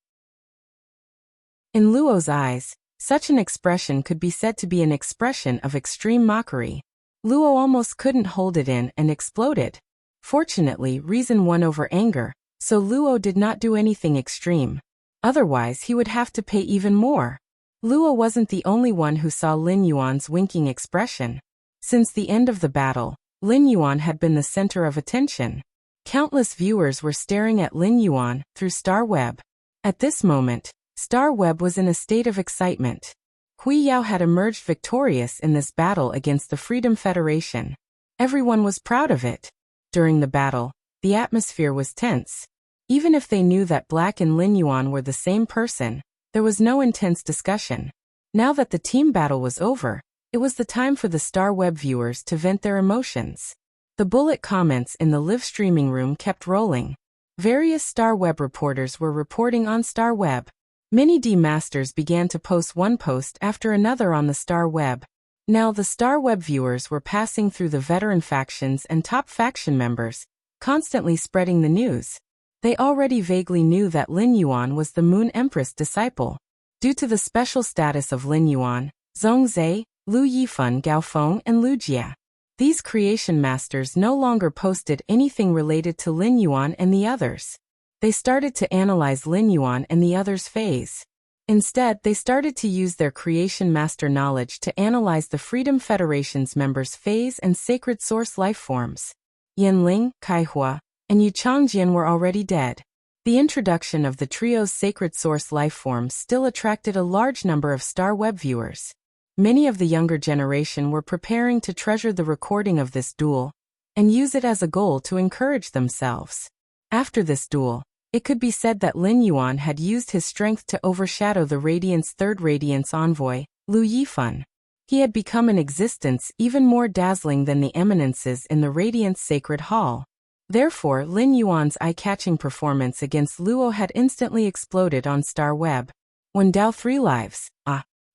In Luo's eyes, such an expression could be said to be an expression of extreme mockery. Luo almost couldn't hold it in and exploded. Fortunately, reason won over anger, so Luo did not do anything extreme. Otherwise, he would have to pay even more. Luo wasn't the only one who saw Lin Yuan's winking expression. Since the end of the battle, Lin Yuan had been the center of attention. Countless viewers were staring at Lin Yuan through Star Web. At this moment, Star Web was in a state of excitement. Hui Yao had emerged victorious in this battle against the Freedom Federation. Everyone was proud of it. During the battle, the atmosphere was tense. Even if they knew that Black and Lin Yuan were the same person, there was no intense discussion. Now that the team battle was over, it was the time for the Star Web viewers to vent their emotions. The bullet comments in the live streaming room kept rolling. Various Star Web reporters were reporting on Star Web. Many D-Masters began to post one post after another on the Star Web. Now the Star Web viewers were passing through the veteran factions and top faction members, constantly spreading the news. They already vaguely knew that Lin Yuan was the Moon Empress disciple. Due to the special status of Lin Yuan, Zhongzhe, Lu Yifan, Gaofeng, and Lu Jia, these creation masters no longer posted anything related to Lin Yuan and the others. They started to analyze Lin Yuan and the others' phase. Instead, they started to use their creation master knowledge to analyze the Freedom Federation's members' phase and sacred source life forms. Yanling, Kaihua, and Yu Changjian were already dead. The introduction of the trio's sacred source life forms still attracted a large number of Star Web viewers. Many of the younger generation were preparing to treasure the recording of this duel and use it as a goal to encourage themselves. After this duel, it could be said that Lin Yuan had used his strength to overshadow the Radiant's third Radiance envoy, Lu Yifan. He had become an existence even more dazzling than the eminences in the Radiance Sacred Hall. Therefore, Lin Yuan's eye-catching performance against Luo had instantly exploded on Star Web. When Dao 3 Lives,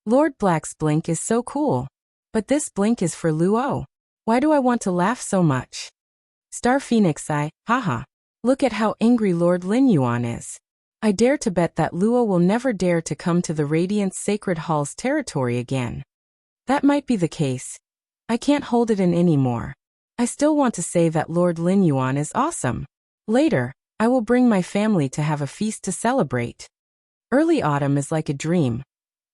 Lord Black's blink is so cool. But this blink is for Luo. Why do I want to laugh so much? Star Phoenix I, haha. Look at how angry Lord Lin Yuan is. I dare to bet that Luo will never dare to come to the Radiance Sacred Hall's territory again. That might be the case. I can't hold it in anymore. I still want to say that Lord Lin Yuan is awesome. Later, I will bring my family to have a feast to celebrate. Early autumn is like a dream.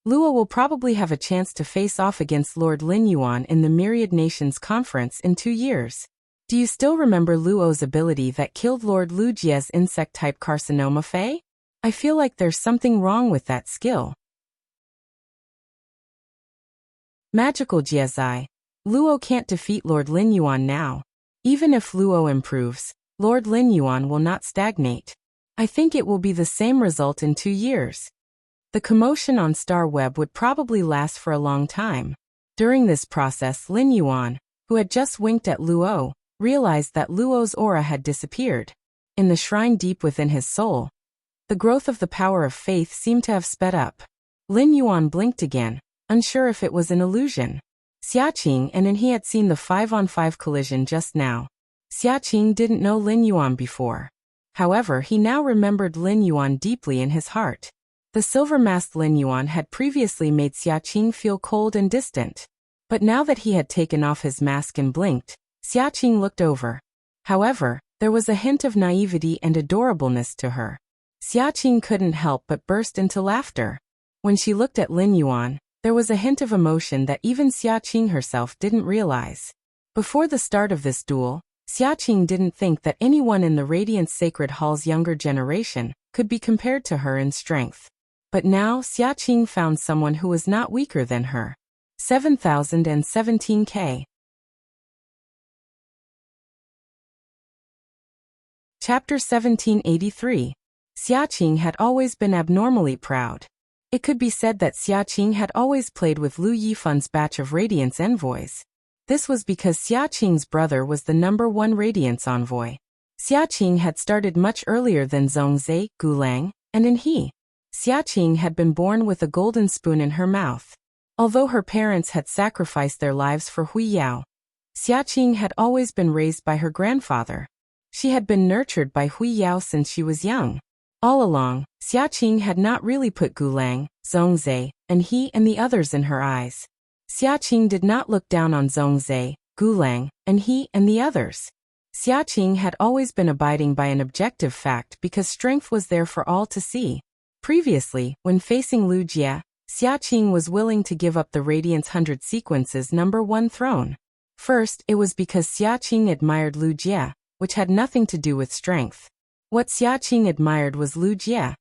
Luo will probably have a chance to face off against Lord Lin Yuan in the Myriad Nations Conference in 2 years. Do you still remember Luo's ability that killed Lord Lujia's insect-type carcinoma Fei? I feel like there's something wrong with that skill. Magical Jiazai. Luo can't defeat Lord Lin Yuan now. Even if Luo improves, Lord Lin Yuan will not stagnate. I think it will be the same result in 2 years. The commotion on Star Web would probably last for a long time. During this process, Lin Yuan, who had just winked at Luo, realized that Luo's aura had disappeared. In the shrine deep within his soul, the growth of the power of faith seemed to have sped up. Lin Yuan blinked again, unsure if it was an illusion. Xiaqing and he had seen the 5-on-5 collision just now. Xiaqing didn't know Lin Yuan before. However, he now remembered Lin Yuan deeply in his heart. The silver-masked Lin Yuan had previously made Xiaqing feel cold and distant. But now that he had taken off his mask and blinked, Xiaqing looked over. However, there was a hint of naivety and adorableness to her. Xiaqing couldn't help but burst into laughter. When she looked at Lin Yuan, there was a hint of emotion that even Xiaqing herself didn't realize. Before the start of this duel, Xiaqing didn't think that anyone in the Radiance Sacred Hall's younger generation could be compared to her in strength. But now Xiaqing found someone who was not weaker than her. 7017K. Chapter 1783. Xiaqing had always been abnormally proud. It could be said that Xiaqing had always played with Lu Yifun's batch of Radiance envoys. This was because Xiaqing's brother was the #1 Radiance envoy. Xiaqing had started much earlier than Zhongzhe, Gulang, and he. Xiaqing had been born with a golden spoon in her mouth. Although her parents had sacrificed their lives for Hui Yao, Xiaqing had always been raised by her grandfather. She had been nurtured by Hui Yao since she was young. All along, Xiaqing had not really put Gulang, Zhongzhe, and the others in her eyes. Xiaqing did not look down on Zhongzhe, Gulang, and the others. Xiaqing had always been abiding by an objective fact because strength was there for all to see. Previously, when facing Lu Jie, Xiaqing was willing to give up the Radiance 100 Sequence's #1 throne. First, it was because Xiaqing admired Lu Jie, which had nothing to do with strength. What Xiaqing admired was Lu Jie,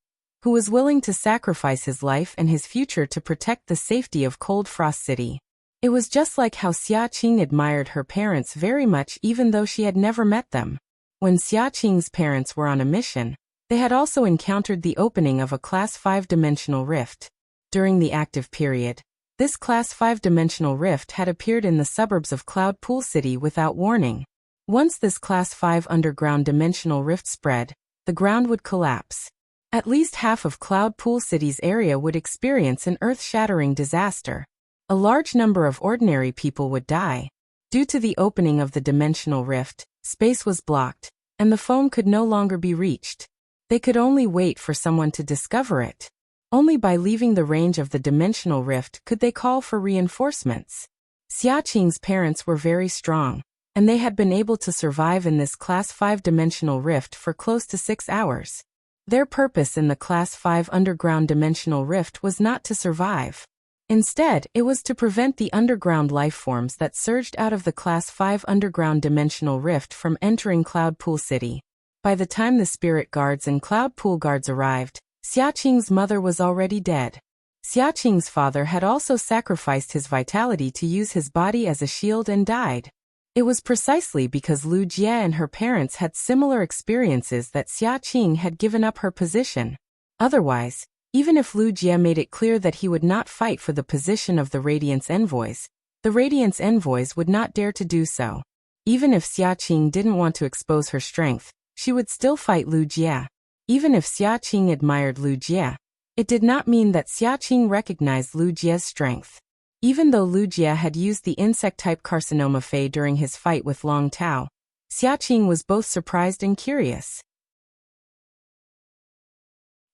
who was willing to sacrifice his life and his future to protect the safety of Cold Frost City. It was just like how Xiaqing admired her parents very much even though she had never met them. When Xiaqing's parents were on a mission, they had also encountered the opening of a Class 5 dimensional rift. During the active period, this Class 5 dimensional rift had appeared in the suburbs of Cloud Pool City without warning. Once this Class 5 underground dimensional rift spread, the ground would collapse. At least half of Cloud Pool City's area would experience an earth-shattering disaster. A large number of ordinary people would die. Due to the opening of the dimensional rift, space was blocked, and the phone could no longer be reached. They could only wait for someone to discover it. Only by leaving the range of the dimensional rift could they call for reinforcements. Xiaqing's parents were very strong, and they had been able to survive in this Class 5 dimensional rift for close to 6 hours. Their purpose in the Class 5 underground dimensional rift was not to survive. Instead, it was to prevent the underground lifeforms that surged out of the Class 5 underground dimensional rift from entering Cloud Pool City. By the time the Spirit Guards and Cloud Pool Guards arrived, Xiaqing's mother was already dead. Xiaqing's father had also sacrificed his vitality to use his body as a shield and died. It was precisely because Lu Jie and her parents had similar experiences that Xiaqing had given up her position. Otherwise, even if Lu Jie made it clear that he would not fight for the position of the Radiance Envoys, the Radiance Envoys would not dare to do so. Even if Xiaqing didn't want to expose her strength, she would still fight Lu Jie. Even if Xiaqing admired Lu Jie, It did not mean that Xiaqing recognized Lu Jia's strength. Even though Lu Jia had used the insect-type carcinoma Fei during his fight with Long Tao, Xiaqing was both surprised and curious.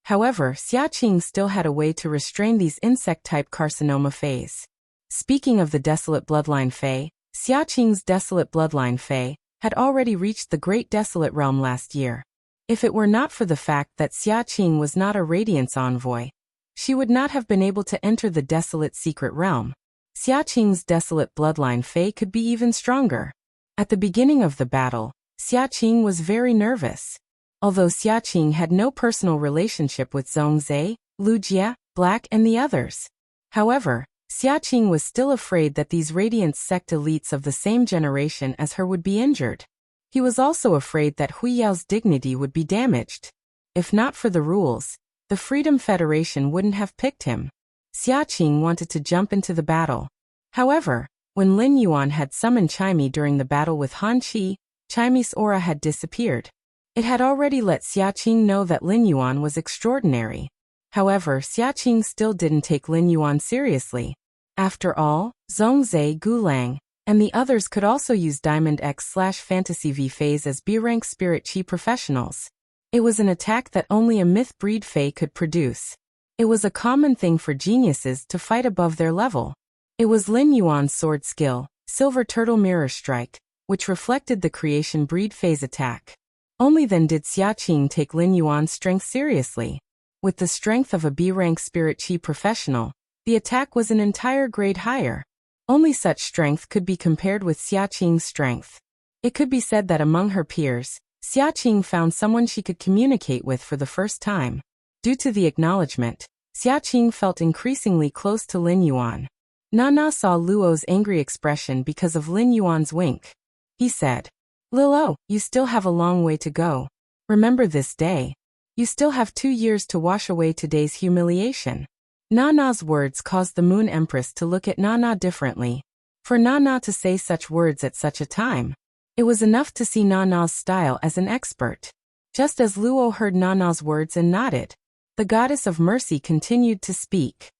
However, Xiaqing still had a way to restrain these insect-type carcinoma Feis. Speaking of the desolate bloodline Fei, Xiaqing's desolate bloodline Fei had already reached the Great Desolate Realm last year. If it were not for the fact that Xiaqing was not a Radiance envoy, she would not have been able to enter the desolate secret realm. Xiaqing's desolate bloodline Fei could be even stronger. At the beginning of the battle, Xiaqing was very nervous. Although Xiaqing had no personal relationship with Zhongzhe, Lu Jia, Black and the others. However, Xiaqing was still afraid that these Radiance sect elites of the same generation as her would be injured. He was also afraid that Huiyao's dignity would be damaged. If not for the rules, the Freedom Federation wouldn't have picked him. Xiaqing wanted to jump into the battle. However, when Lin Yuan had summoned Chaimi during the battle with Han Qi, Chaimi's aura had disappeared. It had already let Xiaqing know that Lin Yuan was extraordinary. However, Xiaqing still didn't take Lin Yuan seriously. After all, Zhongzhe, Gulang, and the others could also use Diamond X/Fantasy V Phase as B-rank Spirit Chi professionals. It was an attack that only a myth breed Fei could produce. It was a common thing for geniuses to fight above their level. It was Lin Yuan's sword skill, Silver Turtle Mirror Strike, which reflected the creation breed Fei's attack. Only then did Xiaqing take Lin Yuan's strength seriously. With the strength of a B-rank Spirit Chi professional, the attack was an entire grade higher. Only such strength could be compared with Xiaqing's strength. It could be said that among her peers, Xiaqing found someone she could communicate with for the first time. Due to the acknowledgement, Xiaqing felt increasingly close to Lin Yuan. Nana saw Luo's angry expression because of Lin Yuan's wink. He said, "Lilo, you still have a long way to go. Remember this day. You still have 2 years to wash away today's humiliation." Nana's words caused the Moon Empress to look at Nana differently. For Nana to say such words at such a time, it was enough to see Nana's style as an expert. Just as Luo heard Nana's words and nodded, the Goddess of Mercy continued to speak.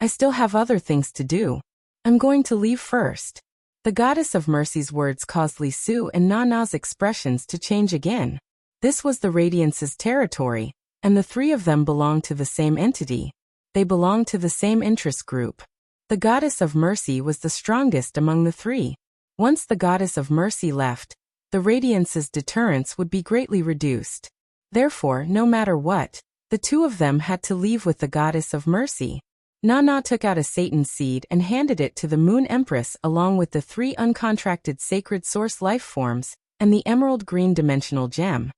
"I still have other things to do. I'm going to leave first." The Goddess of Mercy's words caused Li Su and Nana's expressions to change again. This was the Radiance's territory, and the three of them belonged to the same entity. They belonged to the same interest group. The Goddess of Mercy was the strongest among the three. Once the Goddess of Mercy left, the Radiance's deterrence would be greatly reduced. Therefore, no matter what, the two of them had to leave with the Goddess of Mercy. Nana took out a Satan seed and handed it to the Moon Empress along with the 3 uncontracted sacred source life forms and the emerald green dimensional gem.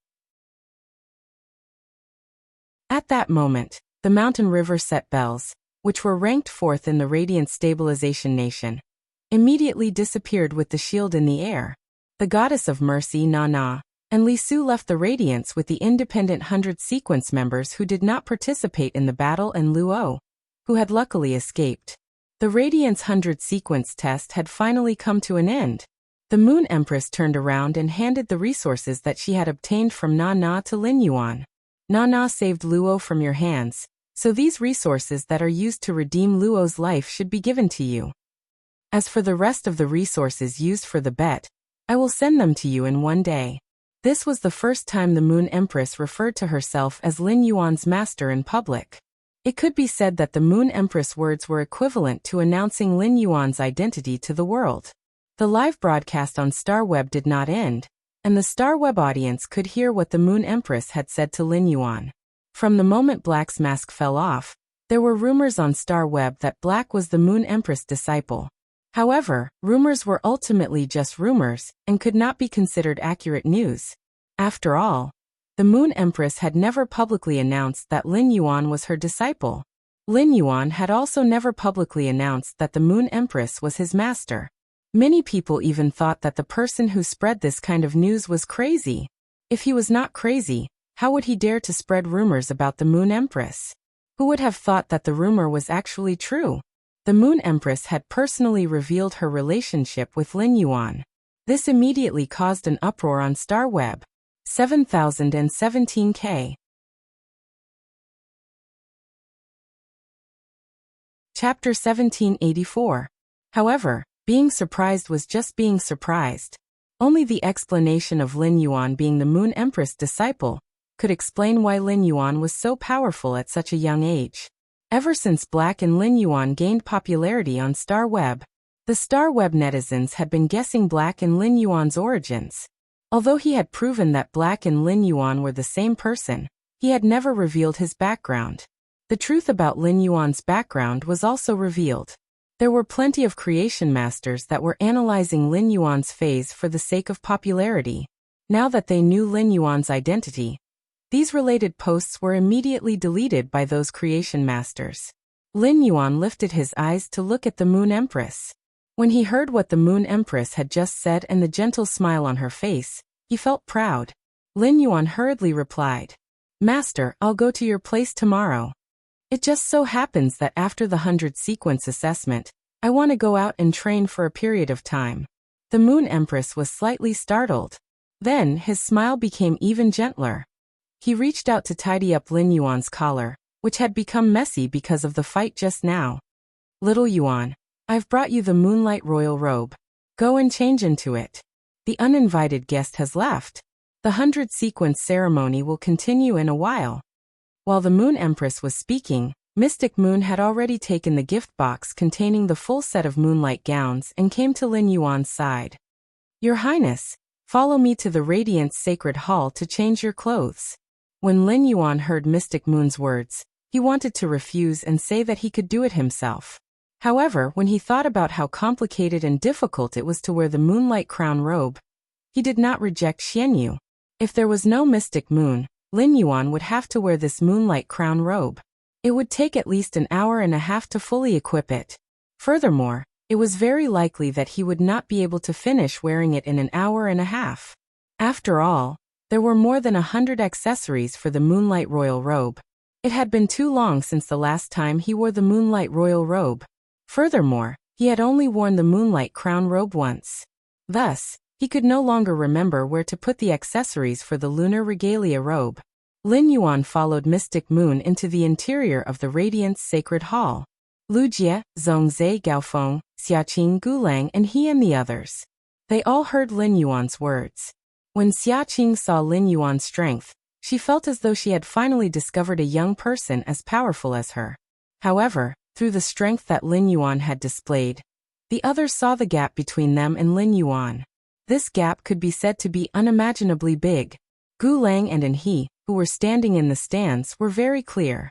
At that moment, the mountain river set bells, which were ranked 4th in the Radiant Stabilization Nation, immediately disappeared with the shield in the air. The Goddess of Mercy, Nana, and Li Su left the Radiance with the independent 100 sequence members who did not participate in the battle and Luo, who had luckily escaped. The Radiance 100 sequence test had finally come to an end. The Moon Empress turned around and handed the resources that she had obtained from Nana to Lin Yuan. "Nana saved Luo from your hands, so these resources that are used to redeem Luo's life should be given to you. As for the rest of the resources used for the bet, I will send them to you in 1 day." This was the first time the Moon Empress referred to herself as Lin Yuan's master in public. It could be said that the Moon Empress words were equivalent to announcing Lin Yuan's identity to the world. The live broadcast on StarWeb did not end, and the StarWeb audience could hear what the Moon Empress had said to Lin Yuan. From the moment Black's mask fell off, there were rumors on StarWeb that Black was the Moon Empress disciple. However, rumors were ultimately just rumors and could not be considered accurate news. After all, the Moon Empress had never publicly announced that Lin Yuan was her disciple. Lin Yuan had also never publicly announced that the Moon Empress was his master. Many people even thought that the person who spread this kind of news was crazy. If he was not crazy, how would he dare to spread rumors about the Moon Empress? Who would have thought that the rumor was actually true? The Moon Empress had personally revealed her relationship with Lin Yuan. This immediately caused an uproar on StarWeb. 7017K. Chapter 1784. However, being surprised was just being surprised. Only the explanation of Lin Yuan being the Moon Empress disciple could explain why Lin Yuan was so powerful at such a young age. Ever since Black and Lin Yuan gained popularity on Star Web, the Star Web netizens had been guessing Black and Lin Yuan's origins. Although he had proven that Black and Lin Yuan were the same person, he had never revealed his background. The truth about Lin Yuan's background was also revealed. There were plenty of creation masters that were analyzing Lin Yuan's phase for the sake of popularity. Now that they knew Lin Yuan's identity, these related posts were immediately deleted by those creation masters. Lin Yuan lifted his eyes to look at the Moon Empress. When he heard what the Moon Empress had just said and the gentle smile on her face, he felt proud. Lin Yuan hurriedly replied, "Master, I'll go to your place tomorrow. It just so happens that after the 100 sequence assessment, I want to go out and train for a period of time." The Moon Empress was slightly startled. Then his smile became even gentler. He reached out to tidy up Lin Yuan's collar, which had become messy because of the fight just now. "Little Yuan, I've brought you the Moonlight Royal Robe. Go and change into it. The uninvited guest has left. The 100 sequence ceremony will continue in a while." While the Moon Empress was speaking, Mystic Moon had already taken the gift box containing the full set of moonlight gowns and came to Lin Yuan's side. "Your Highness, follow me to the Radiance Sacred Hall to change your clothes." When Lin Yuan heard Mystic Moon's words, he wanted to refuse and say that he could do it himself. However, when he thought about how complicated and difficult it was to wear the Moonlight Crown robe, he did not reject Xianyu. If there was no Mystic Moon, Lin Yuan would have to wear this Moonlight Crown robe. It would take at least an hour and a half to fully equip it. Furthermore, it was very likely that he would not be able to finish wearing it in an hour and a half. After all, there were more than 100 accessories for the Moonlight Royal Robe. It had been too long since the last time he wore the Moonlight Royal Robe. Furthermore, he had only worn the Moonlight Crown robe once. Thus, he could no longer remember where to put the accessories for the Lunar Regalia robe. Lin Yuan followed Mystic Moon into the interior of the Radiance Sacred Hall. Lujie, Zhongzhe Gaofeng, Xiaqing Gulang and he and the others. They all heard Lin Yuan's words. When Xiaqing saw Lin Yuan's strength, she felt as though she had finally discovered a young person as powerful as her. However, through the strength that Lin Yuan had displayed, the others saw the gap between them and Lin Yuan. This gap could be said to be unimaginably big. Gu Lang and An He, who were standing in the stands, were very clear.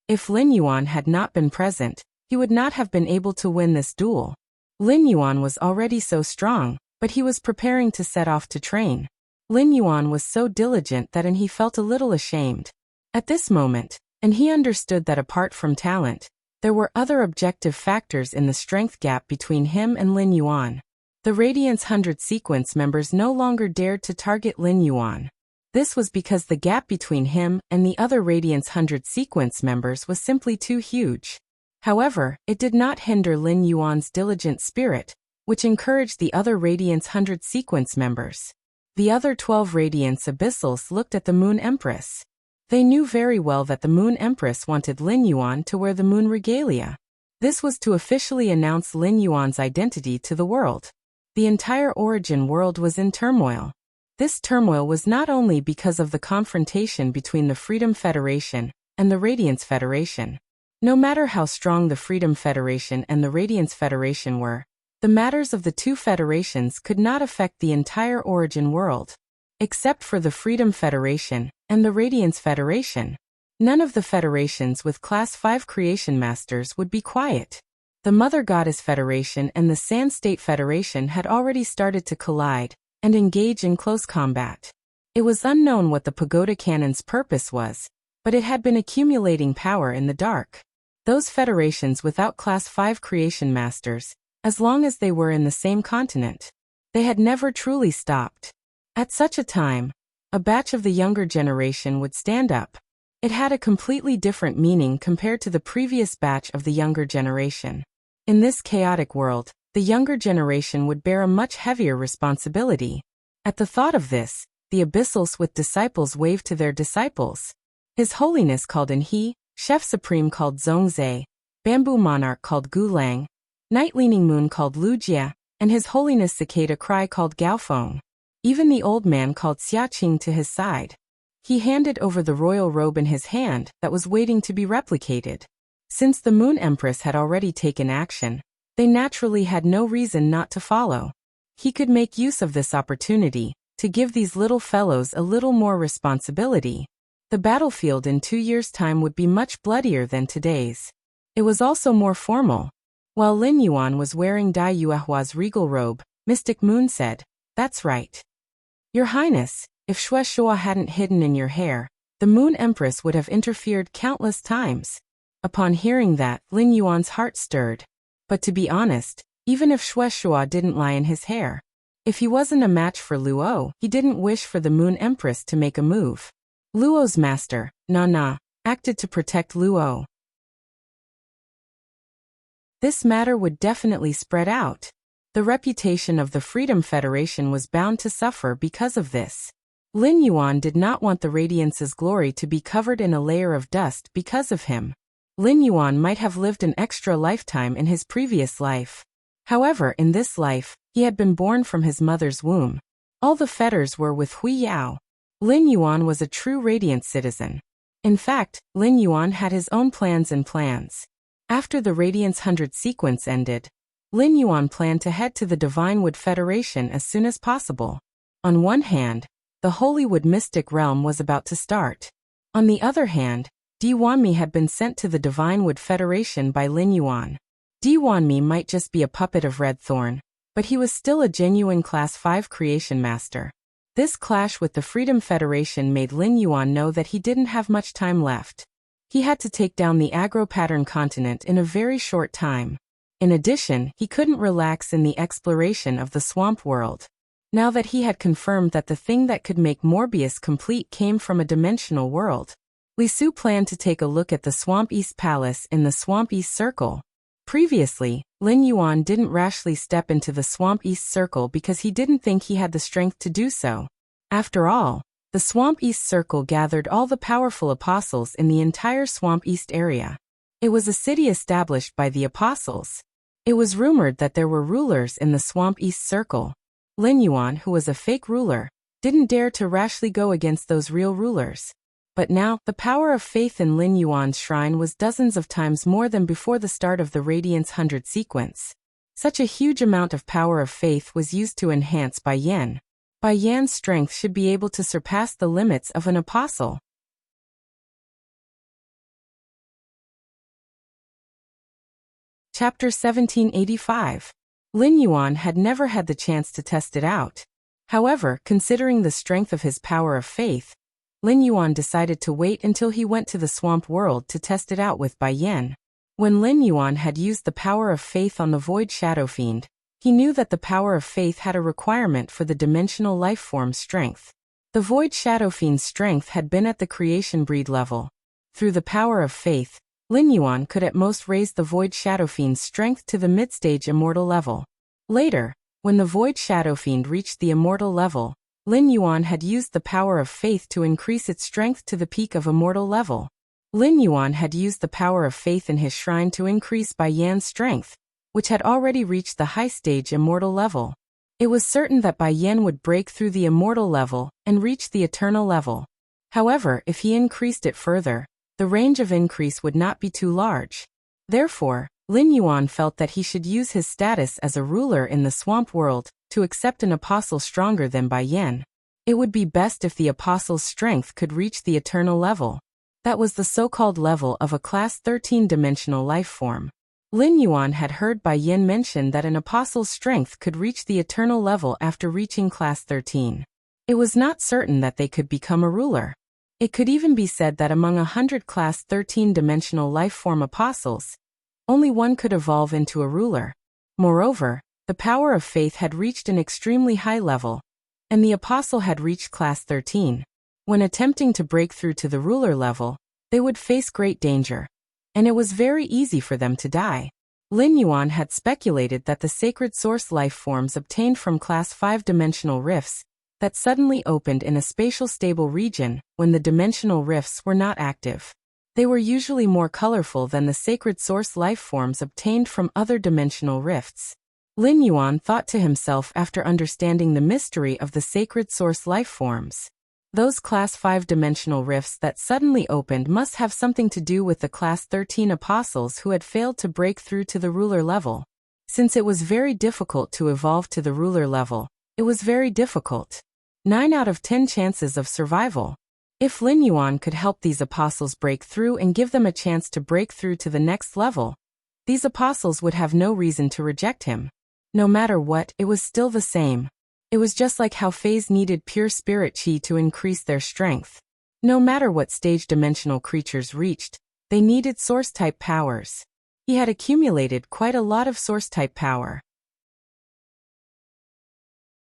If Lin Yuan had not been present, he would not have been able to win this duel. Lin Yuan was already so strong, but he was preparing to set off to train. Lin Yuan was so diligent that An He felt a little ashamed. At this moment, An He understood that apart from talent, there were other objective factors in the strength gap between him and Lin Yuan. The Radiance 100 sequence members no longer dared to target Lin Yuan. This was because the gap between him and the other Radiance 100 sequence members was simply too huge. However, it did not hinder Lin Yuan's diligent spirit, which encouraged the other Radiance 100 sequence members. The other 12 Radiance Abyssals looked at the Moon Empress. They knew very well that the Moon Empress wanted Lin Yuan to wear the Moon Regalia. This was to officially announce Lin Yuan's identity to the world. The entire Origin world was in turmoil. This turmoil was not only because of the confrontation between the Freedom Federation and the Radiance Federation. No matter how strong the Freedom Federation and the Radiance Federation were, the matters of the two federations could not affect the entire Origin world. Except for the Freedom Federation and the Radiance Federation, none of the federations with Class 5 Creation Masters would be quiet. The Mother Goddess Federation and the Sand State Federation had already started to collide and engage in close combat. It was unknown what the Pagoda Cannon's purpose was, but it had been accumulating power in the dark. Those federations without Class 5 Creation Masters, as long as they were in the same continent, they had never truly stopped. At such a time, a batch of the younger generation would stand up. It had a completely different meaning compared to the previous batch of the younger generation. In this chaotic world, the younger generation would bear a much heavier responsibility. At the thought of this, the Abyssals with disciples waved to their disciples. His Holiness called An He, Chef Supreme called Zhongzhe, Bamboo Monarch called Gulang, Night Leaning Moon called Lujia, and His Holiness Cicada Cry called Gaofeng. Even the old man called Xiaqing to his side. He handed over the royal robe in his hand that was waiting to be replicated. Since the Moon Empress had already taken action, they naturally had no reason not to follow. He could make use of this opportunity to give these little fellows a little more responsibility. The battlefield in 2 years' time would be much bloodier than today's. It was also more formal. While Lin Yuan was wearing Dai Yuehua's regal robe, Mystic Moon said, "That's right. Your Highness, if Xue Shuo hadn't hidden in your hair, the Moon Empress would have interfered countless times." Upon hearing that, Lin Yuan's heart stirred. But to be honest, even if Xue Shuo didn't lie in his hair, if he wasn't a match for Luo, he didn't wish for the Moon Empress to make a move. Luo's master, Na, acted to protect Luo. This matter would definitely spread out. The reputation of the Freedom Federation was bound to suffer because of this. Lin Yuan did not want the Radiance's glory to be covered in a layer of dust because of him. Lin Yuan might have lived an extra lifetime in his previous life. However, in this life, he had been born from his mother's womb. All the fetters were with Hui Yao. Lin Yuan was a true Radiant citizen. In fact, Lin Yuan had his own plans. After the Radiance 100 sequence ended, Lin Yuan planned to head to the Divine Wood Federation as soon as possible. On one hand, the Holywood Mystic Realm was about to start. On the other hand, Di Wanmi had been sent to the Divine Wood Federation by Lin Yuan. Di Wanmi might just be a puppet of Red Thorn, but he was still a genuine Class 5 creation master. This clash with the Freedom Federation made Lin Yuan know that he didn't have much time left. He had to take down the Agro-Pattern continent in a very short time. In addition, he couldn't relax in the exploration of the swamp world. Now that he had confirmed that the thing that could make Morbius complete came from a dimensional world, Li Su planned to take a look at the Swamp East Palace in the Swamp East Circle. Previously, Lin Yuan didn't rashly step into the Swamp East Circle because he didn't think he had the strength to do so. After all, the Swamp East Circle gathered all the powerful apostles in the entire Swamp East area. It was a city established by the apostles. It was rumored that there were rulers in the Swamp East Circle. Lin Yuan, who was a fake ruler, didn't dare to rashly go against those real rulers. But now, the power of faith in Lin Yuan's shrine was dozens of times more than before the start of the Radiance 100 sequence. Such a huge amount of power of faith was used to enhance Bai Yan. Bai Yan's strength should be able to surpass the limits of an apostle. Chapter 1785. Lin Yuan had never had the chance to test it out. However, considering the strength of his power of faith, Lin Yuan decided to wait until he went to the swamp world to test it out with Bai Yan. When Lin Yuan had used the power of faith on the Void Shadow Fiend, he knew that the power of faith had a requirement for the dimensional life form strength. The Void Shadow Fiend's strength had been at the creation breed level. Through the power of faith, Lin Yuan could at most raise the Void Shadow Fiend's strength to the mid-stage immortal level. Later, when the Void Shadow Fiend reached the immortal level, Lin Yuan had used the power of faith to increase its strength to the peak of immortal level. Lin Yuan had used the power of faith in his shrine to increase Bai Yan's strength, which had already reached the high-stage immortal level. It was certain that Bai Yan would break through the immortal level and reach the eternal level. However, if he increased it further, the range of increase would not be too large. Therefore, Lin Yuan felt that he should use his status as a ruler in the swamp world to accept an apostle stronger than Bai Yan. It would be best if the apostle's strength could reach the eternal level. That was the so-called level of a Class 13 dimensional life form. Lin Yuan had heard Bai Yan mention that an apostle's strength could reach the eternal level after reaching Class 13. It was not certain that they could become a ruler. It could even be said that among 100 Class 13 dimensional life form apostles, only one could evolve into a ruler. Moreover, the power of faith had reached an extremely high level, and the apostle had reached Class 13. When attempting to break through to the ruler level, they would face great danger, and it was very easy for them to die. Lin Yuan had speculated that the sacred source life forms obtained from Class 5 dimensional rifts that suddenly opened in a spatial stable region when the dimensional rifts were not active. They were usually more colorful than the sacred source life forms obtained from other dimensional rifts. Lin Yuan thought to himself after understanding the mystery of the sacred source life forms. Those Class 5 dimensional rifts that suddenly opened must have something to do with the Class 13 apostles who had failed to break through to the ruler level. Since it was very difficult to evolve to the ruler level, it was very difficult. 9 out of 10 chances of survival. If Lin Yuan could help these apostles break through and give them a chance to break through to the next level, these apostles would have no reason to reject him. No matter what, it was still the same. It was just like how Fays needed pure spirit chi to increase their strength. No matter what stage dimensional creatures reached, they needed source-type powers. He had accumulated quite a lot of source-type power.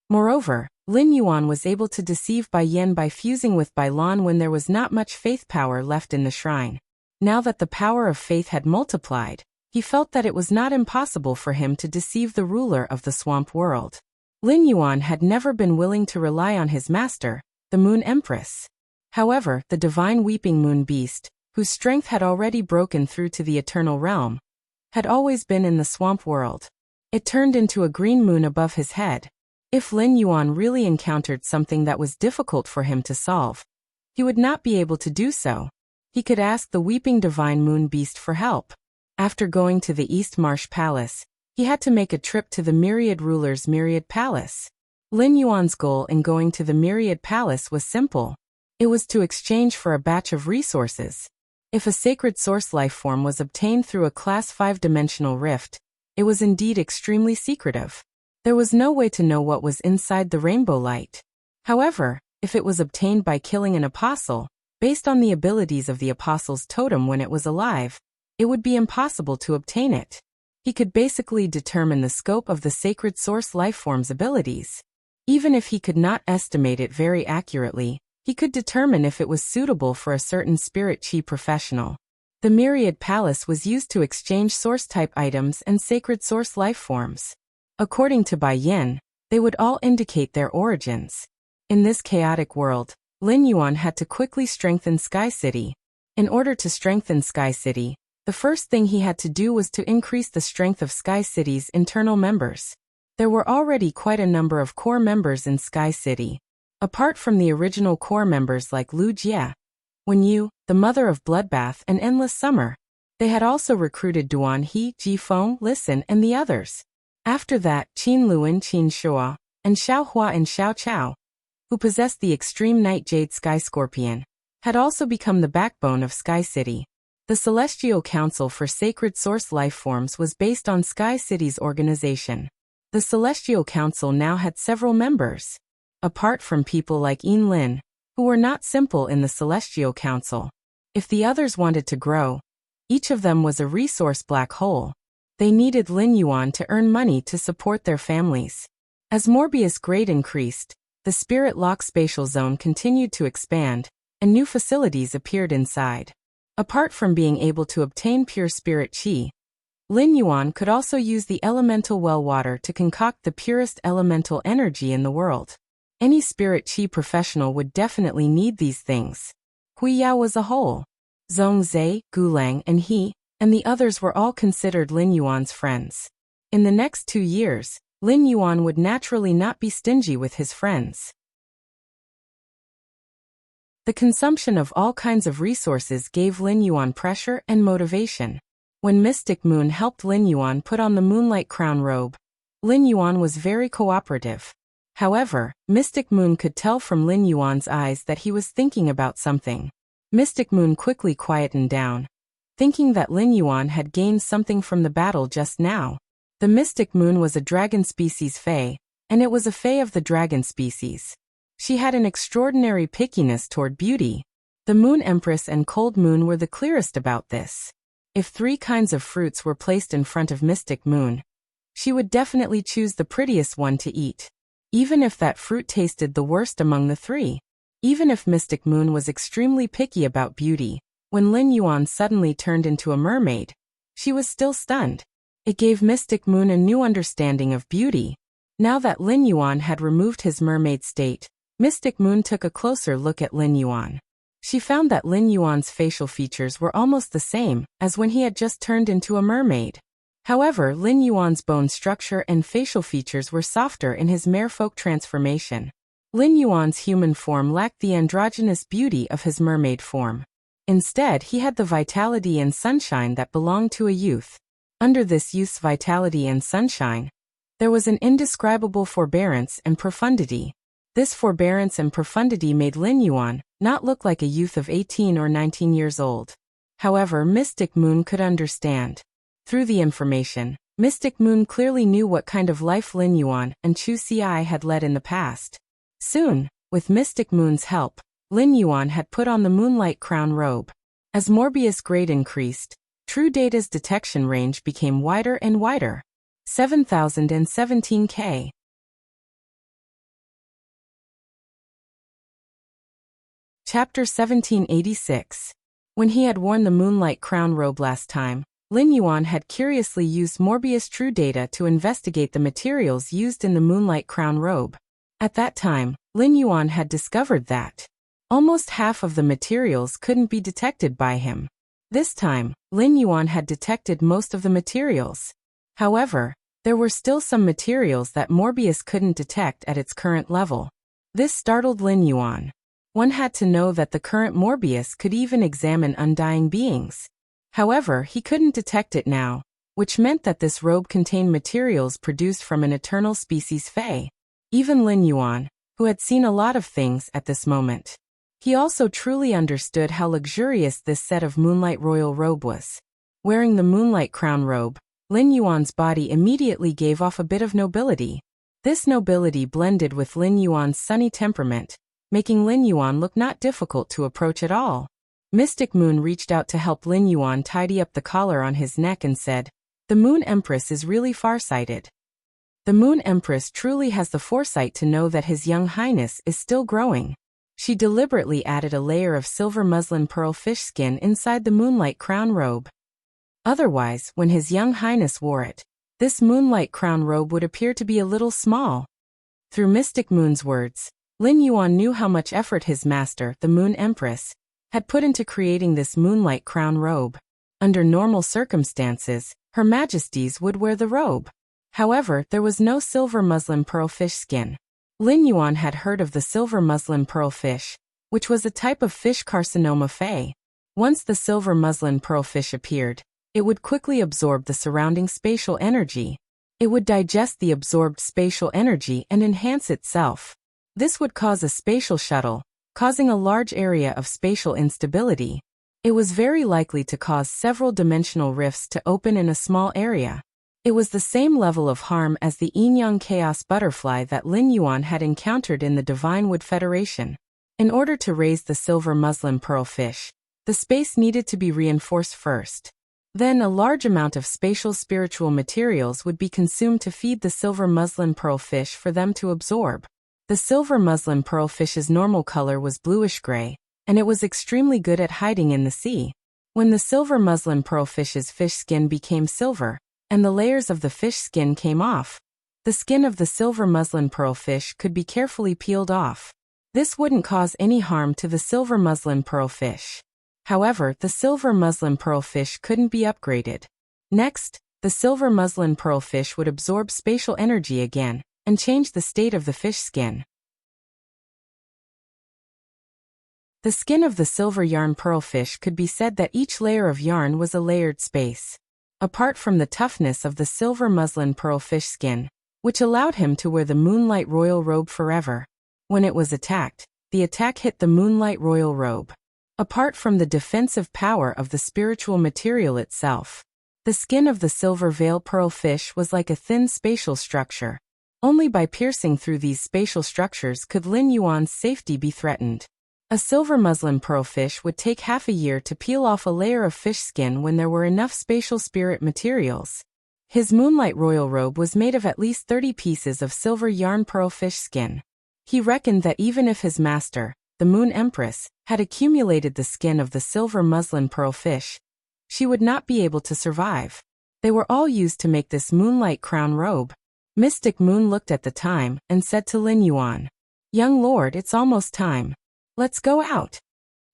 Moreover, Lin Yuan was able to deceive Bai Yin by fusing with Bai Lan when there was not much faith power left in the shrine. Now that the power of faith had multiplied, he felt that it was not impossible for him to deceive the ruler of the swamp world. Lin Yuan had never been willing to rely on his master, the Moon Empress. However, the divine weeping moon beast, whose strength had already broken through to the eternal realm, had always been in the swamp world. It turned into a green moon above his head. If Lin Yuan really encountered something that was difficult for him to solve, he would not be able to do so. He could ask the weeping divine moon beast for help. After going to the East Marsh Palace, he had to make a trip to the Myriad Ruler's Myriad Palace. Lin Yuan's goal in going to the Myriad Palace was simple. It was to exchange for a batch of resources. If a sacred source life form was obtained through a Class 5 dimensional rift, it was indeed extremely secretive. There was no way to know what was inside the rainbow light. However, if it was obtained by killing an apostle, based on the abilities of the apostle's totem when it was alive, it would be impossible to obtain it. He could basically determine the scope of the sacred source lifeform's abilities. Even if he could not estimate it very accurately, he could determine if it was suitable for a certain spirit chi professional. The Myriad Palace was used to exchange source-type items and sacred source lifeforms. According to Bai Yin, they would all indicate their origins. In this chaotic world, Lin Yuan had to quickly strengthen Sky City. In order to strengthen Sky City, the first thing he had to do was to increase the strength of Sky City's internal members. There were already quite a number of core members in Sky City. Apart from the original core members like Wuxia, Wenyu, the Mother of Bloodbath and Endless Summer, they had also recruited Duan He, Jifeng, Listen and the others. After that, Qin Luan, Qin Shua, and Xiao Hua and Xiao Chao, who possessed the extreme Night Jade Sky Scorpion, had also become the backbone of Sky City. The Celestial Council for Sacred Source Lifeforms was based on Sky City's organization. The Celestial Council now had several members. Apart from people like Yin Lin, who were not simple in the Celestial Council. If the others wanted to grow, each of them was a resource black hole. They needed Lin Yuan to earn money to support their families. As Morbius grade increased, the Spirit Lock Spatial Zone continued to expand, and new facilities appeared inside. Apart from being able to obtain pure spirit chi, Lin Yuan could also use the elemental well water to concoct the purest elemental energy in the world. Any spirit chi professional would definitely need these things. Hui Yao was a whole. Zhong Zhe, Gulang and he, and the others were all considered Lin Yuan's friends. In the next 2 years, Lin Yuan would naturally not be stingy with his friends. The consumption of all kinds of resources gave Lin Yuan pressure and motivation. When Mystic Moon helped Lin Yuan put on the Moonlight Crown robe, Lin Yuan was very cooperative. However, Mystic Moon could tell from Lin Yuan's eyes that he was thinking about something. Mystic Moon quickly quietened down, thinking that Lin Yuan had gained something from the battle just now. The Mystic Moon was a dragon species fae, and it was a fae of the dragon species. She had an extraordinary pickiness toward beauty. The Moon Empress and Cold Moon were the clearest about this. If 3 kinds of fruits were placed in front of Mystic Moon, she would definitely choose the prettiest one to eat, even if that fruit tasted the worst among the 3. Even if Mystic Moon was extremely picky about beauty, when Lin Yuan suddenly turned into a mermaid, she was still stunned. It gave Mystic Moon a new understanding of beauty. Now that Lin Yuan had removed his mermaid state, Mystic Moon took a closer look at Lin Yuan. She found that Lin Yuan's facial features were almost the same as when he had just turned into a mermaid. However, Lin Yuan's bone structure and facial features were softer in his merfolk transformation. Lin Yuan's human form lacked the androgynous beauty of his mermaid form. Instead, he had the vitality and sunshine that belonged to a youth. Under this youth's vitality and sunshine, there was an indescribable forbearance and profundity. This forbearance and profundity made Lin Yuan not look like a youth of 18 or 19 years old. However, Mystic Moon could understand. Through the information, Mystic Moon clearly knew what kind of life Lin Yuan and Chu Xi had led in the past. Soon, with Mystic Moon's help, Lin Yuan had put on the Moonlight Crown robe. As Morbius grade increased, True Data's detection range became wider and wider. 7017K. Chapter 1786. When he had worn the Moonlight Crown robe last time, Lin Yuan had curiously used Morbius True Data to investigate the materials used in the Moonlight Crown robe. At that time, Lin Yuan had discovered that almost half of the materials couldn't be detected by him. This time, Lin Yuan had detected most of the materials. However, there were still some materials that Morbius couldn't detect at its current level. This startled Lin Yuan. One had to know that the current Morbius could even examine undying beings. However, he couldn't detect it now, which meant that this robe contained materials produced from an eternal species Fey. Even Lin Yuan, who had seen a lot of things at this moment. He also truly understood how luxurious this set of Moonlight Royal robe was. Wearing the Moonlight Crown robe, Lin Yuan's body immediately gave off a bit of nobility. This nobility blended with Lin Yuan's sunny temperament, making Lin Yuan look not difficult to approach at all. Mystic Moon reached out to help Lin Yuan tidy up the collar on his neck and said, "The Moon Empress is really farsighted. The Moon Empress truly has the foresight to know that His Young Highness is still growing." She deliberately added a layer of silver muslin pearl fish skin inside the Moonlight Crown robe. Otherwise, when His Young Highness wore it, this Moonlight Crown robe would appear to be a little small. Through Mystic Moon's words, Lin Yuan knew how much effort his master, the Moon Empress, had put into creating this Moonlight Crown robe. Under normal circumstances, Her Majesties would wear the robe. However, there was no silver muslin pearl fish skin. Lin Yuan had heard of the silver muslin pearl fish, which was a type of fish carcinoma Fey. Once the silver muslin pearl fish appeared, it would quickly absorb the surrounding spatial energy. It would digest the absorbed spatial energy and enhance itself. This would cause a spatial shuttle, causing a large area of spatial instability. It was very likely to cause several dimensional rifts to open in a small area. It was the same level of harm as the Yin-Yang Chaos Butterfly that Lin Yuan had encountered in the Divine Wood Federation. In order to raise the silver muslin pearl fish, the space needed to be reinforced first. Then a large amount of spatial spiritual materials would be consumed to feed the silver muslin pearl fish for them to absorb. The silver muslin pearl fish's normal color was bluish-gray, and it was extremely good at hiding in the sea. When the silver muslin pearl fish's fish skin became silver, and the layers of the fish skin came off, the skin of the silver muslin pearl fish could be carefully peeled off. This wouldn't cause any harm to the silver muslin pearl fish. However, the silver muslin pearl fish couldn't be upgraded. Next, the silver muslin pearl fish would absorb spatial energy again, and change the state of the fish skin. The skin of the silver yarn pearl fish could be said that each layer of yarn was a layered space. Apart from the toughness of the silver muslin pearl fish skin, which allowed him to wear the Moonlight Royal robe forever. When it was attacked, the attack hit the Moonlight Royal robe. Apart from the defensive power of the spiritual material itself, the skin of the silver veil pearl fish was like a thin spatial structure. Only by piercing through these spatial structures could Lin Yuan's safety be threatened. A silver muslin pearl fish would take half a year to peel off a layer of fish skin when there were enough spatial spirit materials. His Moonlight Royal robe was made of at least 30 pieces of silver yarn pearl fish skin. He reckoned that even if his master, the Moon Empress, had accumulated the skin of the silver muslin pearl fish, she would not be able to survive. They were all used to make this Moonlight Crown robe. Mystic Moon looked at the time and said to Lin Yuan, "Young lord, it's almost time. Let's go out."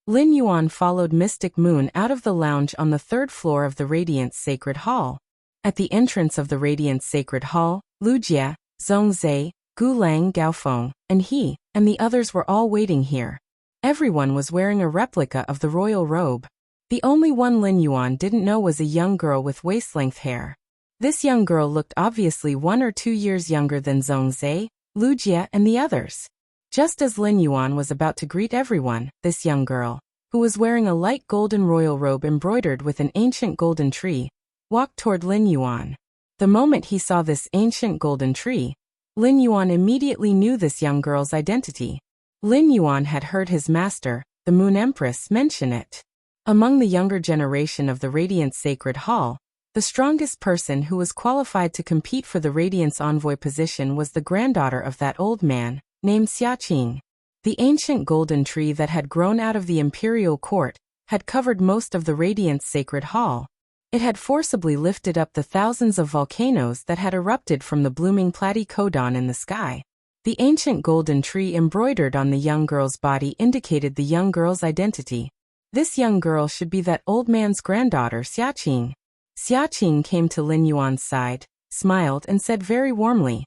Lin Yuan followed Mystic Moon out of the lounge on the third floor of the Radiance Sacred Hall. At the entrance of the Radiance Sacred Hall, Lucia, Zhongzhe, Gulang Gaofeng, and he, and the others were all waiting here. Everyone was wearing a replica of the royal robe. The only one Lin Yuan didn't know was a young girl with waist-length hair. This young girl looked obviously 1 or 2 years younger than Zhongzhe, Lucia, and the others. Just as Lin Yuan was about to greet everyone, this young girl, who was wearing a light golden royal robe embroidered with an ancient golden tree, walked toward Lin Yuan. The moment he saw this ancient golden tree, Lin Yuan immediately knew this young girl's identity. Lin Yuan had heard his master, the Moon Empress, mention it. Among the younger generation of the Radiance Sacred Hall, the strongest person who was qualified to compete for the Radiance Envoy position was the granddaughter of that old man, named Xiaqing. The ancient golden tree that had grown out of the imperial court had covered most of the Radiance Sacred Hall. It had forcibly lifted up the thousands of volcanoes that had erupted from the blooming platycodon in the sky. The ancient golden tree embroidered on the young girl's body indicated the young girl's identity. This young girl should be that old man's granddaughter, Xiaqing. Xiaqing came to Lin Yuan's side, smiled, and said very warmly,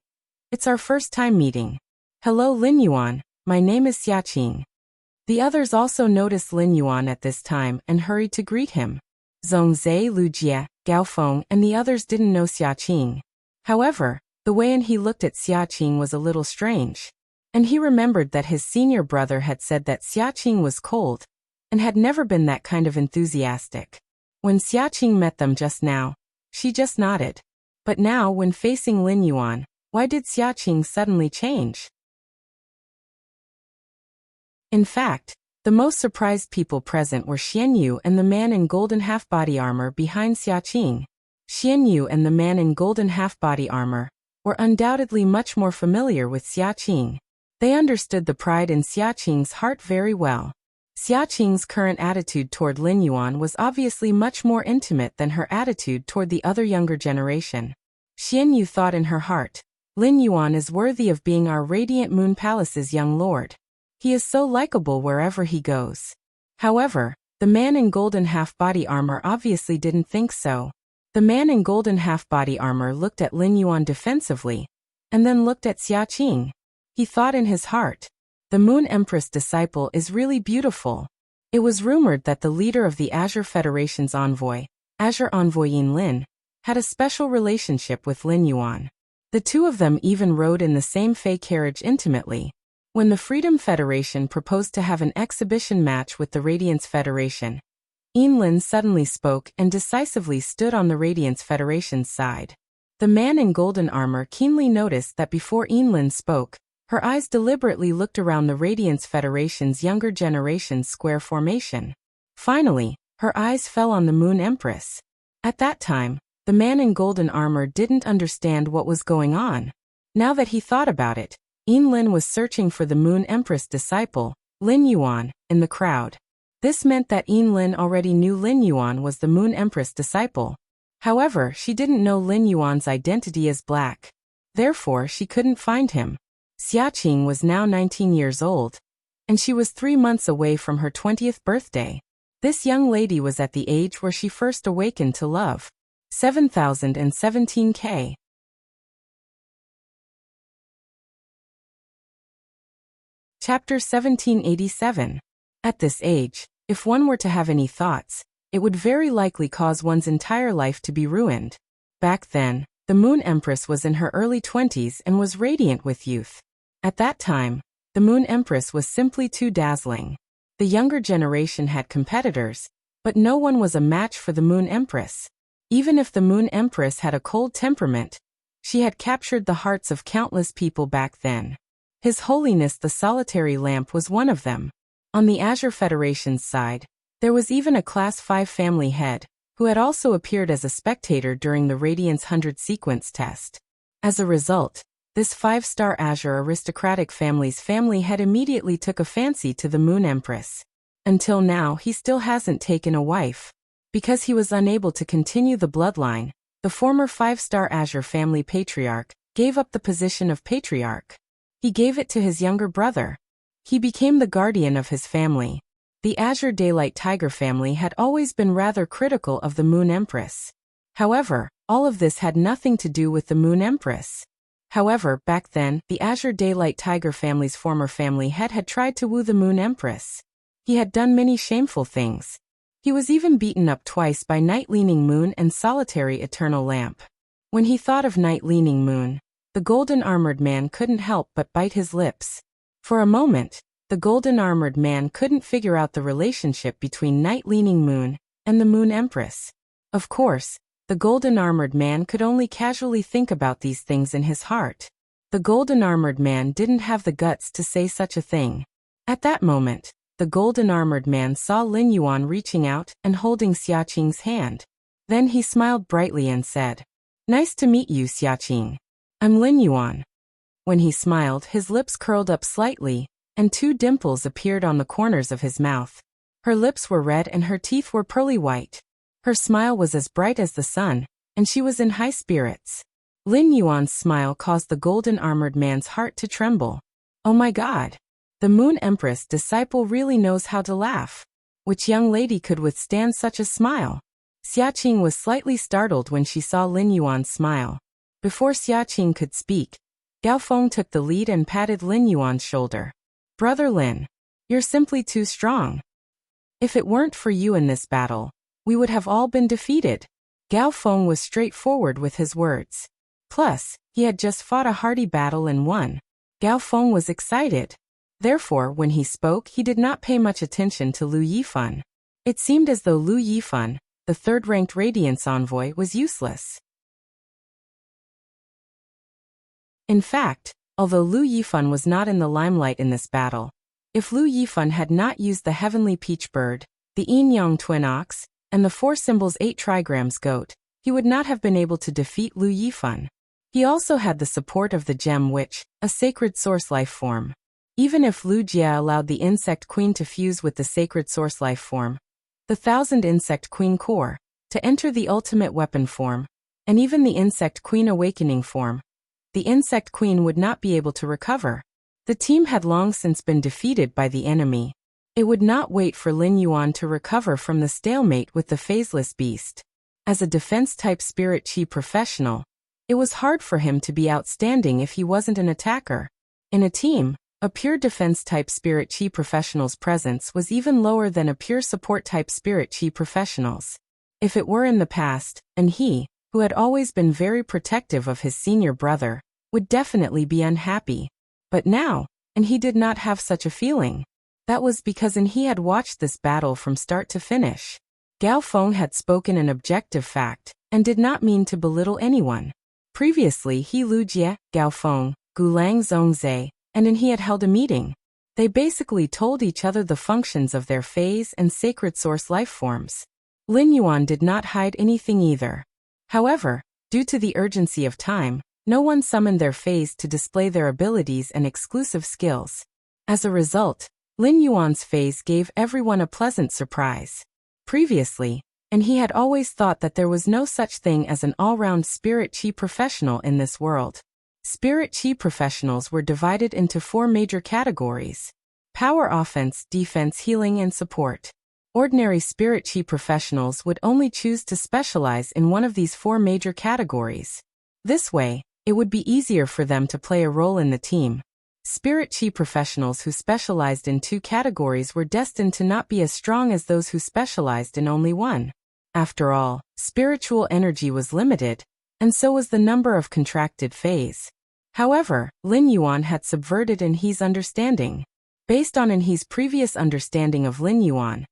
"It's our first time meeting. Hello Lin Yuan, my name is Xiaqing." The others also noticed Lin Yuan at this time and hurried to greet him. Zhongzhe, Lucia, Gaofeng, and the others didn't know Xiaqing. However, the way he looked at Xiaqing was a little strange. And he remembered that his senior brother had said that Xiaqing was cold, and had never been that kind of enthusiastic. When Xiaqing met them just now, she just nodded. But now, when facing Lin Yuan, why did Xiaqing suddenly change? In fact, the most surprised people present were Xianyu and the man in golden half-body armor behind Xiaqing. Xianyu and the man in golden half-body armor were undoubtedly much more familiar with Xiaqing. They understood the pride in Xiaqing's heart very well. Xiaqing's current attitude toward Lin Yuan was obviously much more intimate than her attitude toward the other younger generation. Xianyu thought in her heart, "Lin Yuan is worthy of being our Radiant Moon Palace's young lord. He is so likable wherever he goes." However, the man in golden half-body armor obviously didn't think so. The man in golden half-body armor looked at Lin Yuan defensively, and then looked at Xiaqing. He thought in his heart, "The Moon Empress disciple is really beautiful." It was rumored that the leader of the Azure Federation's envoy, Azure Envoy Lin, had a special relationship with Lin Yuan. The two of them even rode in the same Fey carriage intimately. When the Freedom Federation proposed to have an exhibition match with the Radiance Federation, Lin suddenly spoke and decisively stood on the Radiance Federation's side. The man in golden armor keenly noticed that before Lin spoke, her eyes deliberately looked around the Radiance Federation's younger generation's square formation. Finally, her eyes fell on the Moon Empress. At that time, the man in golden armor didn't understand what was going on. Now that he thought about it, Lin was searching for the Moon Empress disciple, Lin Yuan, in the crowd. This meant that Lin already knew Lin Yuan was the Moon Empress disciple. However, she didn't know Lin Yuan's identity as black. Therefore, she couldn't find him. Xiaqing was now 19 years old, and she was 3 months away from her 20th birthday. This young lady was at the age where she first awakened to love. 7017K. Chapter 1787. At this age, if one were to have any thoughts, it would very likely cause one's entire life to be ruined. Back then, the Moon Empress was in her early 20s and was radiant with youth. At that time, the Moon Empress was simply too dazzling. The younger generation had competitors, but no one was a match for the Moon Empress. Even if the Moon Empress had a cold temperament, she had captured the hearts of countless people back then. His Holiness the Solitary Lamp was one of them. On the Azure Federation's side, there was even a Class 5 family head, who had also appeared as a spectator during the Radiance 100 sequence test. As a result, this 5-star Azure aristocratic family's family head immediately took a fancy to the Moon Empress. Until now, he still hasn't taken a wife. Because he was unable to continue the bloodline, the former 5-star Azure family patriarch gave up the position of patriarch. He gave it to his younger brother. He became the guardian of his family. The Azure Daylight Tiger family had always been rather critical of the Moon Empress. However, all of this had nothing to do with the Moon Empress. However, back then, the Azure Daylight Tiger family's former family head had tried to woo the Moon Empress. He had done many shameful things. He was even beaten up twice by Night-Leaning Moon and Solitary Eternal Lamp. When he thought of Night-Leaning Moon, the golden armored man couldn't help but bite his lips. For a moment, the golden armored man couldn't figure out the relationship between Night-Leaning Moon and the Moon Empress. Of course, the golden armored man could only casually think about these things in his heart. The golden armored man didn't have the guts to say such a thing. At that moment, the golden armored man saw Lin Yuan reaching out and holding Xiaqing's hand. Then he smiled brightly and said, "Nice to meet you, Xiaqing. I'm Lin Yuan." When he smiled, his lips curled up slightly, and 2 dimples appeared on the corners of his mouth. Her lips were red and her teeth were pearly white. Her smile was as bright as the sun, and she was in high spirits. Lin Yuan's smile caused the golden armored man's heart to tremble. Oh my God! The Moon Empress disciple really knows how to laugh. Which young lady could withstand such a smile? Xiaqing was slightly startled when she saw Lin Yuan's smile. Before Xiaqing could speak, Gao Feng took the lead and patted Lin Yuan's shoulder. "Brother Lin, you're simply too strong. If it weren't for you in this battle, we would have all been defeated." Gao Feng was straightforward with his words. Plus, he had just fought a hardy battle and won. Gao Feng was excited. Therefore, when he spoke, he did not pay much attention to Lu Yifan. It seemed as though Lu Yifan, the third-ranked Radiance envoy, was useless. In fact, although Lu Yifan was not in the limelight in this battle, if Lu Yifan had not used the Heavenly Peach Bird, the Yin-Yang Twin Ox, and the 4 symbols 8 trigrams goat, he would not have been able to defeat Lu Yifan. He also had the support of the Gem Witch, a sacred source life form. Even if Lu Jia allowed the Insect Queen to fuse with the sacred source life form, the 1000 Insect Queen core, to enter the ultimate weapon form, and even the Insect Queen awakening form, the Insect Queen would not be able to recover. The team had long since been defeated by the enemy. It would not wait for Lin Yuan to recover from the stalemate with the phaseless beast. As a defense-type spirit chi professional, it was hard for him to be outstanding if he wasn't an attacker. In a team, a pure defense-type spirit chi professional's presence was even lower than a pure support-type spirit chi professional's. If it were in the past, and he, who had always been very protective of his senior brother, would definitely be unhappy. But now, and he did not have such a feeling. That was because he had watched this battle from start to finish. Gao Feng had spoken an objective fact, and did not mean to belittle anyone. Previously Lu Jie, Gao Feng, Gulang Zhongzhe, and he had held a meeting. They basically told each other the functions of their phase and sacred source life forms. Lin Yuan did not hide anything either. However, due to the urgency of time, no one summoned their phase to display their abilities and exclusive skills. As a result, Lin Yuan's phase gave everyone a pleasant surprise. Previously, he had always thought that there was no such thing as an all-round spirit chi professional in this world. Spirit chi professionals were divided into 4 major categories: power, offense, defense, healing, and support. Ordinary spirit chi professionals would only choose to specialize in one of these 4 major categories. This way, it would be easier for them to play a role in the team. Spirit chi professionals who specialized in 2 categories were destined to not be as strong as those who specialized in only one. After all, spiritual energy was limited, and so was the number of contracted phase. However, Lin Yuan had subverted He's understanding. Based on He's previous understanding of Lin Yuan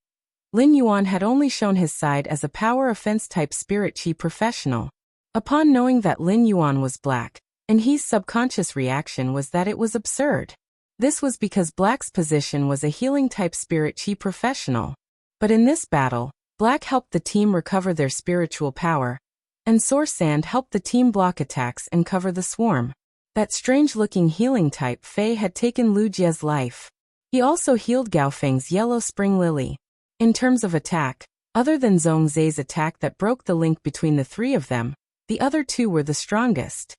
had only shown his side as a power offense-type spirit chi professional. Upon knowing that Lin Yuan was black, He's subconscious reaction was that it was absurd. This was because Black's position was a healing-type spirit chi professional. But in this battle, Black helped the team recover their spiritual power, and Source Sand helped the team block attacks and cover the swarm. That strange-looking healing-type Fei had taken Lu Jie's life. He also healed Gao Feng's Yellow Spring Lily. In terms of attack, other than Zhongzhe's attack that broke the link between the 3 of them, the other 2 were the strongest.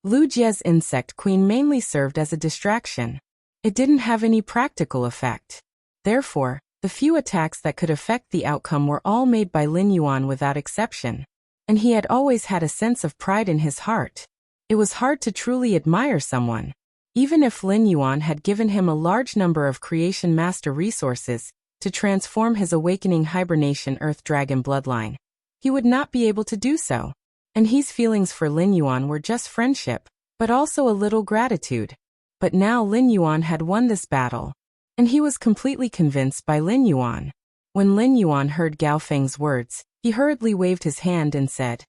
Lu Jie's Insect Queen mainly served as a distraction. It didn't have any practical effect. Therefore, the few attacks that could affect the outcome were all made by Lin Yuan without exception. And he had always had a sense of pride in his heart. It was hard to truly admire someone. Even if Lin Yuan had given him a large number of creation master resources to transform his awakening hibernation earth dragon bloodline, he would not be able to do so. And his feelings for Lin Yuan were just friendship, but also a little gratitude. But now Lin Yuan had won this battle, and he was completely convinced by Lin Yuan. When Lin Yuan heard Gao Feng's words, he hurriedly waved his hand and said,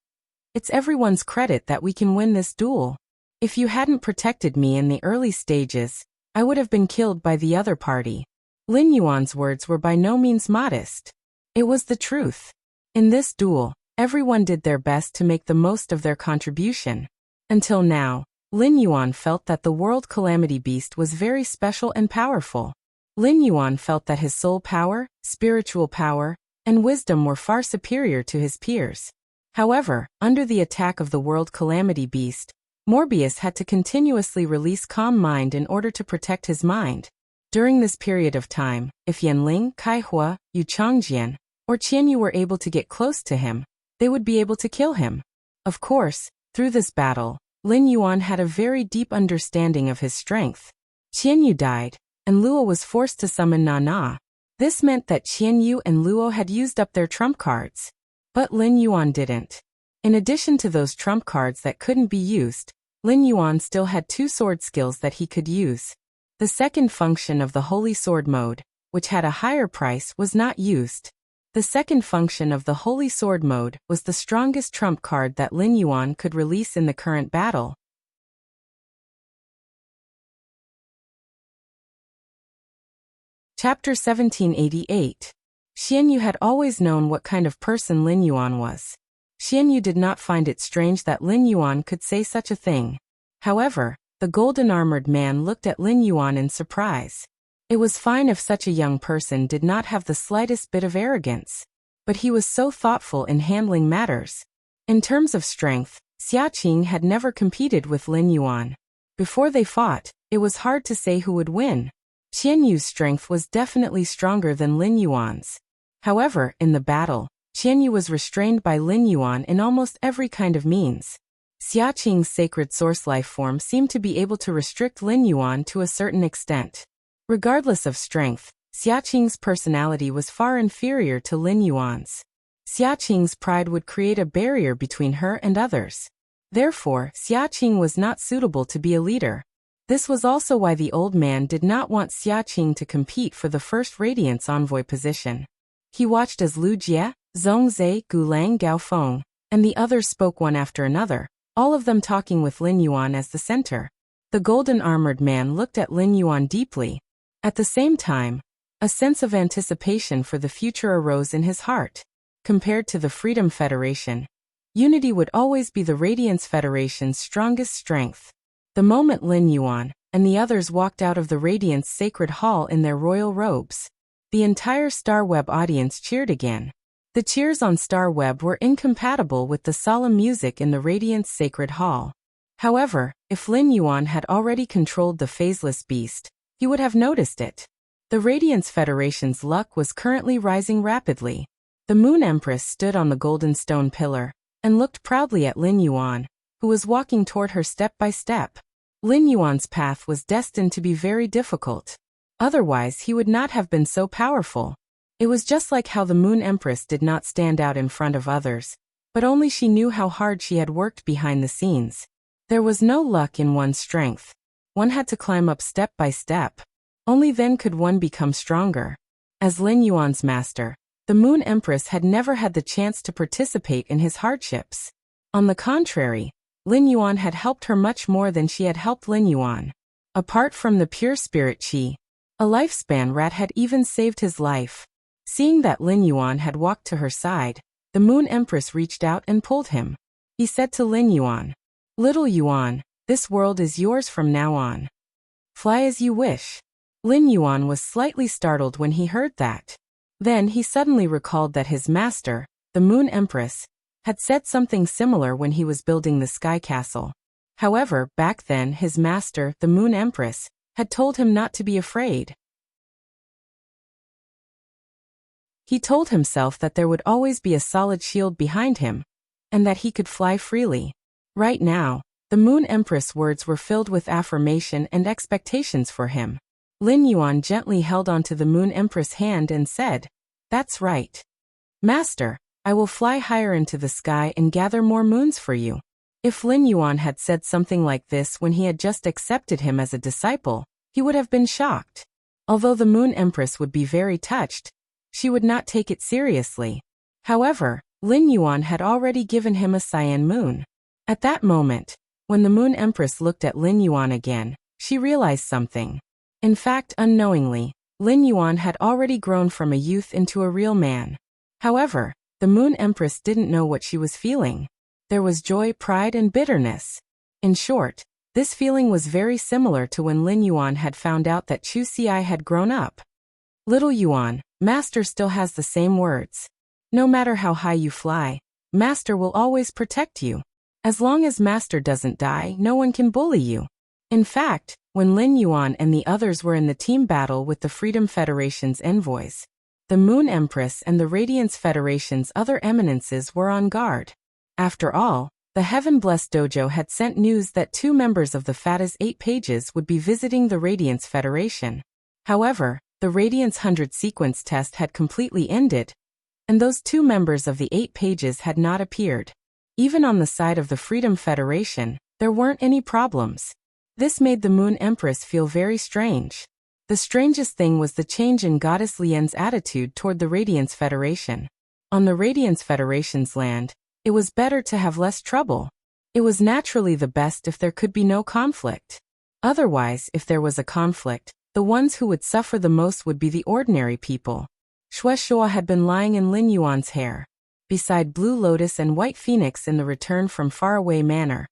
"It's everyone's credit that we can win this duel. If you hadn't protected me in the early stages, I would have been killed by the other party." Lin Yuan's words were by no means modest. It was the truth. In this duel, everyone did their best to make the most of their contribution. Until now, Lin Yuan felt that the World Calamity Beast was very special and powerful. Lin Yuan felt that his soul power, spiritual power, and wisdom were far superior to his peers. However, under the attack of the World Calamity Beast, Morbius had to continuously release calm mind in order to protect his mind. During this period of time, if Yanling, Kaihua, Yu Changjian, or Qianyu were able to get close to him, they would be able to kill him. Of course, through this battle, Lin Yuan had a very deep understanding of his strength. Qianyu died, and Luo was forced to summon Nana. This meant that Qianyu and Luo had used up their trump cards. But Lin Yuan didn't. In addition to those trump cards that couldn't be used, Lin Yuan still had 2 sword skills that he could use. The second function of the Holy Sword mode, which had a higher price, was not used. The second function of the Holy Sword mode was the strongest trump card that Lin Yuan could release in the current battle. Chapter 1788. Xianyu had always known what kind of person Lin Yuan was. Xianyu did not find it strange that Lin Yuan could say such a thing. However, the golden-armored man looked at Lin Yuan in surprise. It was fine if such a young person did not have the slightest bit of arrogance. But he was so thoughtful in handling matters. In terms of strength, Xiaqing had never competed with Lin Yuan. Before they fought, it was hard to say who would win. Qianyu's strength was definitely stronger than Lin Yuan's. However, in the battle, Qianyu was restrained by Lin Yuan in almost every kind of means. Xiaqing's sacred source life form seemed to be able to restrict Lin Yuan to a certain extent. Regardless of strength, Xiaqing's personality was far inferior to Lin Yuan's. Xiaqing's pride would create a barrier between her and others. Therefore, Xiaqing was not suitable to be a leader. This was also why the old man did not want Xiaqing to compete for the first Radiance envoy position. He watched as Lu Jie, Zhongzhe, Gulang Gaofeng, and the others spoke one after another, all of them talking with Lin Yuan as the center. The golden-armored man looked at Lin Yuan deeply. At the same time, a sense of anticipation for the future arose in his heart. Compared to the Freedom Federation, unity would always be the Radiance Federation's strongest strength. The moment Lin Yuan and the others walked out of the Radiance Sacred Hall in their royal robes, the entire Starweb audience cheered again. The cheers on Starweb were incompatible with the solemn music in the Radiance Sacred Hall. However, if Lin Yuan had already controlled the Phaseless Beast, he would have noticed it. The Radiance Federation's luck was currently rising rapidly. The Moon Empress stood on the golden stone pillar and looked proudly at Lin Yuan, who was walking toward her step by step. Lin Yuan's path was destined to be very difficult. Otherwise, he would not have been so powerful. It was just like how the Moon Empress did not stand out in front of others, but only she knew how hard she had worked behind the scenes. There was no luck in one's strength. One had to climb up step by step. Only then could one become stronger. As Lin Yuan's master, the Moon Empress had never had the chance to participate in his hardships. On the contrary, Lin Yuan had helped her much more than she had helped Lin Yuan. Apart from the pure spirit chi, a lifespan rat had even saved his life. Seeing that Lin Yuan had walked to her side, the Moon Empress reached out and pulled him. He said to Lin Yuan, "Little Yuan, this world is yours from now on. Fly as you wish." Lin Yuan was slightly startled when he heard that. Then he suddenly recalled that his master, the Moon Empress, had said something similar when he was building the Sky Castle. However, back then his master, the Moon Empress, had told him not to be afraid. He told himself that there would always be a solid shield behind him, and that he could fly freely. Right now, the Moon Empress' words were filled with affirmation and expectations for him. Lin Yuan gently held onto the Moon Empress' hand and said, "That's right. Master, I will fly higher into the sky and gather more moons for you." If Lin Yuan had said something like this when he had just accepted him as a disciple, he would have been shocked. Although the Moon Empress would be very touched, she would not take it seriously. However, Lin Yuan had already given him a cyan moon. At that moment, when the Moon Empress looked at Lin Yuan again, she realized something. In fact, unknowingly, Lin Yuan had already grown from a youth into a real man. However, the Moon Empress didn't know what she was feeling. There was joy, pride, and bitterness. In short, this feeling was very similar to when Lin Yuan had found out that Chu Xi had grown up. "Little Yuan, Master still has the same words. No matter how high you fly, Master will always protect you. As long as Master doesn't die, no one can bully you." In fact, when Lin Yuan and the others were in the team battle with the Freedom Federation's envoys, the Moon Empress and the Radiance Federation's other eminences were on guard. After all, the Heaven Blessed Dojo had sent news that 2 members of the FATA's 8 pages would be visiting the Radiance Federation. However, the Radiance 100 sequence test had completely ended, and those 2 members of the 8 pages had not appeared. Even on the side of the Freedom Federation, there weren't any problems. This made the Moon Empress feel very strange. The strangest thing was the change in Goddess Lian's attitude toward the Radiance Federation. On the Radiance Federation's land, it was better to have less trouble. It was naturally the best if there could be no conflict. Otherwise, if there was a conflict, the ones who would suffer the most would be the ordinary people. Shueshua had been lying in Lin Yuan's hair, beside Blue Lotus and White Phoenix in the Return from Faraway Manor.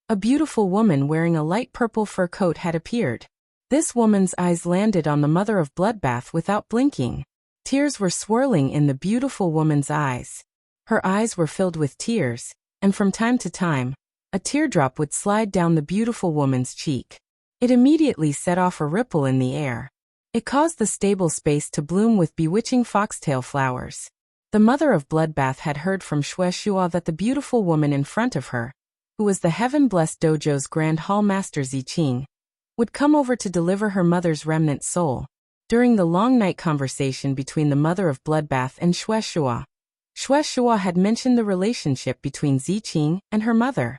A beautiful woman wearing a light purple fur coat had appeared. This woman's eyes landed on the Mother of Bloodbath without blinking. Tears were swirling in the beautiful woman's eyes. Her eyes were filled with tears, and from time to time, a teardrop would slide down the beautiful woman's cheek. It immediately set off a ripple in the air. It caused the stable space to bloom with bewitching foxtail flowers. The Mother of Bloodbath had heard from Shueshua that the beautiful woman in front of her, who was the Heaven Blessed Dojo's Grand Hall Master Ziqing, would come over to deliver her mother's remnant soul. During the long night conversation between the Mother of Bloodbath and Shueshua, Shueshua had mentioned the relationship between Ziqing and her mother.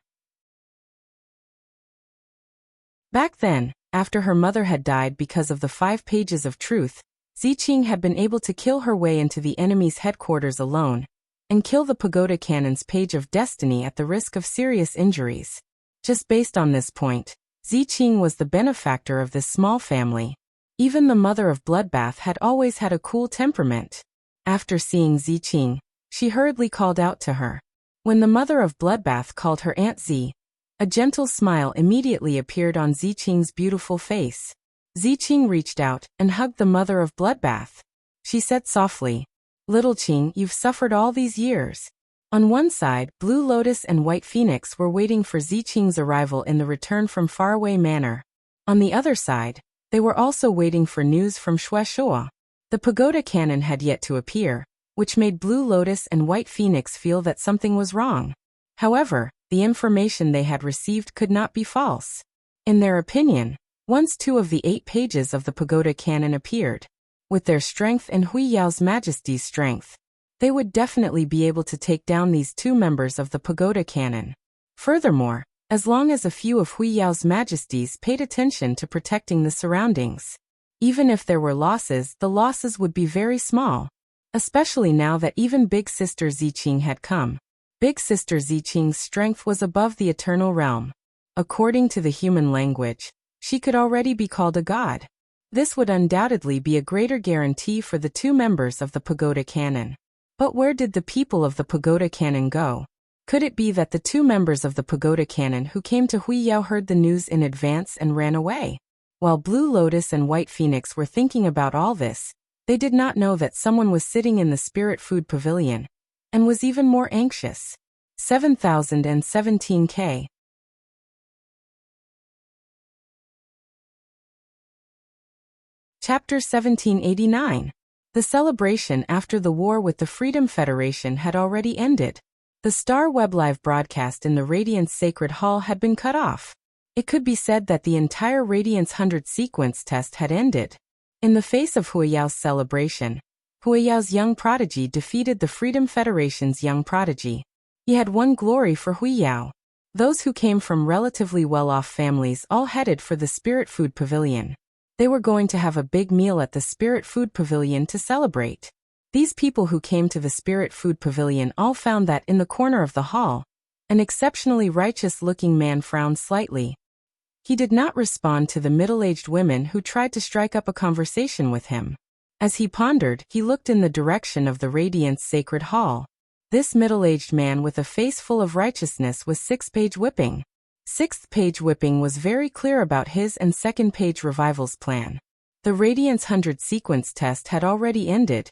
Back then, after her mother had died because of the 5 pages of truth, Ziqing had been able to kill her way into the enemy's headquarters alone, and kill the Pagoda Cannon's Page of Destiny at the risk of serious injuries. Just based on this point, Ziqing was the benefactor of this small family. Even the Mother of Bloodbath had always had a cool temperament. After seeing Ziqing, she hurriedly called out to her. When the Mother of Bloodbath called her Aunt Z, a gentle smile immediately appeared on Ziqing's beautiful face. Ziqing reached out and hugged the Mother of Bloodbath. She said softly, "Little Qing, you've suffered all these years." On one side, Blue Lotus and White Phoenix were waiting for Ziqing's arrival in the Return from Faraway Manor. On the other side, they were also waiting for news from Shueshua. The Pagoda Cannon had yet to appear, which made Blue Lotus and White Phoenix feel that something was wrong. However, the information they had received could not be false. In their opinion, once 2 of the 8 pages of the Pagoda Cannon appeared, with their strength and Hui Yao's Majesty's strength, they would definitely be able to take down these 2 members of the Pagoda Cannon. Furthermore, as long as a few of Hui Yao's Majesties paid attention to protecting the surroundings, even if there were losses, the losses would be very small, especially now that even Big Sister Ziqing had come. Big Sister Ziqing's strength was above the eternal realm. According to the human language, she could already be called a god. This would undoubtedly be a greater guarantee for the 2 members of the Pagoda Cannon. But where did the people of the Pagoda Cannon go? Could it be that the 2 members of the Pagoda Cannon who came to Hui Yao heard the news in advance and ran away? While Blue Lotus and White Phoenix were thinking about all this, they did not know that someone was sitting in the Spirit Food Pavilion, and was even more anxious. 7017K Chapter 1789. The celebration after the war with the Freedom Federation had already ended. The Star Web Live broadcast in the Radiance Sacred Hall had been cut off. It could be said that the entire Radiance 100 sequence test had ended. In the face of Huiyao's celebration, Huiyao's young prodigy defeated the Freedom Federation's young prodigy. He had won glory for Huiyao. Those who came from relatively well-off families all headed for the Spirit Food Pavilion. They were going to have a big meal at the Spirit Food Pavilion to celebrate. These people who came to the Spirit Food Pavilion all found that in the corner of the hall, an exceptionally righteous-looking man frowned slightly. He did not respond to the middle-aged women who tried to strike up a conversation with him. As he pondered, he looked in the direction of the Radiance Sacred Hall. This middle-aged man with a face full of righteousness was Sixth-Page Whipping. Sixth-Page Whipping was very clear about his and Second-Page Revival's plan. The Radiance 100 sequence test had already ended,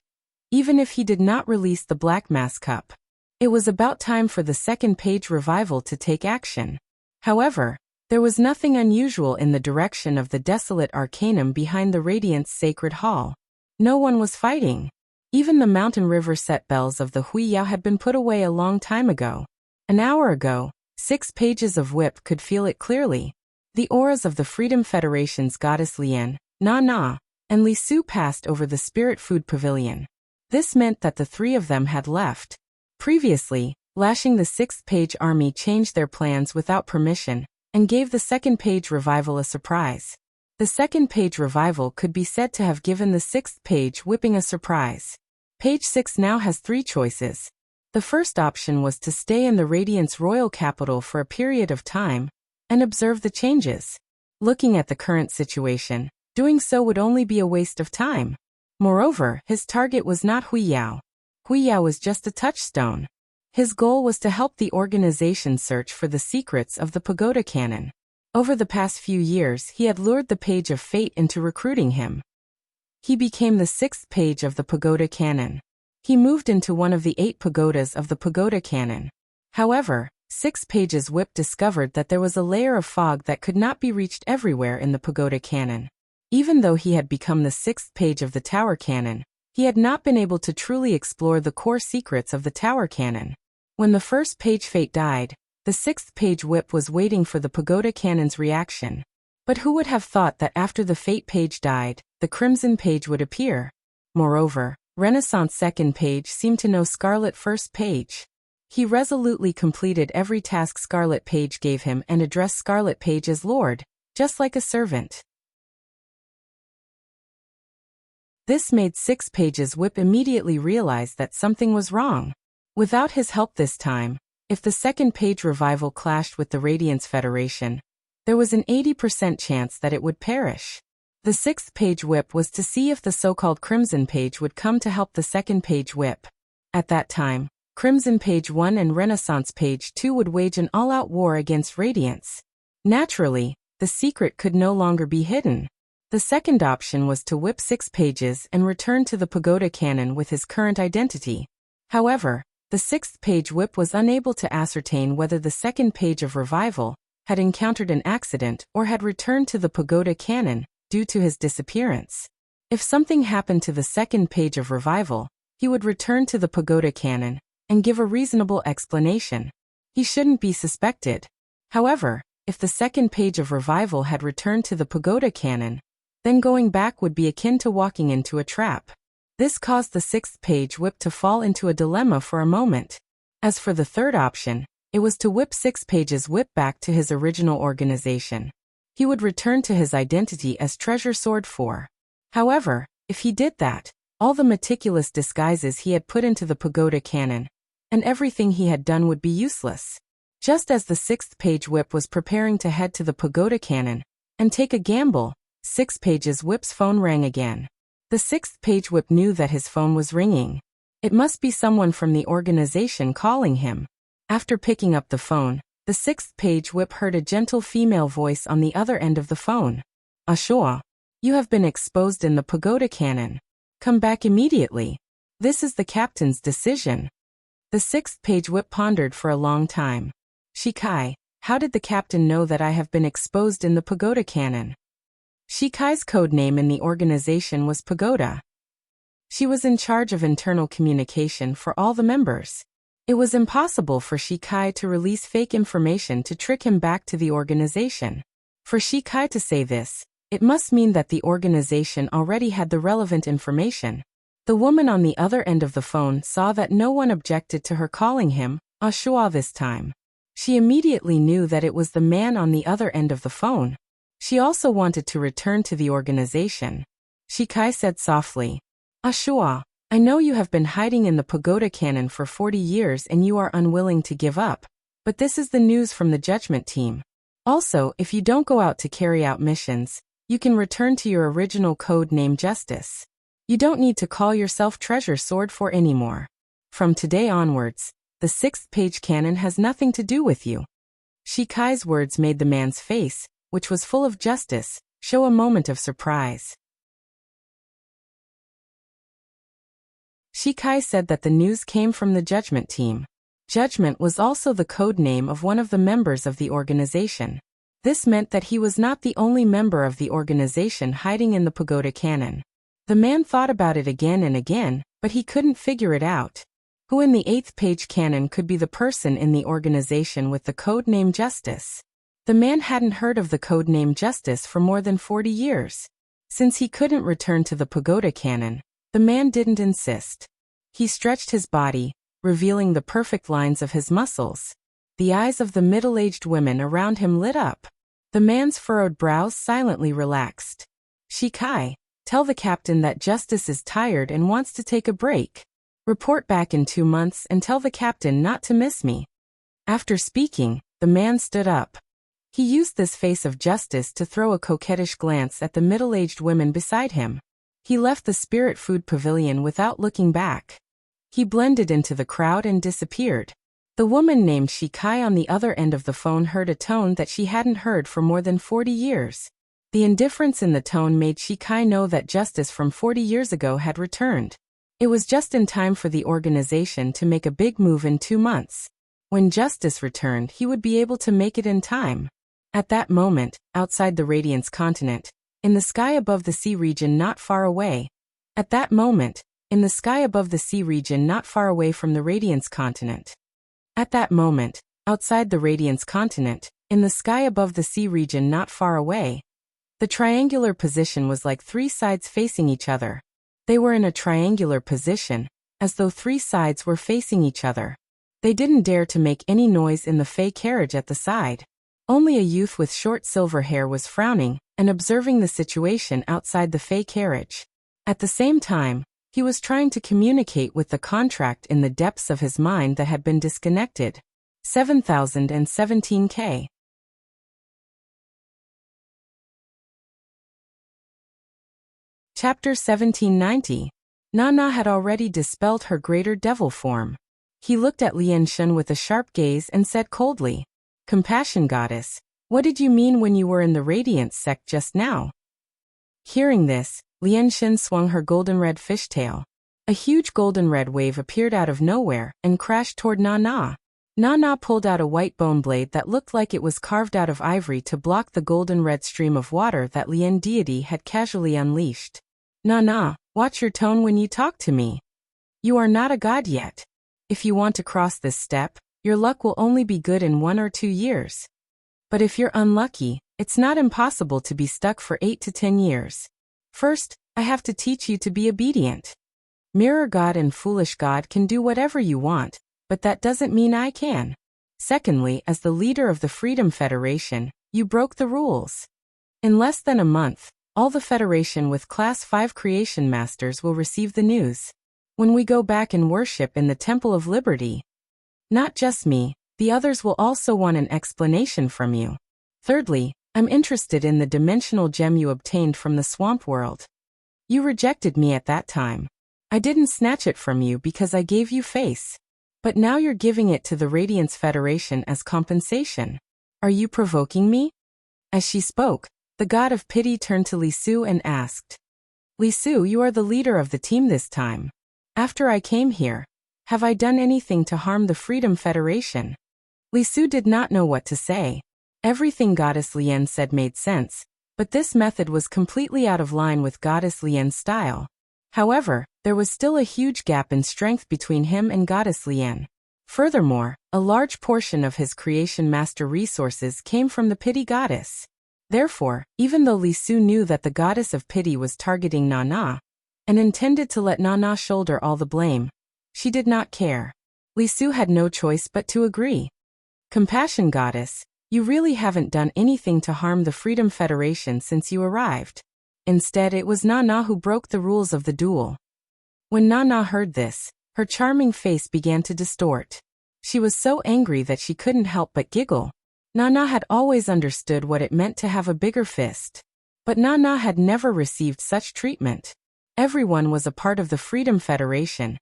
even if he did not release the Black Mass Cup. It was about time for the Second-Page Revival to take action. However, there was nothing unusual in the direction of the desolate arcanum behind the Radiance Sacred Hall. No one was fighting. Even the mountain river set bells of the Huiyao had been put away a long time ago. An hour ago, 6 pages of whip could feel it clearly. The auras of the Freedom Federation's goddess Lian, Na Na, and Li Su passed over the Spirit Food Pavilion. This meant that the three of them had left. Previously, Lashing the Sixth-Page Army changed their plans without permission, and gave the Second-Page Revival a surprise. The Second-Page Revival could be said to have given the Sixth-Page Whipping a surprise. Page 6 now has 3 choices. The first option was to stay in the Radiance Royal Capital for a period of time and observe the changes. Looking at the current situation, doing so would only be a waste of time. Moreover, his target was not Huiyao. Huiyao was just a touchstone. His goal was to help the organization search for the secrets of the Pagoda Cannon. Over the past few years, he had lured the Page of Fate into recruiting him. He became the 6th page of the Pagoda Cannon. He moved into one of the 8 pagodas of the Pagoda Cannon. However, 6 Pages Whip discovered that there was a layer of fog that could not be reached everywhere in the Pagoda Cannon. Even though he had become the 6th page of the Tower Cannon, he had not been able to truly explore the core secrets of the Tower Cannon. When the first Page Fate died, the 6th Page Whip was waiting for the Pagoda Cannon's reaction. But who would have thought that after the Fate Page died, the Crimson Page would appear? Moreover, Renaissance 2nd Page seemed to know Scarlet 1st Page. He resolutely completed every task Scarlet Page gave him and addressed Scarlet Page as Lord, just like a servant. This made 6 Pages Whip immediately realize that something was wrong. Without his help this time, if the Second Page Revival clashed with the Radiance Federation, there was an 80% chance that it would perish. The 6th Page Whip was to see if the so-called Crimson Page would come to help the Second Page Whip. At that time, Crimson Page 1 and Renaissance Page 2 would wage an all-out war against Radiance. Naturally, the secret could no longer be hidden. The second option was to whip 6 pages and return to the Pagoda Cannon with his current identity. However, the 6th Page Whip was unable to ascertain whether the Second Page of Revival had encountered an accident or had returned to the Pagoda Cannon due to his disappearance. If something happened to the Second Page of Revival, he would return to the Pagoda Cannon and give a reasonable explanation. He shouldn't be suspected. However, if the Second Page of Revival had returned to the Pagoda Cannon, then going back would be akin to walking into a trap. This caused the 6th Page Whip to fall into a dilemma for a moment. As for the third option, it was to whip 6 Pages Whip back to his original organization. He would return to his identity as Treasure Sword 4. However, if he did that, all the meticulous disguises he had put into the Pagoda Cannon, and everything he had done would be useless. Just as the 6th Page Whip was preparing to head to the Pagoda Cannon and take a gamble, 6 Pages Whip's phone rang again. The 6th Page Whip knew that his phone was ringing. It must be someone from the organization calling him. After picking up the phone, the 6th Page Whip heard a gentle female voice on the other end of the phone. Ashua, you have been exposed in the Pagoda Cannon. Come back immediately. This is the captain's decision. The 6th Page Whip pondered for a long time. Shikai, how did the captain know that I have been exposed in the Pagoda Cannon? Shikai's code name in the organization was Pagoda. She was in charge of internal communication for all the members. It was impossible for Shikai to release fake information to trick him back to the organization. For Shikai to say this, it must mean that the organization already had the relevant information. The woman on the other end of the phone saw that no one objected to her calling him Ashua this time. She immediately knew that it was the man on the other end of the phone. She also wanted to return to the organization. Shikai said softly, Ashua, I know you have been hiding in the pagoda cannon for 40 years and you are unwilling to give up, but this is the news from the judgment team. Also, if you don't go out to carry out missions, you can return to your original code name Justice. You don't need to call yourself Treasure Sword 4 anymore. From today onwards, the 6th page canon has nothing to do with you. Shikai's words made the man's face, which was full of justice, show a moment of surprise. Shikai said that the news came from the judgment team. Judgment was also the code name of one of the members of the organization. This meant that he was not the only member of the organization hiding in the pagoda cannon. The man thought about it again and again, but he couldn't figure it out. Who in the 8th page canon could be the person in the organization with the code name Justice? The man hadn't heard of the code name Justice for more than 40 years. Since he couldn't return to the pagoda cannon, the man didn't insist. He stretched his body, revealing the perfect lines of his muscles. The eyes of the middle-aged women around him lit up. The man's furrowed brows silently relaxed. Shikai, tell the captain that Justice is tired and wants to take a break. Report back in 2 months and tell the captain not to miss me. After speaking, the man stood up. He used this face of justice to throw a coquettish glance at the middle-aged women beside him. He left the spirit food pavilion without looking back. He blended into the crowd and disappeared. The woman named Shikai on the other end of the phone heard a tone that she hadn't heard for more than 40 years. The indifference in the tone made Shikai know that Justice from 40 years ago had returned. It was just in time for the organization to make a big move in 2 months. When Justice returned, he would be able to make it in time. At that moment, outside the Radiance continent, in the sky above the sea region not far away. At that moment, in the sky above the sea region not far away from the Radiance continent. At that moment, outside the Radiance continent, in the sky above the sea region not far away. The triangular position was like 3 sides facing each other. They were in a triangular position, as though 3 sides were facing each other. They didn't dare to make any noise in the Fey carriage at the side. Only a youth with short silver hair was frowning and observing the situation outside the Fey carriage. At the same time, he was trying to communicate with the contract in the depths of his mind that had been disconnected. 7017K. Chapter 1790. Nana had already dispelled her greater devil form. He looked at Lian Shun with a sharp gaze and said coldly, Compassion Goddess, what did you mean when you were in the Radiance sect just now? Hearing this, Lian Shun swung her golden-red fishtail. A huge golden-red wave appeared out of nowhere and crashed toward Nana. Nana pulled out a white bone blade that looked like it was carved out of ivory to block the golden-red stream of water that Lian deity had casually unleashed. Nana, watch your tone when you talk to me. You are not a god yet. If you want to cross this step, your luck will only be good in 1 or 2 years. But if you're unlucky, it's not impossible to be stuck for 8 to 10 years. First, I have to teach you to be obedient. Mirror God and Foolish God can do whatever you want, but that doesn't mean I can. Secondly, as the leader of the Freedom Federation, you broke the rules. In less than a month, all the Federation with Class 5 Creation Masters will receive the news. When we go back and worship in the Temple of Liberty, not just me, the others will also want an explanation from you. Thirdly, I'm interested in the dimensional gem you obtained from the swamp world. You rejected me at that time. I didn't snatch it from you because I gave you face. But now you're giving it to the Radiance Federation as compensation. Are you provoking me? As she spoke, the god of pity turned to Li Su and asked, Li Su, you are the leader of the team this time. After I came here, have I done anything to harm the Freedom Federation? Li Su did not know what to say. Everything Goddess Lian said made sense, But this method was completely out of line with Goddess Lian's style. However, there was still a huge gap in strength between him and Goddess Lian. Furthermore, a large portion of his creation master resources came from the pity goddess. Therefore, even though Li Su knew that the goddess of pity was targeting Nana, and intended to let Nana shoulder all the blame, she did not care. Li Su had no choice but to agree. Compassion goddess, you really haven't done anything to harm the Freedom Federation since you arrived. Instead, it was Nana who broke the rules of the duel. When Nana heard this, her charming face began to distort. She was so angry that she couldn't help but giggle. Nana had always understood what it meant to have a bigger fist. But Nana had never received such treatment. Everyone was a part of the Freedom Federation,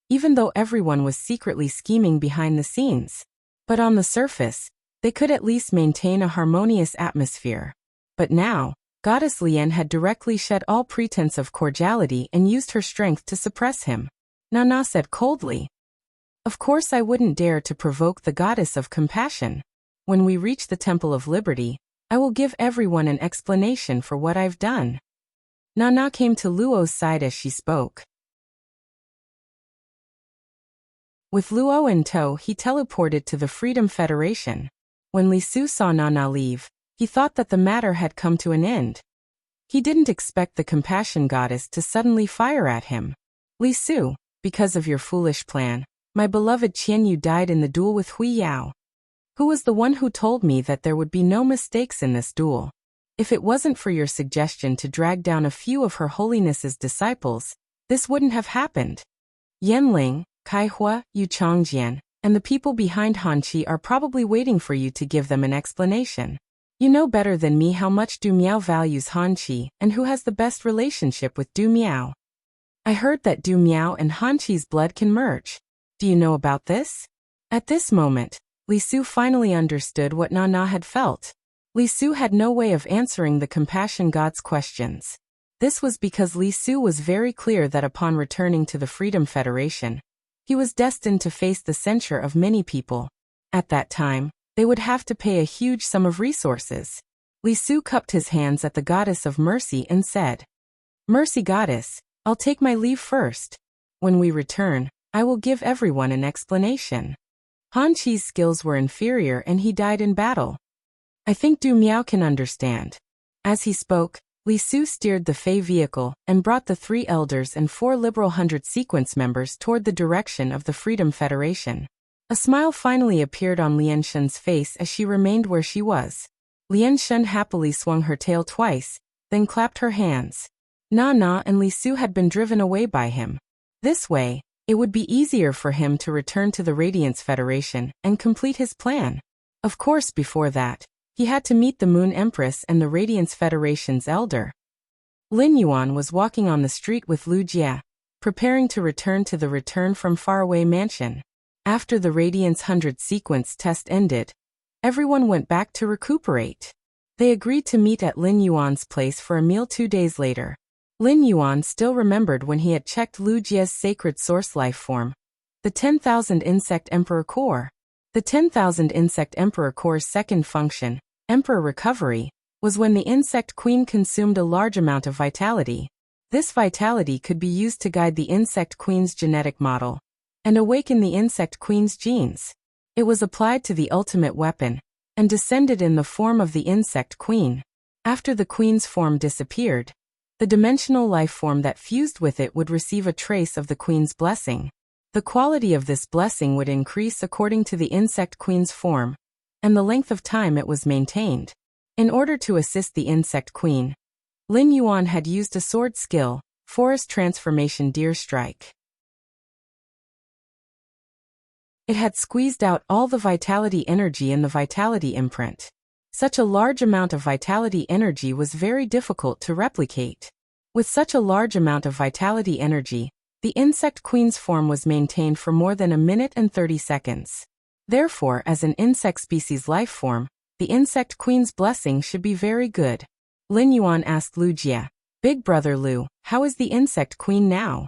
even though everyone was secretly scheming behind the scenes. But on the surface, they could at least maintain a harmonious atmosphere. But now, Goddess Lian had directly shed all pretense of cordiality and used her strength to suppress him. Nana said coldly, "Of course I wouldn't dare to provoke the goddess of compassion. When we reach the Temple of Liberty, I will give everyone an explanation for what I've done." Nana came to Luo's side as she spoke. With Luo in tow, he teleported to the Freedom Federation. When Li Su saw Nana leave, he thought that the matter had come to an end. He didn't expect the compassion goddess to suddenly fire at him. "Li Su, because of your foolish plan, my beloved Qianyu died in the duel with Hui Yao. Who was the one who told me that there would be no mistakes in this duel? If it wasn't for your suggestion to drag down a few of Her Holiness's disciples, this wouldn't have happened. Yanling, Kaihua, Yu Changjian, and the people behind Hanqi are probably waiting for you to give them an explanation. You know better than me how much Du Miao values Hanqi and who has the best relationship with Du Miao. I heard that Du Miao and Hanqi's blood can merge. Do you know about this?" At this moment, Li Su finally understood what Nana had felt. Li Su had no way of answering the compassion god's questions. This was because Li Su was very clear that upon returning to the Freedom Federation, he was destined to face the censure of many people. At that time, they would have to pay a huge sum of resources. Li Su cupped his hands at the goddess of mercy and said, "Mercy goddess, I'll take my leave first. When we return, I will give everyone an explanation. Hanqi's skills were inferior and he died in battle. I think Du Miao can understand." As he spoke, Li Su steered the Fey vehicle and brought the 3 elders and 4 Liberal 100 sequence members toward the direction of the Freedom Federation. A smile finally appeared on Lian Shen's face as she remained where she was. Lian Shen happily swung her tail twice, then clapped her hands. Nana and Li Su had been driven away by him. This way, it would be easier for him to return to the Radiance Federation and complete his plan. Of course, before that, he had to meet the Moon Empress and the Radiance Federation's elder. Lin Yuan was walking on the street with Lu Jie, preparing to return to the Return from Faraway mansion. After the Radiance 100 sequence test ended, everyone went back to recuperate. They agreed to meet at Lin Yuan's place for a meal 2 days later. Lin Yuan still remembered when he had checked Lu Jie's sacred source life form, the 10,000 Insect Emperor Core. The 10,000 Insect Emperor Core's second function, Emperor Recovery, was when the Insect Queen consumed a large amount of vitality. This vitality could be used to guide the Insect Queen's genetic model and awaken the Insect Queen's genes. It was applied to the ultimate weapon and descended in the form of the Insect Queen. After the Queen's form disappeared, the dimensional life form that fused with it would receive a trace of the Queen's blessing. The quality of this blessing would increase according to the Insect Queen's form, and the length of time it was maintained. In order to assist the Insect Queen, Lin Yuan had used a sword skill, Forest Transformation Deer Strike. It had squeezed out all the vitality energy in the vitality imprint. Such a large amount of vitality energy was very difficult to replicate. With such a large amount of vitality energy, the Insect Queen's form was maintained for more than 1 minute and 30 seconds. Therefore, as an insect species life form, the Insect Queen's blessing should be very good. Lin Yuan asked Lu Jie, "Big brother Lu, how is the Insect Queen now?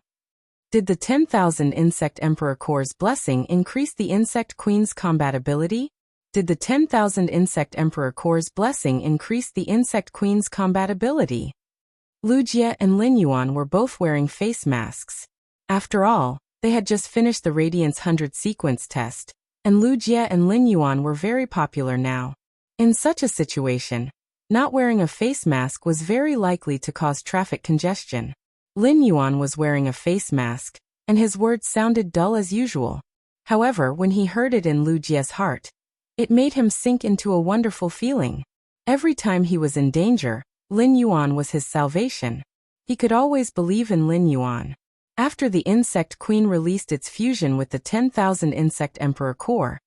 Did the 10,000 Insect Emperor Core's blessing increase the Insect Queen's combat ability?" Did the 10,000 Insect Emperor Core's blessing increase the Insect Queen's combatability? Lugia and Lin Yuan were both wearing face masks. After all, they had just finished the Radiance 100 sequence test, and Lugia and Lin Yuan were very popular now. In such a situation, not wearing a face mask was very likely to cause traffic congestion. Lin Yuan was wearing a face mask, and his words sounded dull as usual. However, when he heard it in Lugia's heart, it made him sink into a wonderful feeling. Every time he was in danger, Lin Yuan was his salvation. He could always believe in Lin Yuan. After the Insect Queen released its fusion with the 10,000 Insect Emperor Core,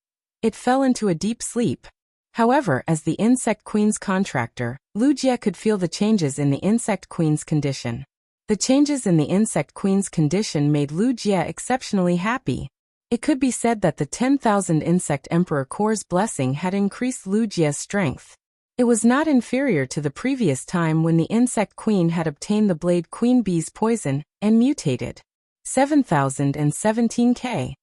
it fell into a deep sleep. However, as the Insect Queen's contractor, Lugia could feel the changes in the Insect Queen's condition. The changes in the Insect Queen's condition made Lugia exceptionally happy. It could be said that the 10,000 Insect Emperor Core's blessing had increased Lugia's strength. It was not inferior to the previous time when the Insect Queen had obtained the Blade Queen Bee's poison and mutated. 7017K.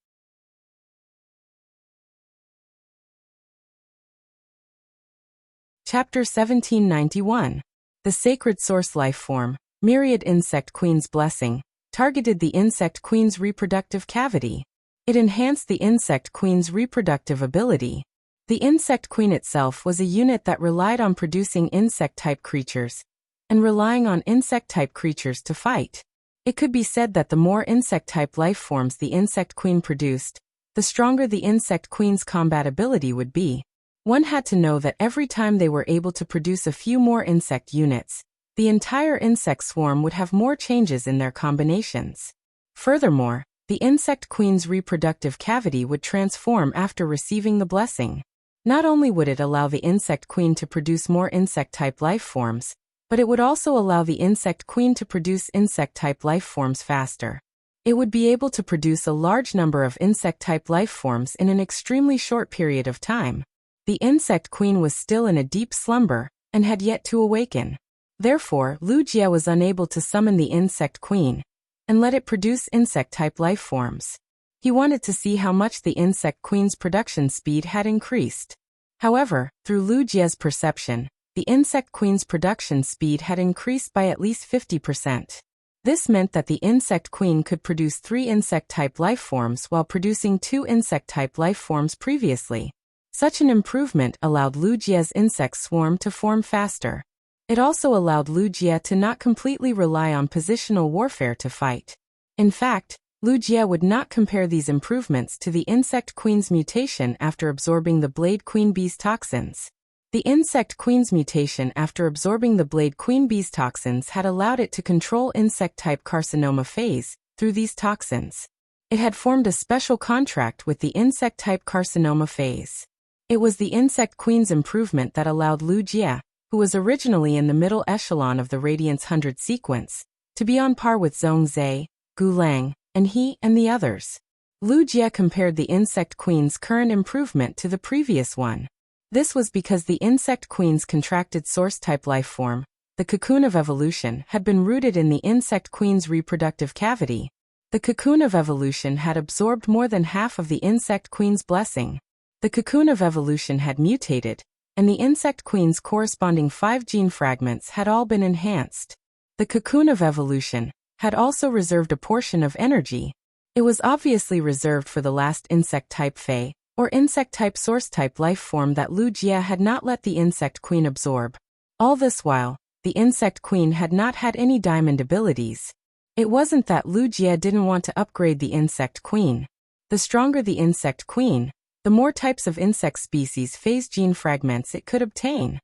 Chapter 1791. The Sacred Source Life Form, Myriad Insect Queen's Blessing, targeted the Insect Queen's reproductive cavity. It enhanced the Insect Queen's reproductive ability. The Insect Queen itself was a unit that relied on producing insect-type creatures, and relying on insect-type creatures to fight. It could be said that the more insect-type life forms the Insect Queen produced, the stronger the Insect Queen's combatability would be. One had to know that every time they were able to produce a few more insect units, the entire insect swarm would have more changes in their combinations. Furthermore, the Insect Queen's reproductive cavity would transform after receiving the blessing. Not only would it allow the Insect Queen to produce more insect-type life forms, but it would also allow the Insect Queen to produce insect-type life forms faster. It would be able to produce a large number of insect-type life forms in an extremely short period of time. The Insect Queen was still in a deep slumber, and had yet to awaken. Therefore, Lugia was unable to summon the Insect Queen, and let it produce insect-type life forms. He wanted to see how much the Insect Queen's production speed had increased. However, through Lugia's perception, the Insect Queen's production speed had increased by at least 50%. This meant that the Insect Queen could produce 3 insect-type life forms while producing 2 insect-type life forms previously. Such an improvement allowed Lugia's insect swarm to form faster. It also allowed Lugia to not completely rely on positional warfare to fight. In fact, Lugia would not compare these improvements to the Insect Queen's mutation after absorbing the Blade Queen Bee's toxins. The Insect Queen's mutation after absorbing the Blade Queen Bee's toxins had allowed it to control insect-type carcinoma phase through these toxins. It had formed a special contract with the insect-type carcinoma phase. It was the Insect Queen's improvement that allowed Lugia, who was originally in the middle echelon of the Radiance 100 sequence, to be on par with Zhongzhe, Gulang, and he and the others. Lugia compared the Insect Queen's current improvement to the previous one. This was because the Insect Queen's contracted source-type life form, the Cocoon of Evolution, had been rooted in the Insect Queen's reproductive cavity. The Cocoon of Evolution had absorbed more than half of the Insect Queen's blessing. The Cocoon of Evolution had mutated, and the Insect Queen's corresponding 5 gene fragments had all been enhanced. The Cocoon of Evolution had also reserved a portion of energy. It was obviously reserved for the last insect-type Fey, or insect-type source-type life form that Lugia had not let the Insect Queen absorb. All this while, the Insect Queen had not had any diamond abilities. It wasn't that Lugia didn't want to upgrade the Insect Queen. The stronger the Insect Queen, the more types of insect species phase gene fragments it could obtain.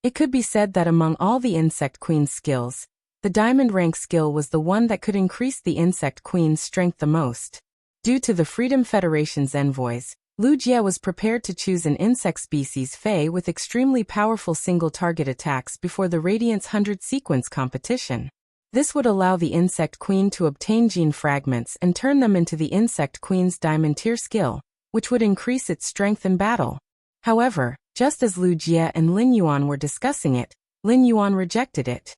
It could be said that among all the Insect Queen's skills, the Diamond rank skill was the one that could increase the Insect Queen's strength the most. Due to the Freedom Federation's envoys, Lugia was prepared to choose an insect species Fey with extremely powerful single-target attacks before the Radiance 100 sequence competition. This would allow the Insect Queen to obtain gene fragments and turn them into the Insect Queen's Diamond tier skill, which would increase its strength in battle. However, just as Lugia and Lin Yuan were discussing it, Lin Yuan rejected it.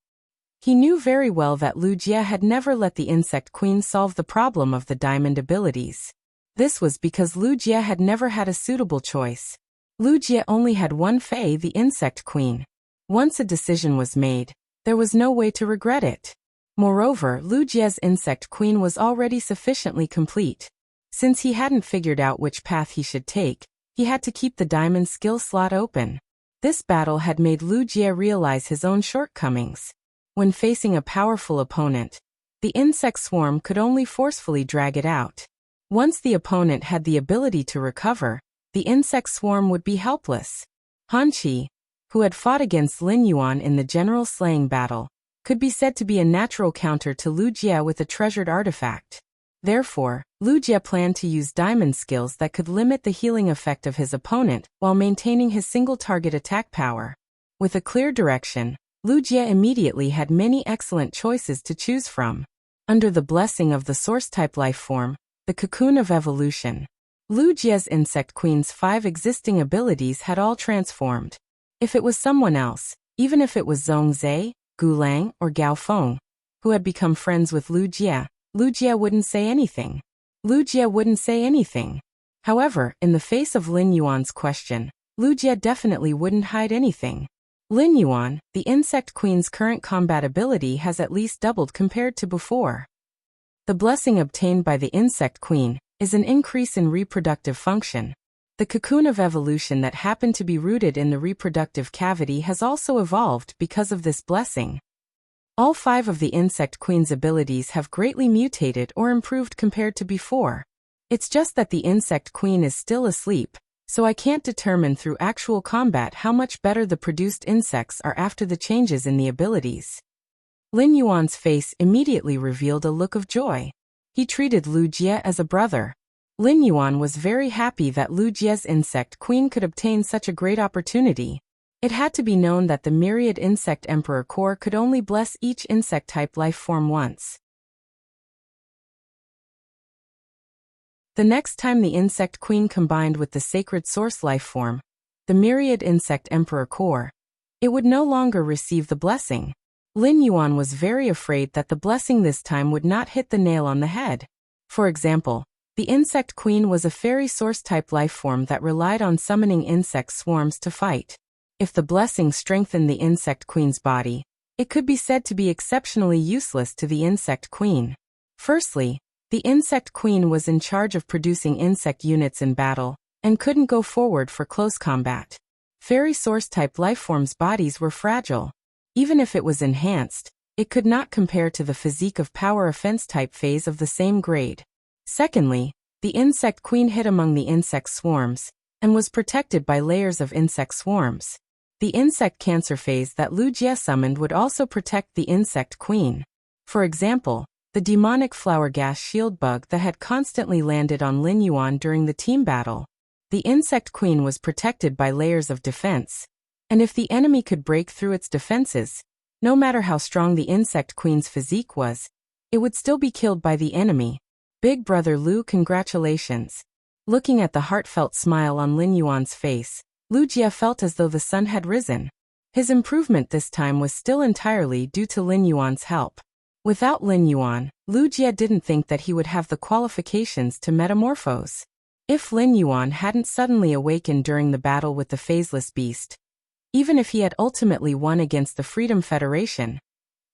He knew very well that Wuxia had never let the insect queen solve the problem of the diamond abilities. This was because Wuxia had never had a suitable choice. Wuxia only had one fei, the insect queen. Once a decision was made, there was no way to regret it. Moreover, Wuxia's insect queen was already sufficiently complete. Since he hadn't figured out which path he should take, he had to keep the diamond skill slot open. This battle had made Wuxia realize his own shortcomings. When facing a powerful opponent, the insect swarm could only forcefully drag it out. Once the opponent had the ability to recover, the insect swarm would be helpless. Han Qi, who had fought against Lin Yuan in the general slaying battle, could be said to be a natural counter to Wuxia with a treasured artifact. Therefore, Wuxia planned to use diamond skills that could limit the healing effect of his opponent while maintaining his single-target attack power. With a clear direction, Wuxia immediately had many excellent choices to choose from. Under the blessing of the source-type life form, the cocoon of evolution, Wuxia's insect queen's 5 existing abilities had all transformed. If it was someone else, even if it was Zhongzhe, Gulang, or Gao Feng, who had become friends with Wuxia wouldn't say anything. However, in the face of Lin Yuan's question, Wuxia definitely wouldn't hide anything. Lin Yuan, the insect queen's current combat ability has at least doubled compared to before. The blessing obtained by the insect queen is an increase in reproductive function. The cocoon of evolution that happened to be rooted in the reproductive cavity has also evolved because of this blessing. All 5 of the insect queen's abilities have greatly mutated or improved compared to before. It's just that the insect queen is still asleep, so I can't determine through actual combat how much better the produced insects are after the changes in the abilities. Lin Yuan's face immediately revealed a look of joy. He treated Wuxia as a brother. Lin Yuan was very happy that Wuxia's insect queen could obtain such a great opportunity. It had to be known that the myriad insect emperor core could only bless each insect-type life form once. The next time the insect queen combined with the sacred source life form, the myriad insect emperor core, it would no longer receive the blessing. Lin Yuan was very afraid that the blessing this time would not hit the nail on the head. For example, the insect queen was a fairy source-type life form that relied on summoning insect swarms to fight. If the blessing strengthened the insect queen's body, it could be said to be exceptionally useless to the insect queen. Firstly, the insect queen was in charge of producing insect units in battle, and couldn't go forward for close combat. Fairy source-type lifeforms' bodies were fragile. Even if it was enhanced, it could not compare to the physique of power offense-type phase of the same grade. Secondly, the insect queen hid among the insect swarms, and was protected by layers of insect swarms. The insect cancer phase that Wuxia summoned would also protect the insect queen. For example, the demonic flower gas shield bug that had constantly landed on Lin Yuan during the team battle. The insect queen was protected by layers of defense, and if the enemy could break through its defenses, no matter how strong the insect queen's physique was, it would still be killed by the enemy. Big Brother Lu, congratulations. Looking at the heartfelt smile on Lin Yuan's face, Wuxia felt as though the sun had risen. His improvement this time was still entirely due to Lin Yuan's help. Without Lin Yuan, Wuxia didn't think that he would have the qualifications to metamorphose. If Lin Yuan hadn't suddenly awakened during the battle with the phaseless beast, even if he had ultimately won against the Freedom Federation,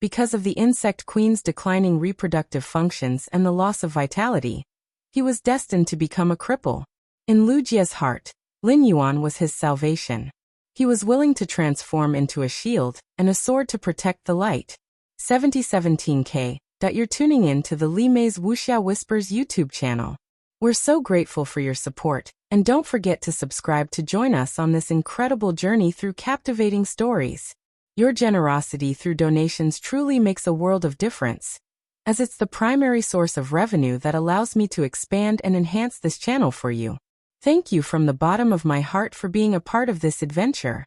because of the insect queen's declining reproductive functions and the loss of vitality, he was destined to become a cripple. In Wuxia's heart, Lin Yuan was his salvation. He was willing to transform into a shield and a sword to protect the light. 7017K. You're tuning in to the Li Mei's Wuxia Whispers YouTube channel. We're so grateful for your support, and don't forget to subscribe to join us on this incredible journey through captivating stories. Your generosity through donations truly makes a world of difference, as it's the primary source of revenue that allows me to expand and enhance this channel for you. Thank you from the bottom of my heart for being a part of this adventure.